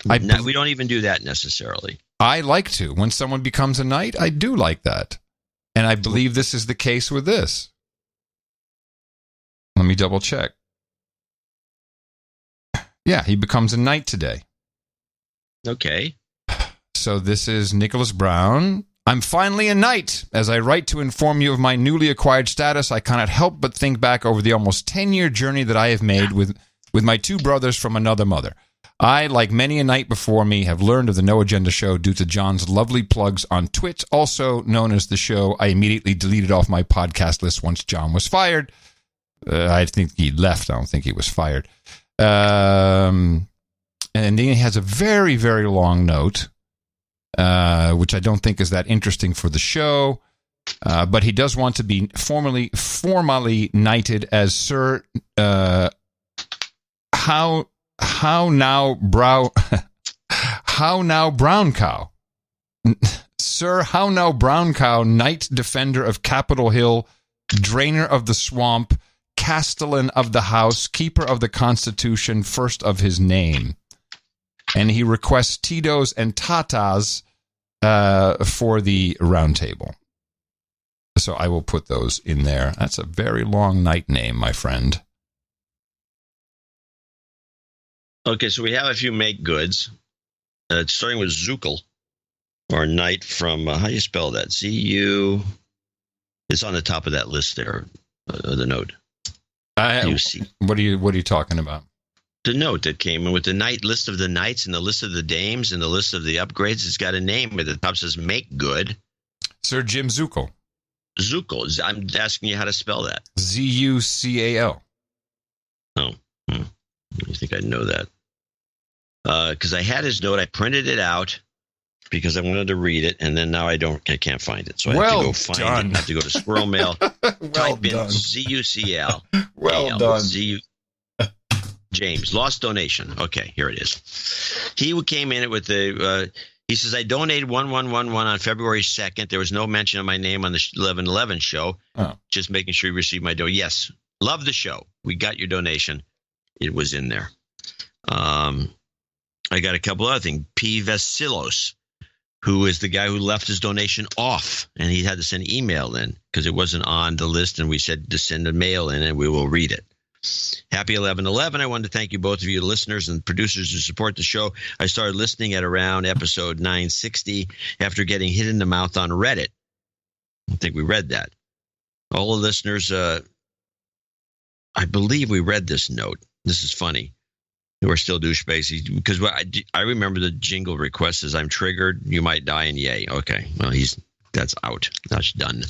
We don't even do that necessarily. I like to. When someone becomes a knight, I do like that, and I believe this is the case with this. Let me double check. Yeah, he becomes a knight today. Okay. So this is Nicholas Brown. I'm finally a knight. As I write to inform you of my newly acquired status, I cannot help but think back over the almost 10-year journey that I have made with my two brothers from another mother. I, like many a knight before me, have learned of the No Agenda Show due to John's lovely plugs on Twit, also known as The Show. I immediately deleted off my podcast list once John was fired. I think he left. I don't think he was fired. And then he has a very, very long note, which I don't think is that interesting for the show. But he does want to be formally knighted as Sir. How now brown cow. Sir, how now, brown cow, knight defender of Capitol Hill, drainer of the swamp, castellan of the house, keeper of the Constitution, first of his name. And he requests Tito's and Tatas for the round table. So I will put those in there. That's a very long night name, my friend. Okay, so we have a few make goods. Starting with Zuckel, or knight from, how do you spell that? Z-U. It's on the top of that list there, the note. What are you talking about? The note that came in with the knight list of the knights and the list of the dames and the list of the upgrades. It's got a name at the top, says make good. Sir Jim Zuckel. Zuckel. I'm asking you how to spell that. Z-U-C-A-L. Oh. You think I'd know that? Because I had his note. I printed it out because I wanted to read it, and then now I can't find it. So I have to go find it. I have to go to Squirrel Mail, type in Z-U-C-L. Well done. James, lost donation. Okay, here it is. He came in with he says, I donated 1111 on February 2nd. There was no mention of my name on the 1111 show. Oh. Just making sure you received my donation. Yes, love the show. We got your donation. It was in there. I got a couple other things. P. Vasilos, who is the guy who left his donation off, and he had to send email in because it wasn't on the list, and we said to send a mail in, and we will read it. Happy 11/11. I wanted to thank you, both of you listeners and producers who support the show. I started listening at around episode 960 after getting hit in the mouth on Reddit. I think we read that. All the listeners, I believe we read this note. This is funny. Who are still douchebags. Because I remember the jingle request is, I'm triggered, you might die, and yay. Okay, well, that's out. That's done.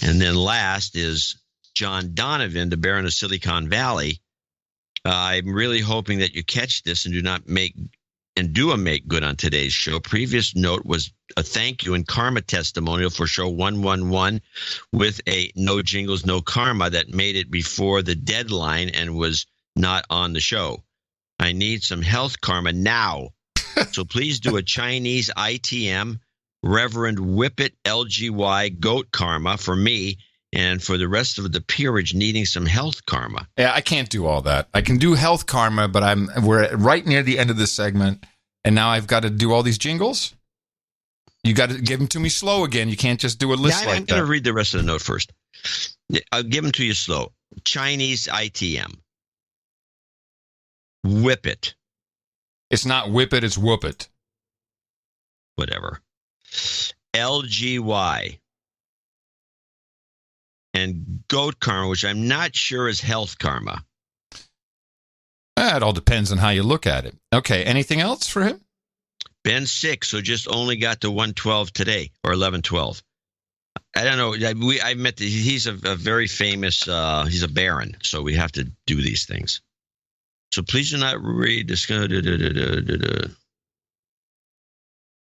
And then last is John Donovan, the Baron of Silicon Valley. I'm really hoping that you catch this and do a make good on today's show. Previous note was a thank you and karma testimonial for show 111 with a no jingles, no karma that made it before the deadline and was not on the show. I need some health karma now. So please do a Chinese ITM, Reverend Whippet LGY goat karma for me and for the rest of the peerage needing some health karma. Yeah, I can't do all that. I can do health karma, but we're right near the end of this segment, and now I've got to do all these jingles? You got to give them to me slow again. You can't just do a list like that. I'm going to read the rest of the note first. I'll give them to you slow. Chinese ITM. Whip it. It's not whip it, it's whoop it. Whatever. LGY. And goat karma, which I'm not sure is health karma. It all depends on how you look at it. Okay, anything else for him? Ben 6, so just only got to 112 today, or 1112. I don't know. I met he's a very famous, he's a baron, so we have to do these things. So please do not read this.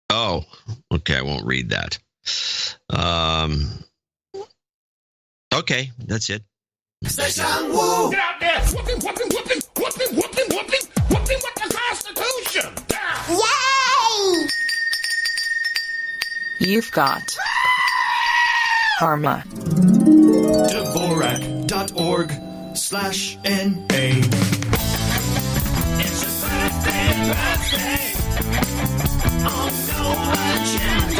Oh, okay. I won't read that. Okay, that's it. Station Woo! Get out there, whooping the Constitution! Yay! You've got karma. Dvorak.org/NA. It's your birthday.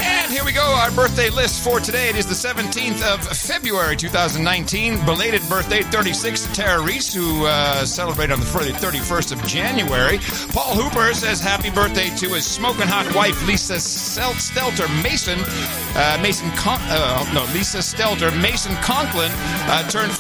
And here we go, our birthday list for today. It is the 17th of February, 2019. Belated birthday, 36 to Tara Reese, who celebrated on the 31st of January. Paul Hooper says happy birthday to his smoking hot wife, Lisa Stelter Mason. Lisa Stelter Mason Conklin turns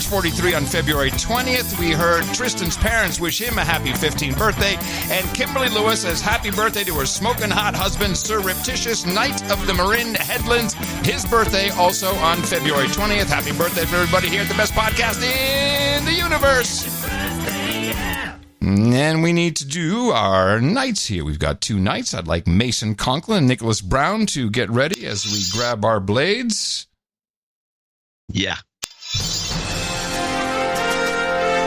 43 on February 20th. We heard Tristan's parents wish him a happy 15th birthday. And Kimberly Lewis says happy birthday to her smoking hot husband, Surreptitious Knight of the Marin Headlands. His birthday also on February 20th. Happy birthday for everybody here at the best podcast in the universe. And we need to do our knights here. We've got two knights. I'd like Mason Conklin and Nicholas Brown to get ready as we grab our blades. Yeah.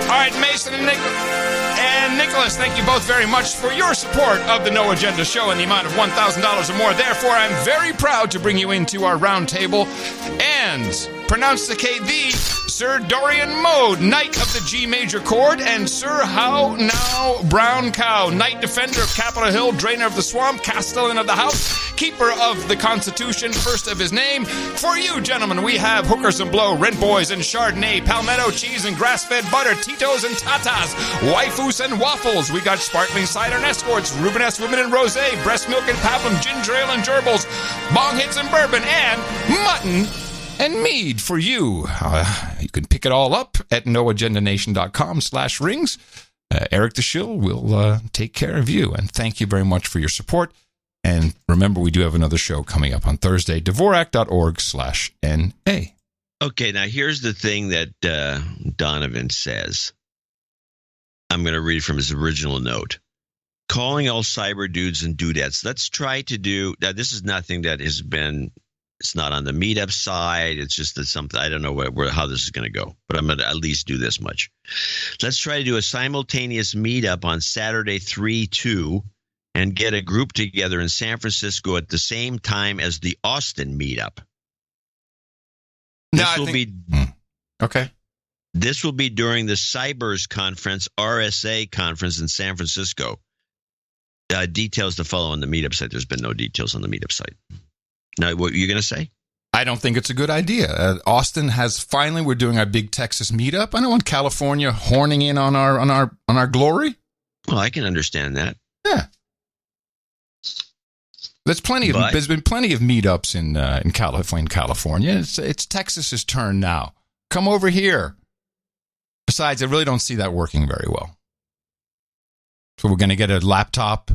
All right, Mason and Nicholas. And and Nicholas, thank you both very much for your support of the No Agenda Show in the amount of $1,000 or more. Therefore, I'm very proud to bring you into our round table and pronounce the KV, Sir Dorian Mode, Knight of the G major chord, and Sir How Now Brown Cow, Knight Defender of Capitol Hill, Drainer of the Swamp, Castellan of the House, Keeper of the Constitution, first of his name. For you, gentlemen, we have Hookers and Blow, Rent Boys and Chardonnay, Palmetto Cheese and Grass-Fed Butter, Tito's and Tatas, Waifus and Waffles. We got Sparkling Cider and Escorts, Rubenesque Women and Rosé, Breast Milk and Pablum, Ginger Ale and Gerbils, Bong Hits and Bourbon, and Mutton and mead for you. You can pick it all up at noagendanation.com/rings. Eric the Shill will take care of you. And thank you very much for your support. And remember, we do have another show coming up on Thursday, Dvorak.org/NA. Okay, now here's the thing that Donovan says. I'm going to read from his original note. Calling all cyber dudes and dudettes. Let's try to do, now this is nothing that has been, it's not on the Meetup side. It's just that something, I don't know how this is going to go, but I'm going to at least do this much. Let's try to do a simultaneous Meetup on Saturday 3/2 and get a group together in San Francisco at the same time as the Austin Meetup. Okay. This will be during the Cybers Conference, RSA Conference in San Francisco. Details to follow on the Meetup site. There's been no details on the Meetup site. Now, what are you going to say? I don't think it's a good idea. Austin has finally, we're doing our big Texas Meetup. I don't want California horning in on our glory. Well, I can understand that. Yeah. There's been plenty of meetups in California. It's Texas's turn now. Come over here. Besides, I really don't see that working very well. So we're going to get a laptop.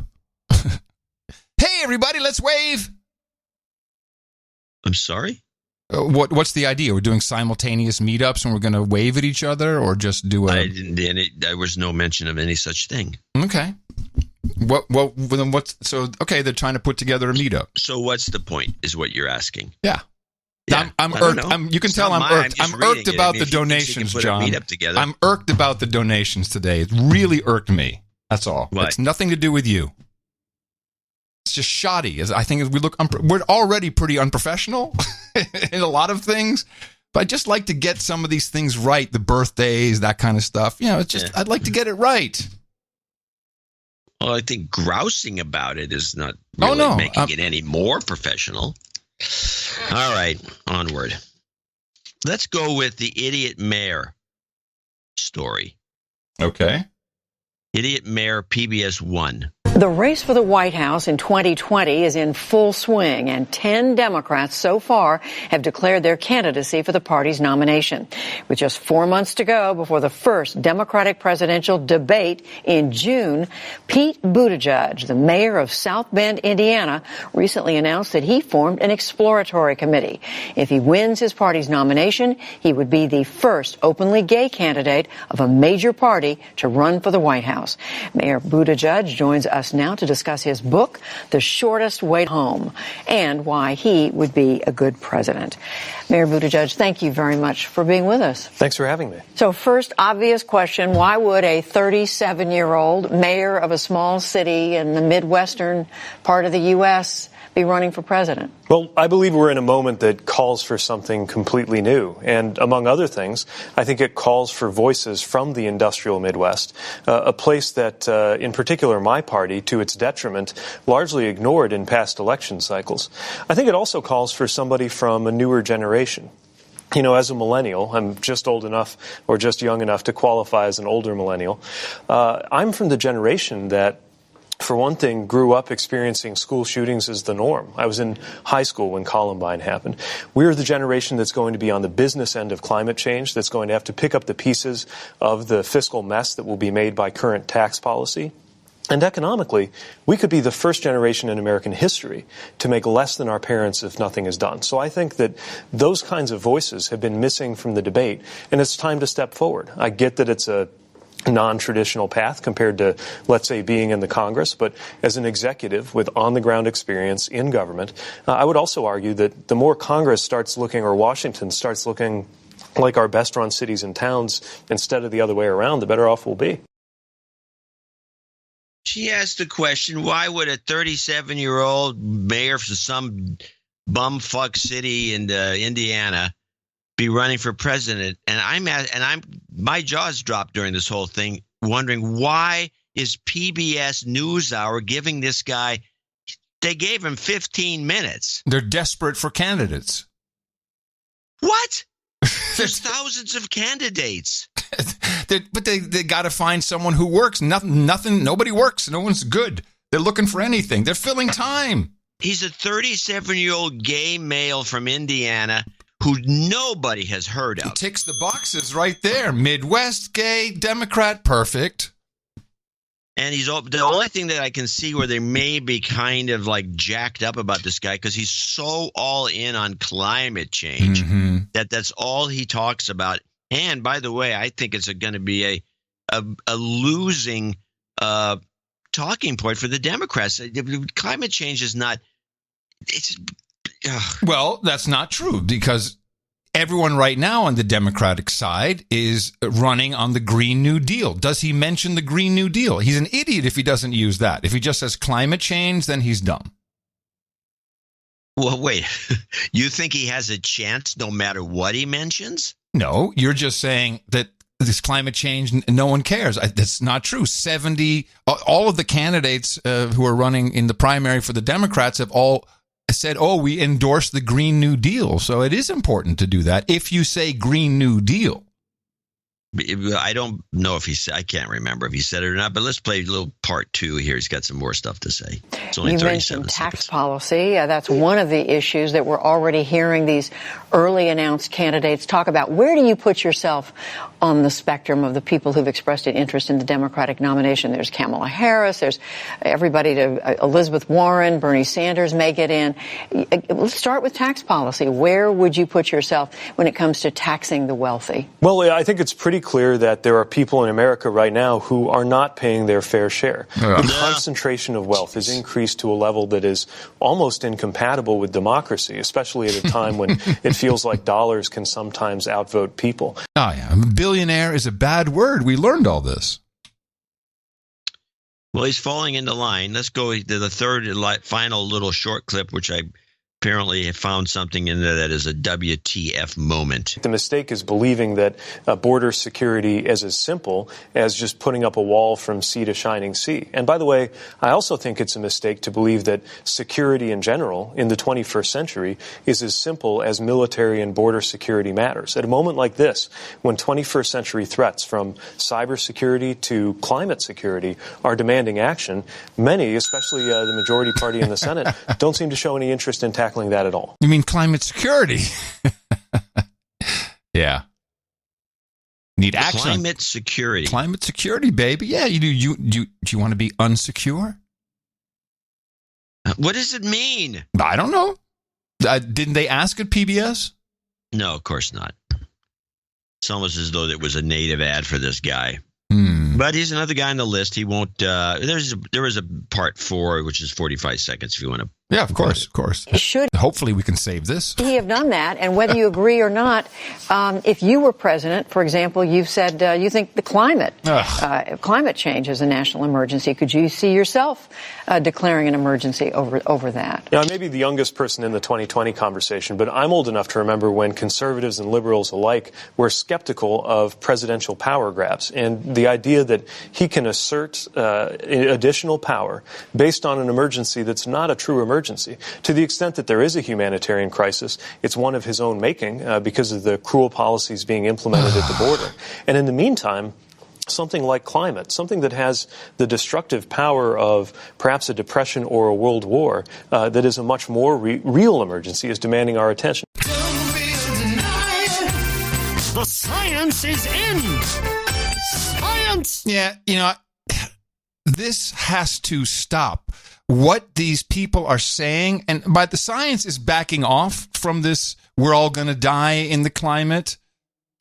Hey, everybody, let's wave. I'm sorry? What's the idea? We're doing simultaneous meetups and we're going to wave at each other, or just do a... There was no mention of any such thing. Okay. Okay, they're trying to put together a meetup. So what's the point, is what you're asking? Yeah. I'm irked. You can tell I'm irked. I'm irked about the donations, John. I'm irked about the donations today. It really irked me. That's all. What? It's nothing to do with you. It's just shoddy. I think we're already pretty unprofessional in a lot of things, but I just like to get some of these things right. The birthdays, that kind of stuff. It's just I'd like to get it right. Well, I think grousing about it is not really making it any more professional. All right, onward. Let's go with the idiot mayor story. Okay. Idiot mayor, PBS 1. The race for the White House in 2020 is in full swing, and 10 Democrats so far have declared their candidacy for the party's nomination. With just 4 months to go before the first Democratic presidential debate in June, Pete Buttigieg, the mayor of South Bend, Indiana, recently announced that he formed an exploratory committee. If he wins his party's nomination, he would be the first openly gay candidate of a major party to run for the White House. Mayor Buttigieg joins us now to discuss his book, The Shortest Way Home, and why he would be a good president. Mayor Buttigieg, thank you very much for being with us. Thanks for having me. So first, obvious question, why would a 37-year-old mayor of a small city in the Midwestern part of the U.S. be running for president? Well, I believe we're in a moment that calls for something completely new. And among other things, I think it calls for voices from the industrial Midwest, a place that, in particular, my party, to its detriment, largely ignored in past election cycles. I think it also calls for somebody from a newer generation. As a millennial, I'm just old enough or just young enough to qualify as an older millennial. I'm from the generation that, for one thing, grew up experiencing school shootings as the norm. I was in high school when Columbine happened. We're the generation that's going to be on the business end of climate change, that's going to have to pick up the pieces of the fiscal mess that will be made by current tax policy. And economically, we could be the first generation in American history to make less than our parents if nothing is done. So I think that those kinds of voices have been missing from the debate, and it's time to step forward. I get that it's a non-traditional path compared to, let's say, being in the Congress. But as an executive with on-the-ground experience in government, I would also argue that the more Congress starts looking, or Washington starts looking like our best-run cities and towns instead of the other way around, the better off we'll be. She asked the question, why would a 37-year-old mayor for some bumfuck city in Indiana be running for president? And my jaws dropped during this whole thing, wondering why is PBS NewsHour giving this guy? They gave him 15 minutes. They're desperate for candidates. What? There's thousands of candidates. But they got to find someone who works. Nobody works. No one's good. They're looking for anything. They're filling time. He's a 37-year-old gay male from Indiana who nobody has heard of. He ticks the boxes right there. Midwest, gay, Democrat, perfect. And he's the only thing that I can see where they may be kind of like jacked up about this guy, because he's so all in on climate change that's all he talks about. And by the way, I think it's going to be a losing talking point for the Democrats. Climate change is not. Well, that's not true, because everyone right now on the Democratic side is running on the Green New Deal. Does he mention the Green New Deal? He's an idiot if he doesn't use that. If he just says climate change, then he's dumb. Well, wait. You think he has a chance no matter what he mentions? No, you're just saying that this climate change, no one cares. That's not true. All of the candidates who are running in the primary for the Democrats have all said, we endorse the Green New Deal. So it is important to do that if you say Green New Deal. I don't know if I can't remember if he said it or not, but let's play a little part 2 here. He's got some more stuff to say. It's only 37 seconds. You mentioned tax policy. That's one of the issues that we're already hearing these early announced candidates talk about. Where do you put yourself on the spectrum of the people who've expressed an interest in the Democratic nomination? There's Kamala Harris. There's everybody to Elizabeth Warren. Bernie Sanders may get in. Let's start with tax policy. Where would you put yourself when it comes to taxing the wealthy? Well, I think it's pretty clear that there are people in America right now who are not paying their fair share. The concentration of wealth is increased to a level that is almost incompatible with democracy, especially at a time when it feels like dollars can sometimes outvote people. Oh, yeah. Billionaire is a bad word. We learned all this. Well, he's falling into line. Let's go to the third final little short clip, which I apparently have found something in there that is a WTF moment. The mistake is believing that border security is as simple as just putting up a wall from sea to shining sea. And by the way, I also think it's a mistake to believe that security in general in the 21st century is as simple as military and border security matters. At a moment like this, when 21st century threats from cybersecurity to climate security are demanding action, many, especially the majority party in the Senate, don't seem to show any interest in tackling that at all. You mean climate security? Yeah. Need action. Climate security. Climate security, baby. Yeah, you do. Do you want to be unsecure? What does it mean? I don't know. Didn't they ask at PBS? No, of course not. It's almost as though it was a native ad for this guy. But he's another guy on the list. He won't. There is a part 4, which is 45 seconds if you want to. Yeah, of course. Hopefully we can save this. He have done that, and whether you agree or not, if you were president, for example, you've said you think the climate change is a national emergency. Could you see yourself declaring an emergency over that? Yeah, I may be the youngest person in the 2020 conversation, but I'm old enough to remember when conservatives and liberals alike were skeptical of presidential power grabs, and the idea that he can assert additional power based on an emergency that's not a true emergency. To the extent that there is a humanitarian crisis, it's one of his own making because of the cruel policies being implemented at the border. And in the meantime, something like climate, something that has the destructive power of perhaps a depression or a world war, that is a much more real emergency, is demanding our attention. Don't be denied. The science is in. Science. Yeah, this has to stop. What these people are saying, and by the science is backing off from this, we're all going to die in the climate.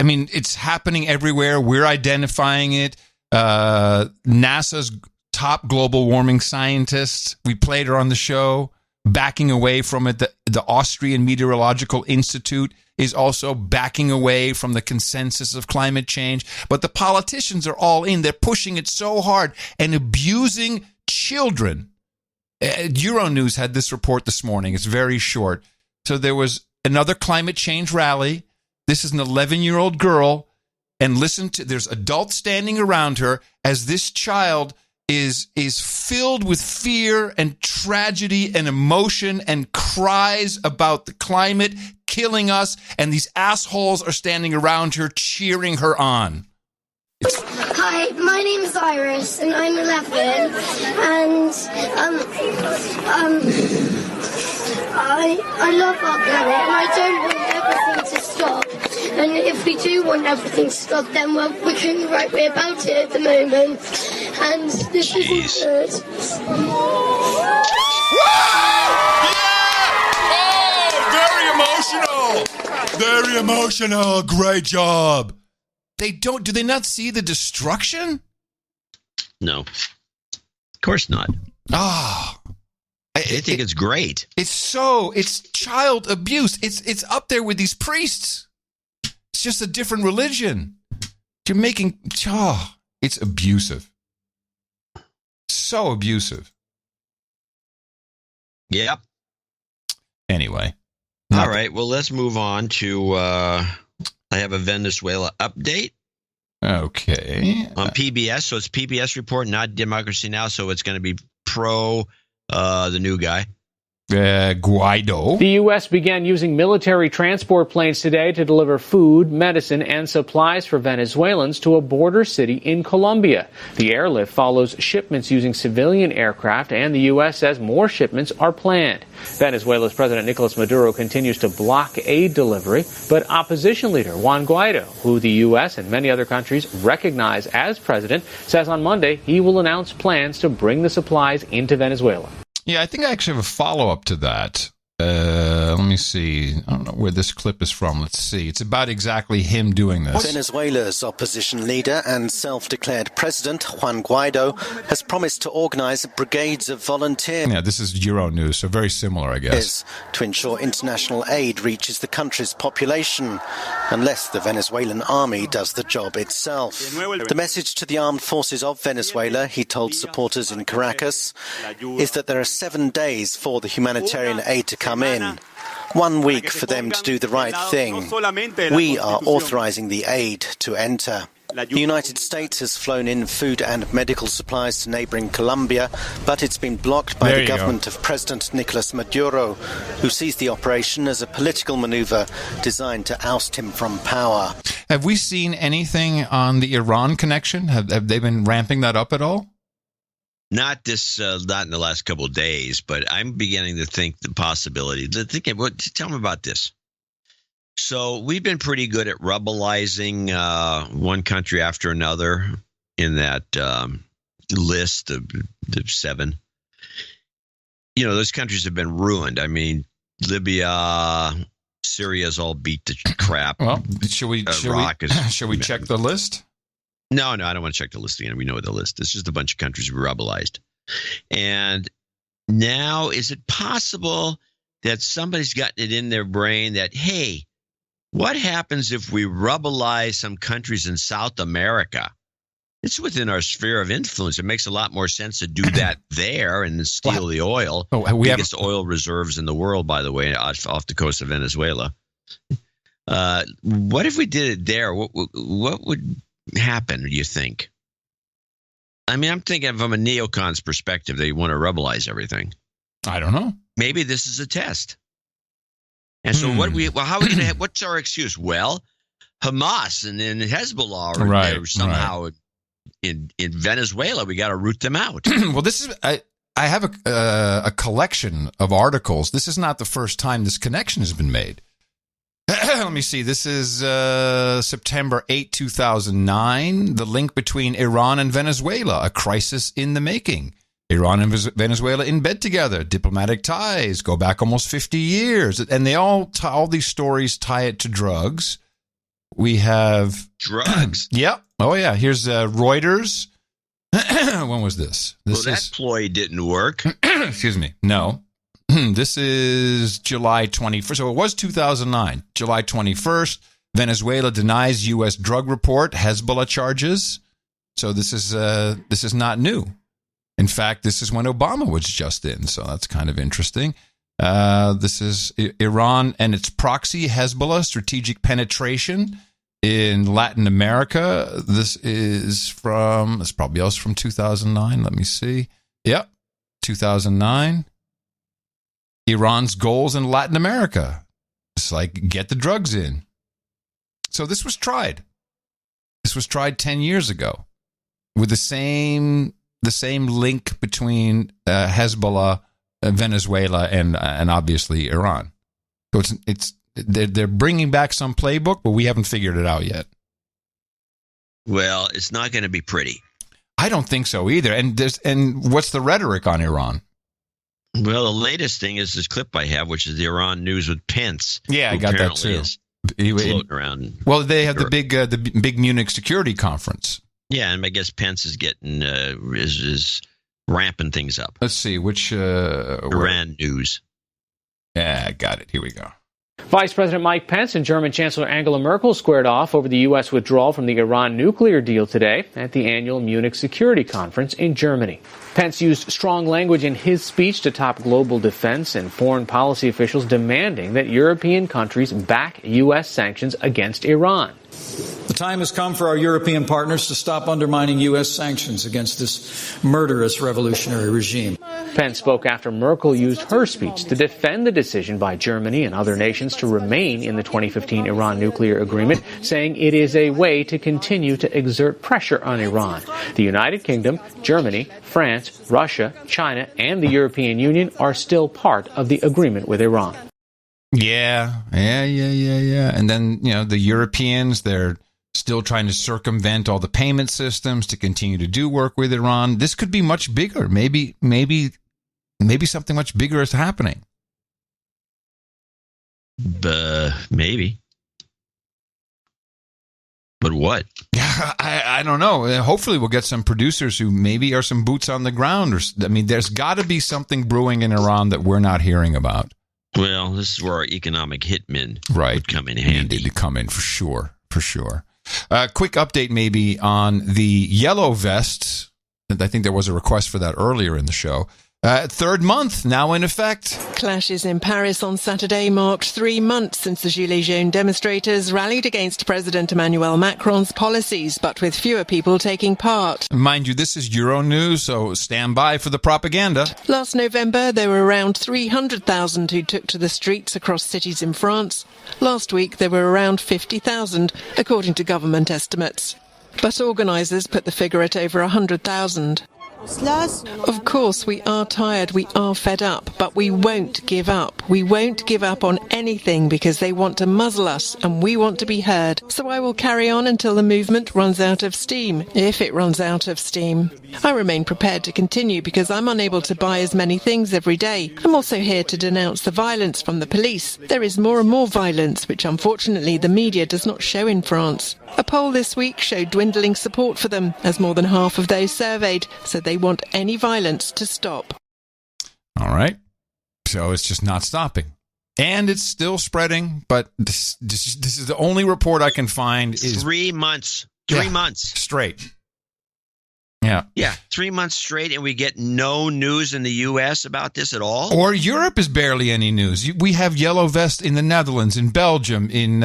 I mean, it's happening everywhere. We're identifying it. NASA's top global warming scientists, we played her on the show, backing away from it. The Austrian Meteorological Institute is also backing away from the consensus of climate change. But the politicians are all in. They're pushing it so hard and abusing children. Euronews had this report this morning. It's very short. So there was another climate change rally. This is an 11-year-old girl. And there's adults standing around her as this child is filled with fear and tragedy and emotion and cries about the climate killing us. And these assholes are standing around her, cheering her on. Hi, my name is Iris, and I'm 11, and I love our planet, and I don't want everything to stop. And if we do want everything to stop, then we're going the right way about it at the moment. And this isn't good. Oh, very emotional. Great job. Do they not see the destruction? No. Of course not. I think it's great. It's child abuse. It's up there with these priests. It's just a different religion. You're making, it's abusive. So abusive. Yep. Anyway. All right. Well, let's move on to, I have a Venezuela update. Okay. On PBS. So it's PBS report, not Democracy Now! So it's going to be pro the new guy. Guaido. The U.S. began using military transport planes today to deliver food, medicine, and supplies for Venezuelans to a border city in Colombia. The airlift follows shipments using civilian aircraft, and the U.S. says more shipments are planned. Venezuela's President Nicolas Maduro continues to block aid delivery, but opposition leader Juan Guaido, who the U.S. and many other countries recognize as president, says on Monday he will announce plans to bring the supplies into Venezuela. Yeah, I think I actually have a follow-up to that. Let me see. I don't know where this clip is from. Let's see. It's about exactly him doing this. Venezuela's opposition leader and self-declared president, Juan Guaido, has promised to organize brigades of volunteers. Yeah, this is Euronews, so very similar, I guess. To ensure international aid reaches the country's population, unless the Venezuelan army does the job itself. The message to the armed forces of Venezuela, he told supporters in Caracas, is that there are 7 days for the humanitarian aid to come in. 1 week for them to do the right thing. We are authorizing the aid to enter. The United States has flown in food and medical supplies to neighboring Colombia, but it's been blocked by the government of President Nicolas Maduro, who sees the operation as a political maneuver designed to oust him from power. Have we seen anything on the Iran connection? Have they been ramping that up at all? Not in the last couple of days, but I'm beginning to think the possibility. Tell me about this. So we've been pretty good at rebelizing one country after another in that list of the 7. You know, those countries have been ruined. I mean, Libya, Syria's all beat to crap. Well, should we check the list? No, I don't want to check the list again. We know the list. It's just a bunch of countries we rebelized. And now, is it possible that somebody's gotten it in their brain that, hey, what happens if we rebelize some countries in South America? It's within our sphere of influence. It makes a lot more sense to do that there and steal the oil. Biggest oil reserves in the world, by the way, off the coast of Venezuela. What if we did it there? What would happen, do you think? I mean, I'm thinking from a neocon's perspective, they want to rebelize everything. I don't know. Maybe this is a test. And so how are we going to what's our excuse? Well, Hamas and Hezbollah are somehow in Venezuela. We got to root them out. Well, this is I have a collection of articles. This is not the first time this connection has been made. Let me see. This is September 8, 2009. The link between Iran and Venezuela, a crisis in the making. Iran and Venezuela in bed together. Diplomatic ties go back almost 50 years. And they all these stories tie it to drugs. We have... Drugs? Yep. Oh, yeah. Here's Reuters. When was this? That ploy didn't work. Excuse me. No. This is July 21st. So it was 2009. July 21st. Venezuela denies U.S. drug report. Hezbollah charges. So this is not new. In fact, this is when Obama was just in, so that's kind of interesting. This is Iran and its proxy, Hezbollah, strategic penetration in Latin America. This is probably else from 2009. Let me see. Yep, 2009. Iran's goals in Latin America. It's like, get the drugs in. So this was tried. This was tried 10 years ago with the same link between Hezbollah, Venezuela, and obviously Iran. So they're bringing back some playbook, but we haven't figured it out yet. Well, it's not going to be pretty. I don't think so either. And what's the rhetoric on Iran? Well, the latest thing is this clip I have, which is the Iran news with Pence. Yeah, I got that too. Floating around. Well, they have the big Munich security conference. Yeah, and I guess Pence is getting is ramping things up. Let's see which Iran news. Yeah, I got it. Here we go. Vice President Mike Pence and German Chancellor Angela Merkel squared off over the U.S. withdrawal from the Iran nuclear deal today at the annual Munich Security Conference in Germany. Pence used strong language in his speech to top global defense and foreign policy officials demanding that European countries back U.S. sanctions against Iran. The time has come for our European partners to stop undermining U.S. sanctions against this murderous revolutionary regime. Pence spoke after Merkel used her speech to defend the decision by Germany and other nations to remain in the 2015 Iran nuclear agreement, saying it is a way to continue to exert pressure on Iran. The United Kingdom, Germany, France, Russia, China, and the European Union are still part of the agreement with Iran. Yeah. And then, the Europeans, they're still trying to circumvent all the payment systems to continue to do work with Iran. This could be much bigger. Maybe something much bigger is happening. Maybe. But what? I don't know. Hopefully we'll get some producers who maybe are some boots on the ground. There's got to be something brewing in Iran that we're not hearing about. Well, this is where our economic hitmen would come in handy. Needed to come in for sure. Quick update maybe on the yellow vests. I think there was a request for that earlier in the show. Third month now in effect. Clashes in Paris on Saturday marked 3 months since the Gilets jaunes demonstrators rallied against President Emmanuel Macron's policies, but with fewer people taking part. Mind you, this is Euronews, so stand by for the propaganda. Last November, there were around 300,000 who took to the streets across cities in France. Last week, there were around 50,000, according to government estimates. But organisers put the figure at over 100,000. Of course, we are tired, we are fed up, but we won't give up. We won't give up on anything because they want to muzzle us and we want to be heard. So I will carry on until the movement runs out of steam, if it runs out of steam. I remain prepared to continue because I'm unable to buy as many things every day. I'm also here to denounce the violence from the police. There is more and more violence, which unfortunately the media does not show in France. A poll this week showed dwindling support for them, as more than half of those surveyed said they want any violence to stop. All right. So it's just not stopping. And it's still spreading, but this is the only report I can find is 3 months. 3 months. Straight. Yeah. Yeah, 3 months straight, and we get no news in the U.S. about this at all? Or Europe is barely any news. We have yellow vests in the Netherlands, in Belgium, in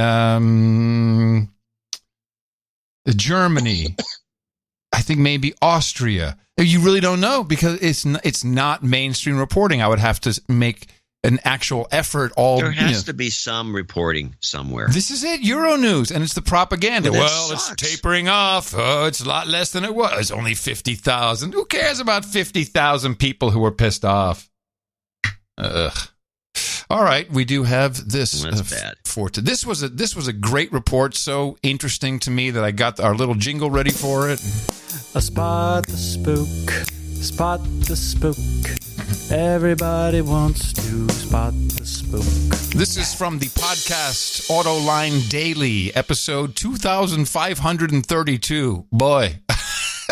Germany, I think maybe Austria. You really don't know because it's not mainstream reporting. I would have to make an actual effort. There has to be some reporting somewhere. This is it, Euronews, and it's the propaganda. Well, it's tapering off. Oh, it's a lot less than it was. It's only 50,000. Who cares about 50,000 people who are pissed off? Ugh. All right, we do have this. That's bad. This was a great report, so interesting to me that I got our little jingle ready for it. A spot the spook, spot the spook. Everybody wants to spot the spook. This is from the podcast Autoline Daily, episode 2532. Boy,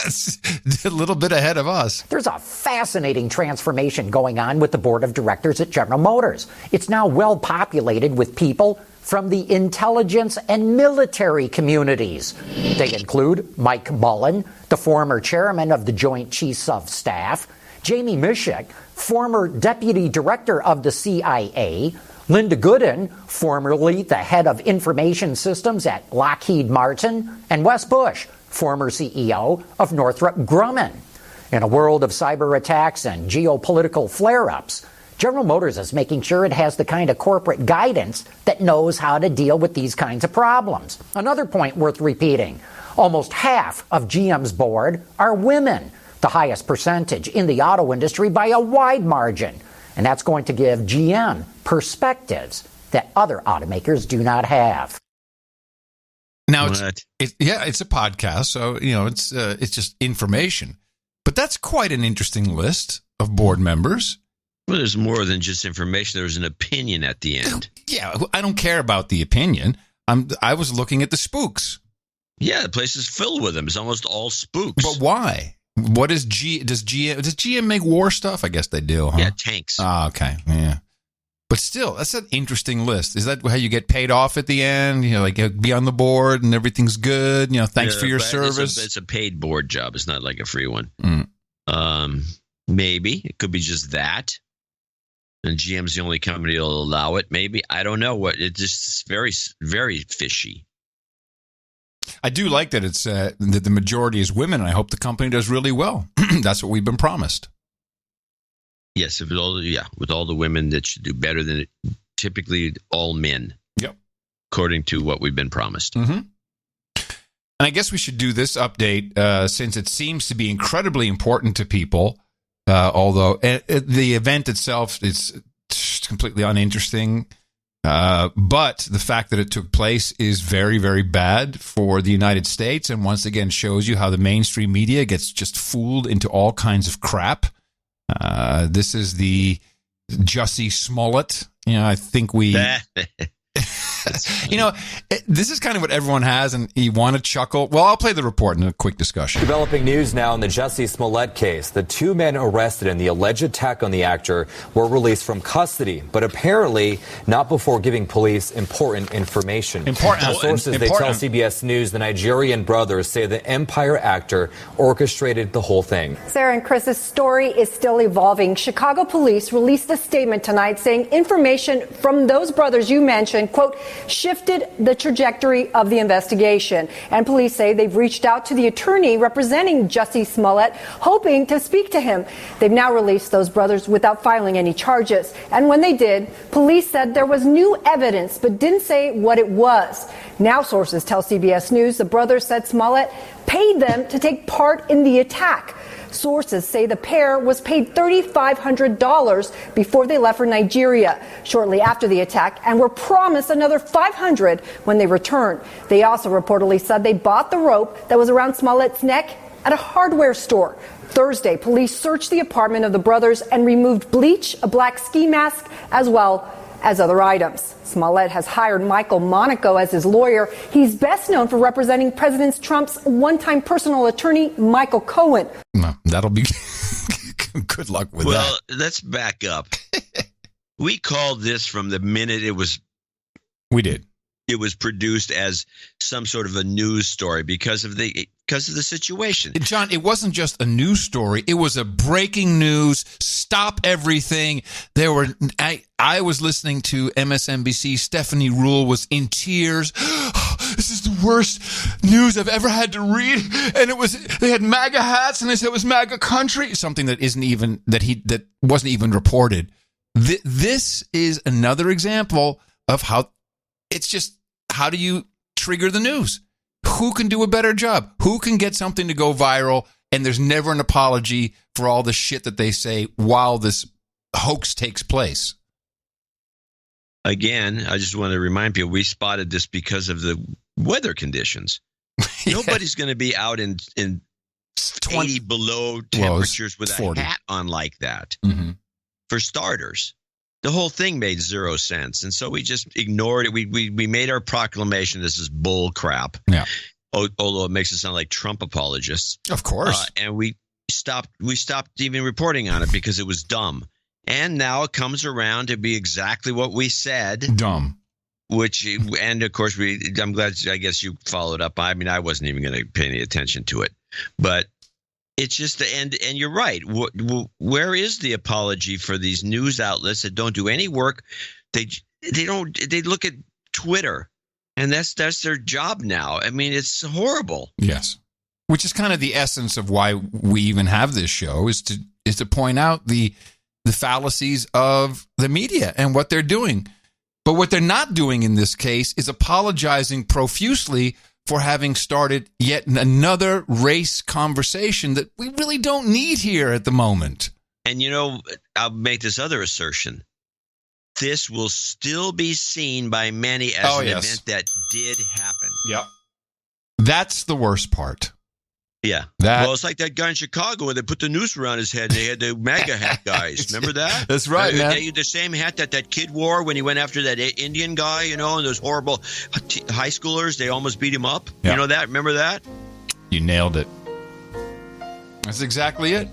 That's a little bit ahead of us. There's a fascinating transformation going on with the board of directors at General Motors. It's now well populated with people from the intelligence and military communities. They include Mike Mullen, the former chairman of the Joint Chiefs of Staff, Jamie Mishek, former deputy director of the CIA, Linda Gooden, formerly the head of information systems at Lockheed Martin, and Wes Bush, former CEO of Northrop Grumman. In a world of cyber attacks and geopolitical flare-ups, General Motors is making sure it has the kind of corporate guidance that knows how to deal with these kinds of problems. Another point worth repeating, almost half of GM's board are women, the highest percentage in the auto industry by a wide margin. And that's going to give GM perspectives that other automakers do not have. Now, it's a podcast, so it's just information. But that's quite an interesting list of board members. Well, there's more than just information. There's an opinion at the end. Yeah, I don't care about the opinion. I was looking at the spooks. Yeah, the place is filled with them. It's almost all spooks. But why? What is does GM make war stuff? I guess they do, huh? Yeah, tanks. Oh, okay. Yeah. But still, that's an interesting list. Is that how you get paid off at the end? Like be on the board and everything's good. Thanks for your service. It's a paid board job. It's not like a free one. Maybe it could be just that. And GM's the only company that'll allow it. Maybe, I don't know. It just very, very fishy. I do like that it's that the majority is women, and I hope the company does really well. That's what we've been promised. Yes, with all the women that should do better than typically all men. Yep, according to what we've been promised. Mm-hmm. And I guess we should do this update since it seems to be incredibly important to people. Although the event itself is completely uninteresting. But the fact that it took place is very, very bad for the United States, and once again shows you how the mainstream media gets just fooled into all kinds of crap. This is the Jussie Smollett. I think we... this is kind of what everyone has, and you want to chuckle. Well, I'll play the report in a quick discussion. Developing news now in the Jussie Smollett case. The two men arrested in the alleged attack on the actor were released from custody, but apparently not before giving police important information. Sources, they tell CBS News, the Nigerian brothers say the Empire actor orchestrated the whole thing. Sarah and Chris, this story is still evolving. Chicago police released a statement tonight saying information from those brothers you mentioned, quote, shifted the trajectory of the investigation. And police say they've reached out to the attorney representing Jussie Smollett, hoping to speak to him. They've now released those brothers without filing any charges. And when they did, police said there was new evidence, but didn't say what it was. Now sources tell CBS News the brothers said Smollett paid them to take part in the attack. Sources say the pair was paid $3,500 before they left for Nigeria shortly after the attack and were promised another $500 when they returned. They also reportedly said they bought the rope that was around Smollett's neck at a hardware store. Thursday, police searched the apartment of the brothers and removed bleach, a black ski mask, as well as other items. Smollett has hired Michael Monaco as his lawyer. He's best known for representing President Trump's one-time personal attorney, Michael Cohen. No, that'll be good luck with that. Well, let's back up. We called this from the minute it was. We did. It was produced as some sort of a news story because of the situation. John, it wasn't just a news story. It was a breaking news. Stop everything. I was listening to MSNBC. Stephanie Rule was in tears. This is the worst news I've ever had to read. And they had MAGA hats and they said it was MAGA country. Something that that wasn't even reported. This is another example of how it's just, how do you trigger the news? Who can do a better job? Who can get something to go viral? And there's never an apology for all the shit that they say while this hoax takes place. Again, I just want to remind people, we spotted this because of the weather conditions. Yeah. Nobody's going to be out in 20 below temperatures with 40. A hat on like that. Mm-hmm. For starters. The whole thing made zero sense, and so we just ignored it. We made our proclamation. This is bull crap. Yeah. although it makes it sound like Trump apologists. Of course. And we stopped even reporting on it because it was dumb. And now it comes around to be exactly what we said. Dumb. And of course, I'm glad, I guess you followed up. I mean, I wasn't even going to pay any attention to it. But it's just and you're right. Where is the apology for these news outlets that don't do any work? They look at Twitter, and that's their job now. I mean, it's horrible. Yes. Which is kind of the essence of why we even have this show, is to point out the fallacies of the media and what they're doing. But what they're not doing in this case is apologizing profusely for having started yet another race conversation that we really don't need here at the moment. And, I'll make this other assertion. This will still be seen by many as an event that did happen. Yep. That's the worst part. Yeah. Well, it's like that guy in Chicago where they put the noose around his head and they had the MAGA hat guys. Remember that? That's right, man. They had the same hat that kid wore when he went after that Indian guy, and those horrible high schoolers. They almost beat him up. Yeah. You know that? Remember that? You nailed it. That's exactly it.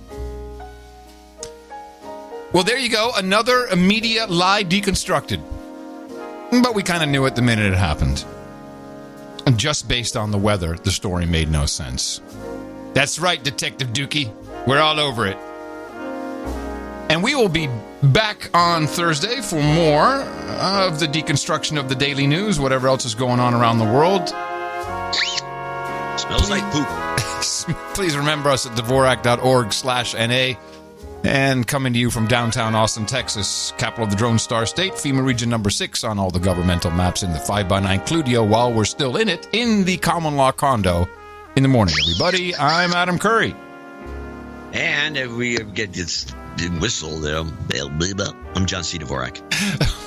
Well, there you go. Another media lie deconstructed. But we kind of knew it the minute it happened. And just based on the weather, the story made no sense. That's right, Detective Dookie. We're all over it. And we will be back on Thursday for more of the deconstruction of the daily news, whatever else is going on around the world. Smells like poop. Please remember us at Dvorak.org/NA. And coming to you from downtown Austin, Texas, capital of the Drone Star State, FEMA region number 6 on all the governmental maps in the 5x9 Cludio while we're still in it, in the common law condo. In the morning, everybody. I'm Adam Curry. And if we get this whistle, I'm John C. Dvorak.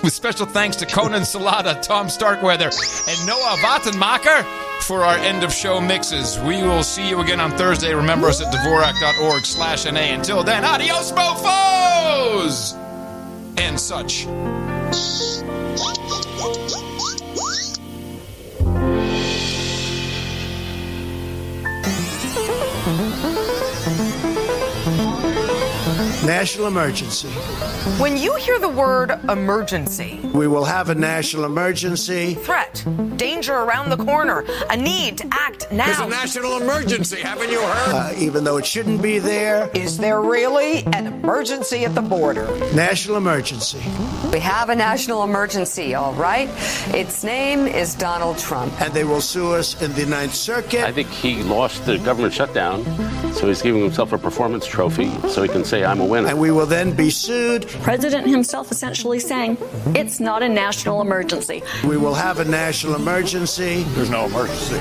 With special thanks to Conan Salata, Tom Starkweather, and Noah Wattenmacher for our end of show mixes. We will see you again on Thursday. Remember us at Dvorak.org/NA. Until then, adios, mofos! And such. National emergency. When you hear the word emergency, we will have a national emergency. Threat, danger around the corner, a need to act now. There's a national emergency, haven't you heard? Even though it shouldn't be there. Is there really an emergency at the border? National emergency. We have a national emergency, all right. Its name is Donald Trump. And they will sue us in the Ninth Circuit. I think he lost the government shutdown, so he's giving himself a performance trophy so he can say, I'm a winner. And we will then be sued. President himself essentially saying it's not a national emergency. We will have a national emergency. There's no emergency.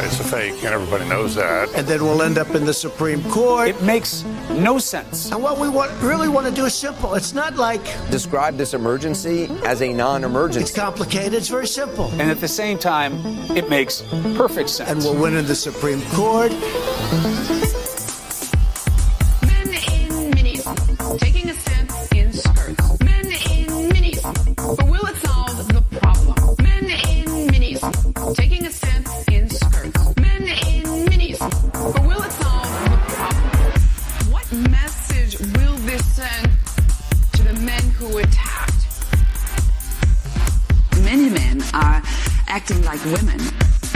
It's a fake, and everybody knows that. And then we'll end up in the Supreme Court. It makes no sense. And what we really want to do is simple. It's not like... Describe this emergency as a non-emergency. It's complicated. It's very simple. And at the same time, it makes perfect sense. And we'll win in the Supreme Court. Taking a stance in skirts. Men in minis. But will it solve the problem? Men in minis. Taking a stance in skirts. Men in minis. But will it solve the problem? What message will this send to the men who attacked? Many men are acting like women.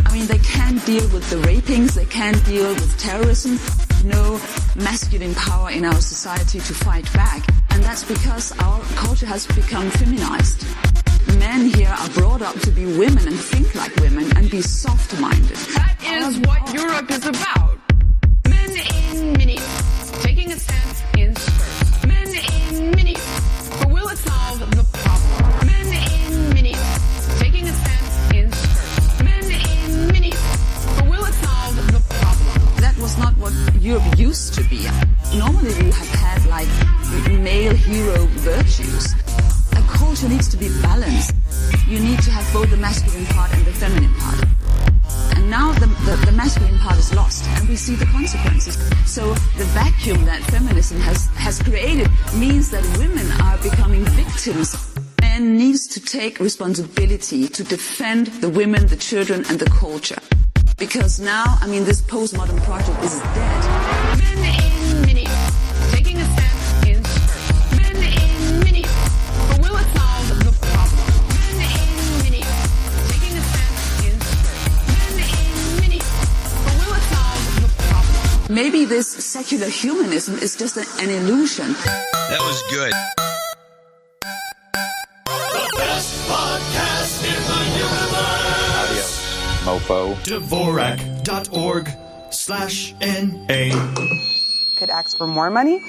I mean, they can't deal with the rapings. They can't deal with terrorism. No masculine power in our society to fight back. And that's because our culture has become feminized. Men here are brought up to be women and think like women and be soft-minded. That is what Europe is about. Men in minis, taking a stance in skirts. Men in minis, but will it solve the problem? Men in minis, taking a stance in skirts. Men in minis, but will it solve the problem? That was not what Europe used to be. Normally you have had like male hero virtues. A culture needs to be balanced. You need to have both the masculine part and the feminine part. And now the masculine part is lost, and we see the consequences. So the vacuum that feminism has created means that women are becoming victims. Men needs to take responsibility to defend the women, the children, and the culture. Because now, this postmodern project is dead. Men in minis, taking a step in skirts. Men in minis, but will it solve the problem? Men in minis, taking a step in skirts. Men in minis, but will it solve the problem? Maybe this secular humanism is just an illusion. That was good. The best podcast in the universe. Adios, mofo. Dvorak.org/NA. Could ask for more money?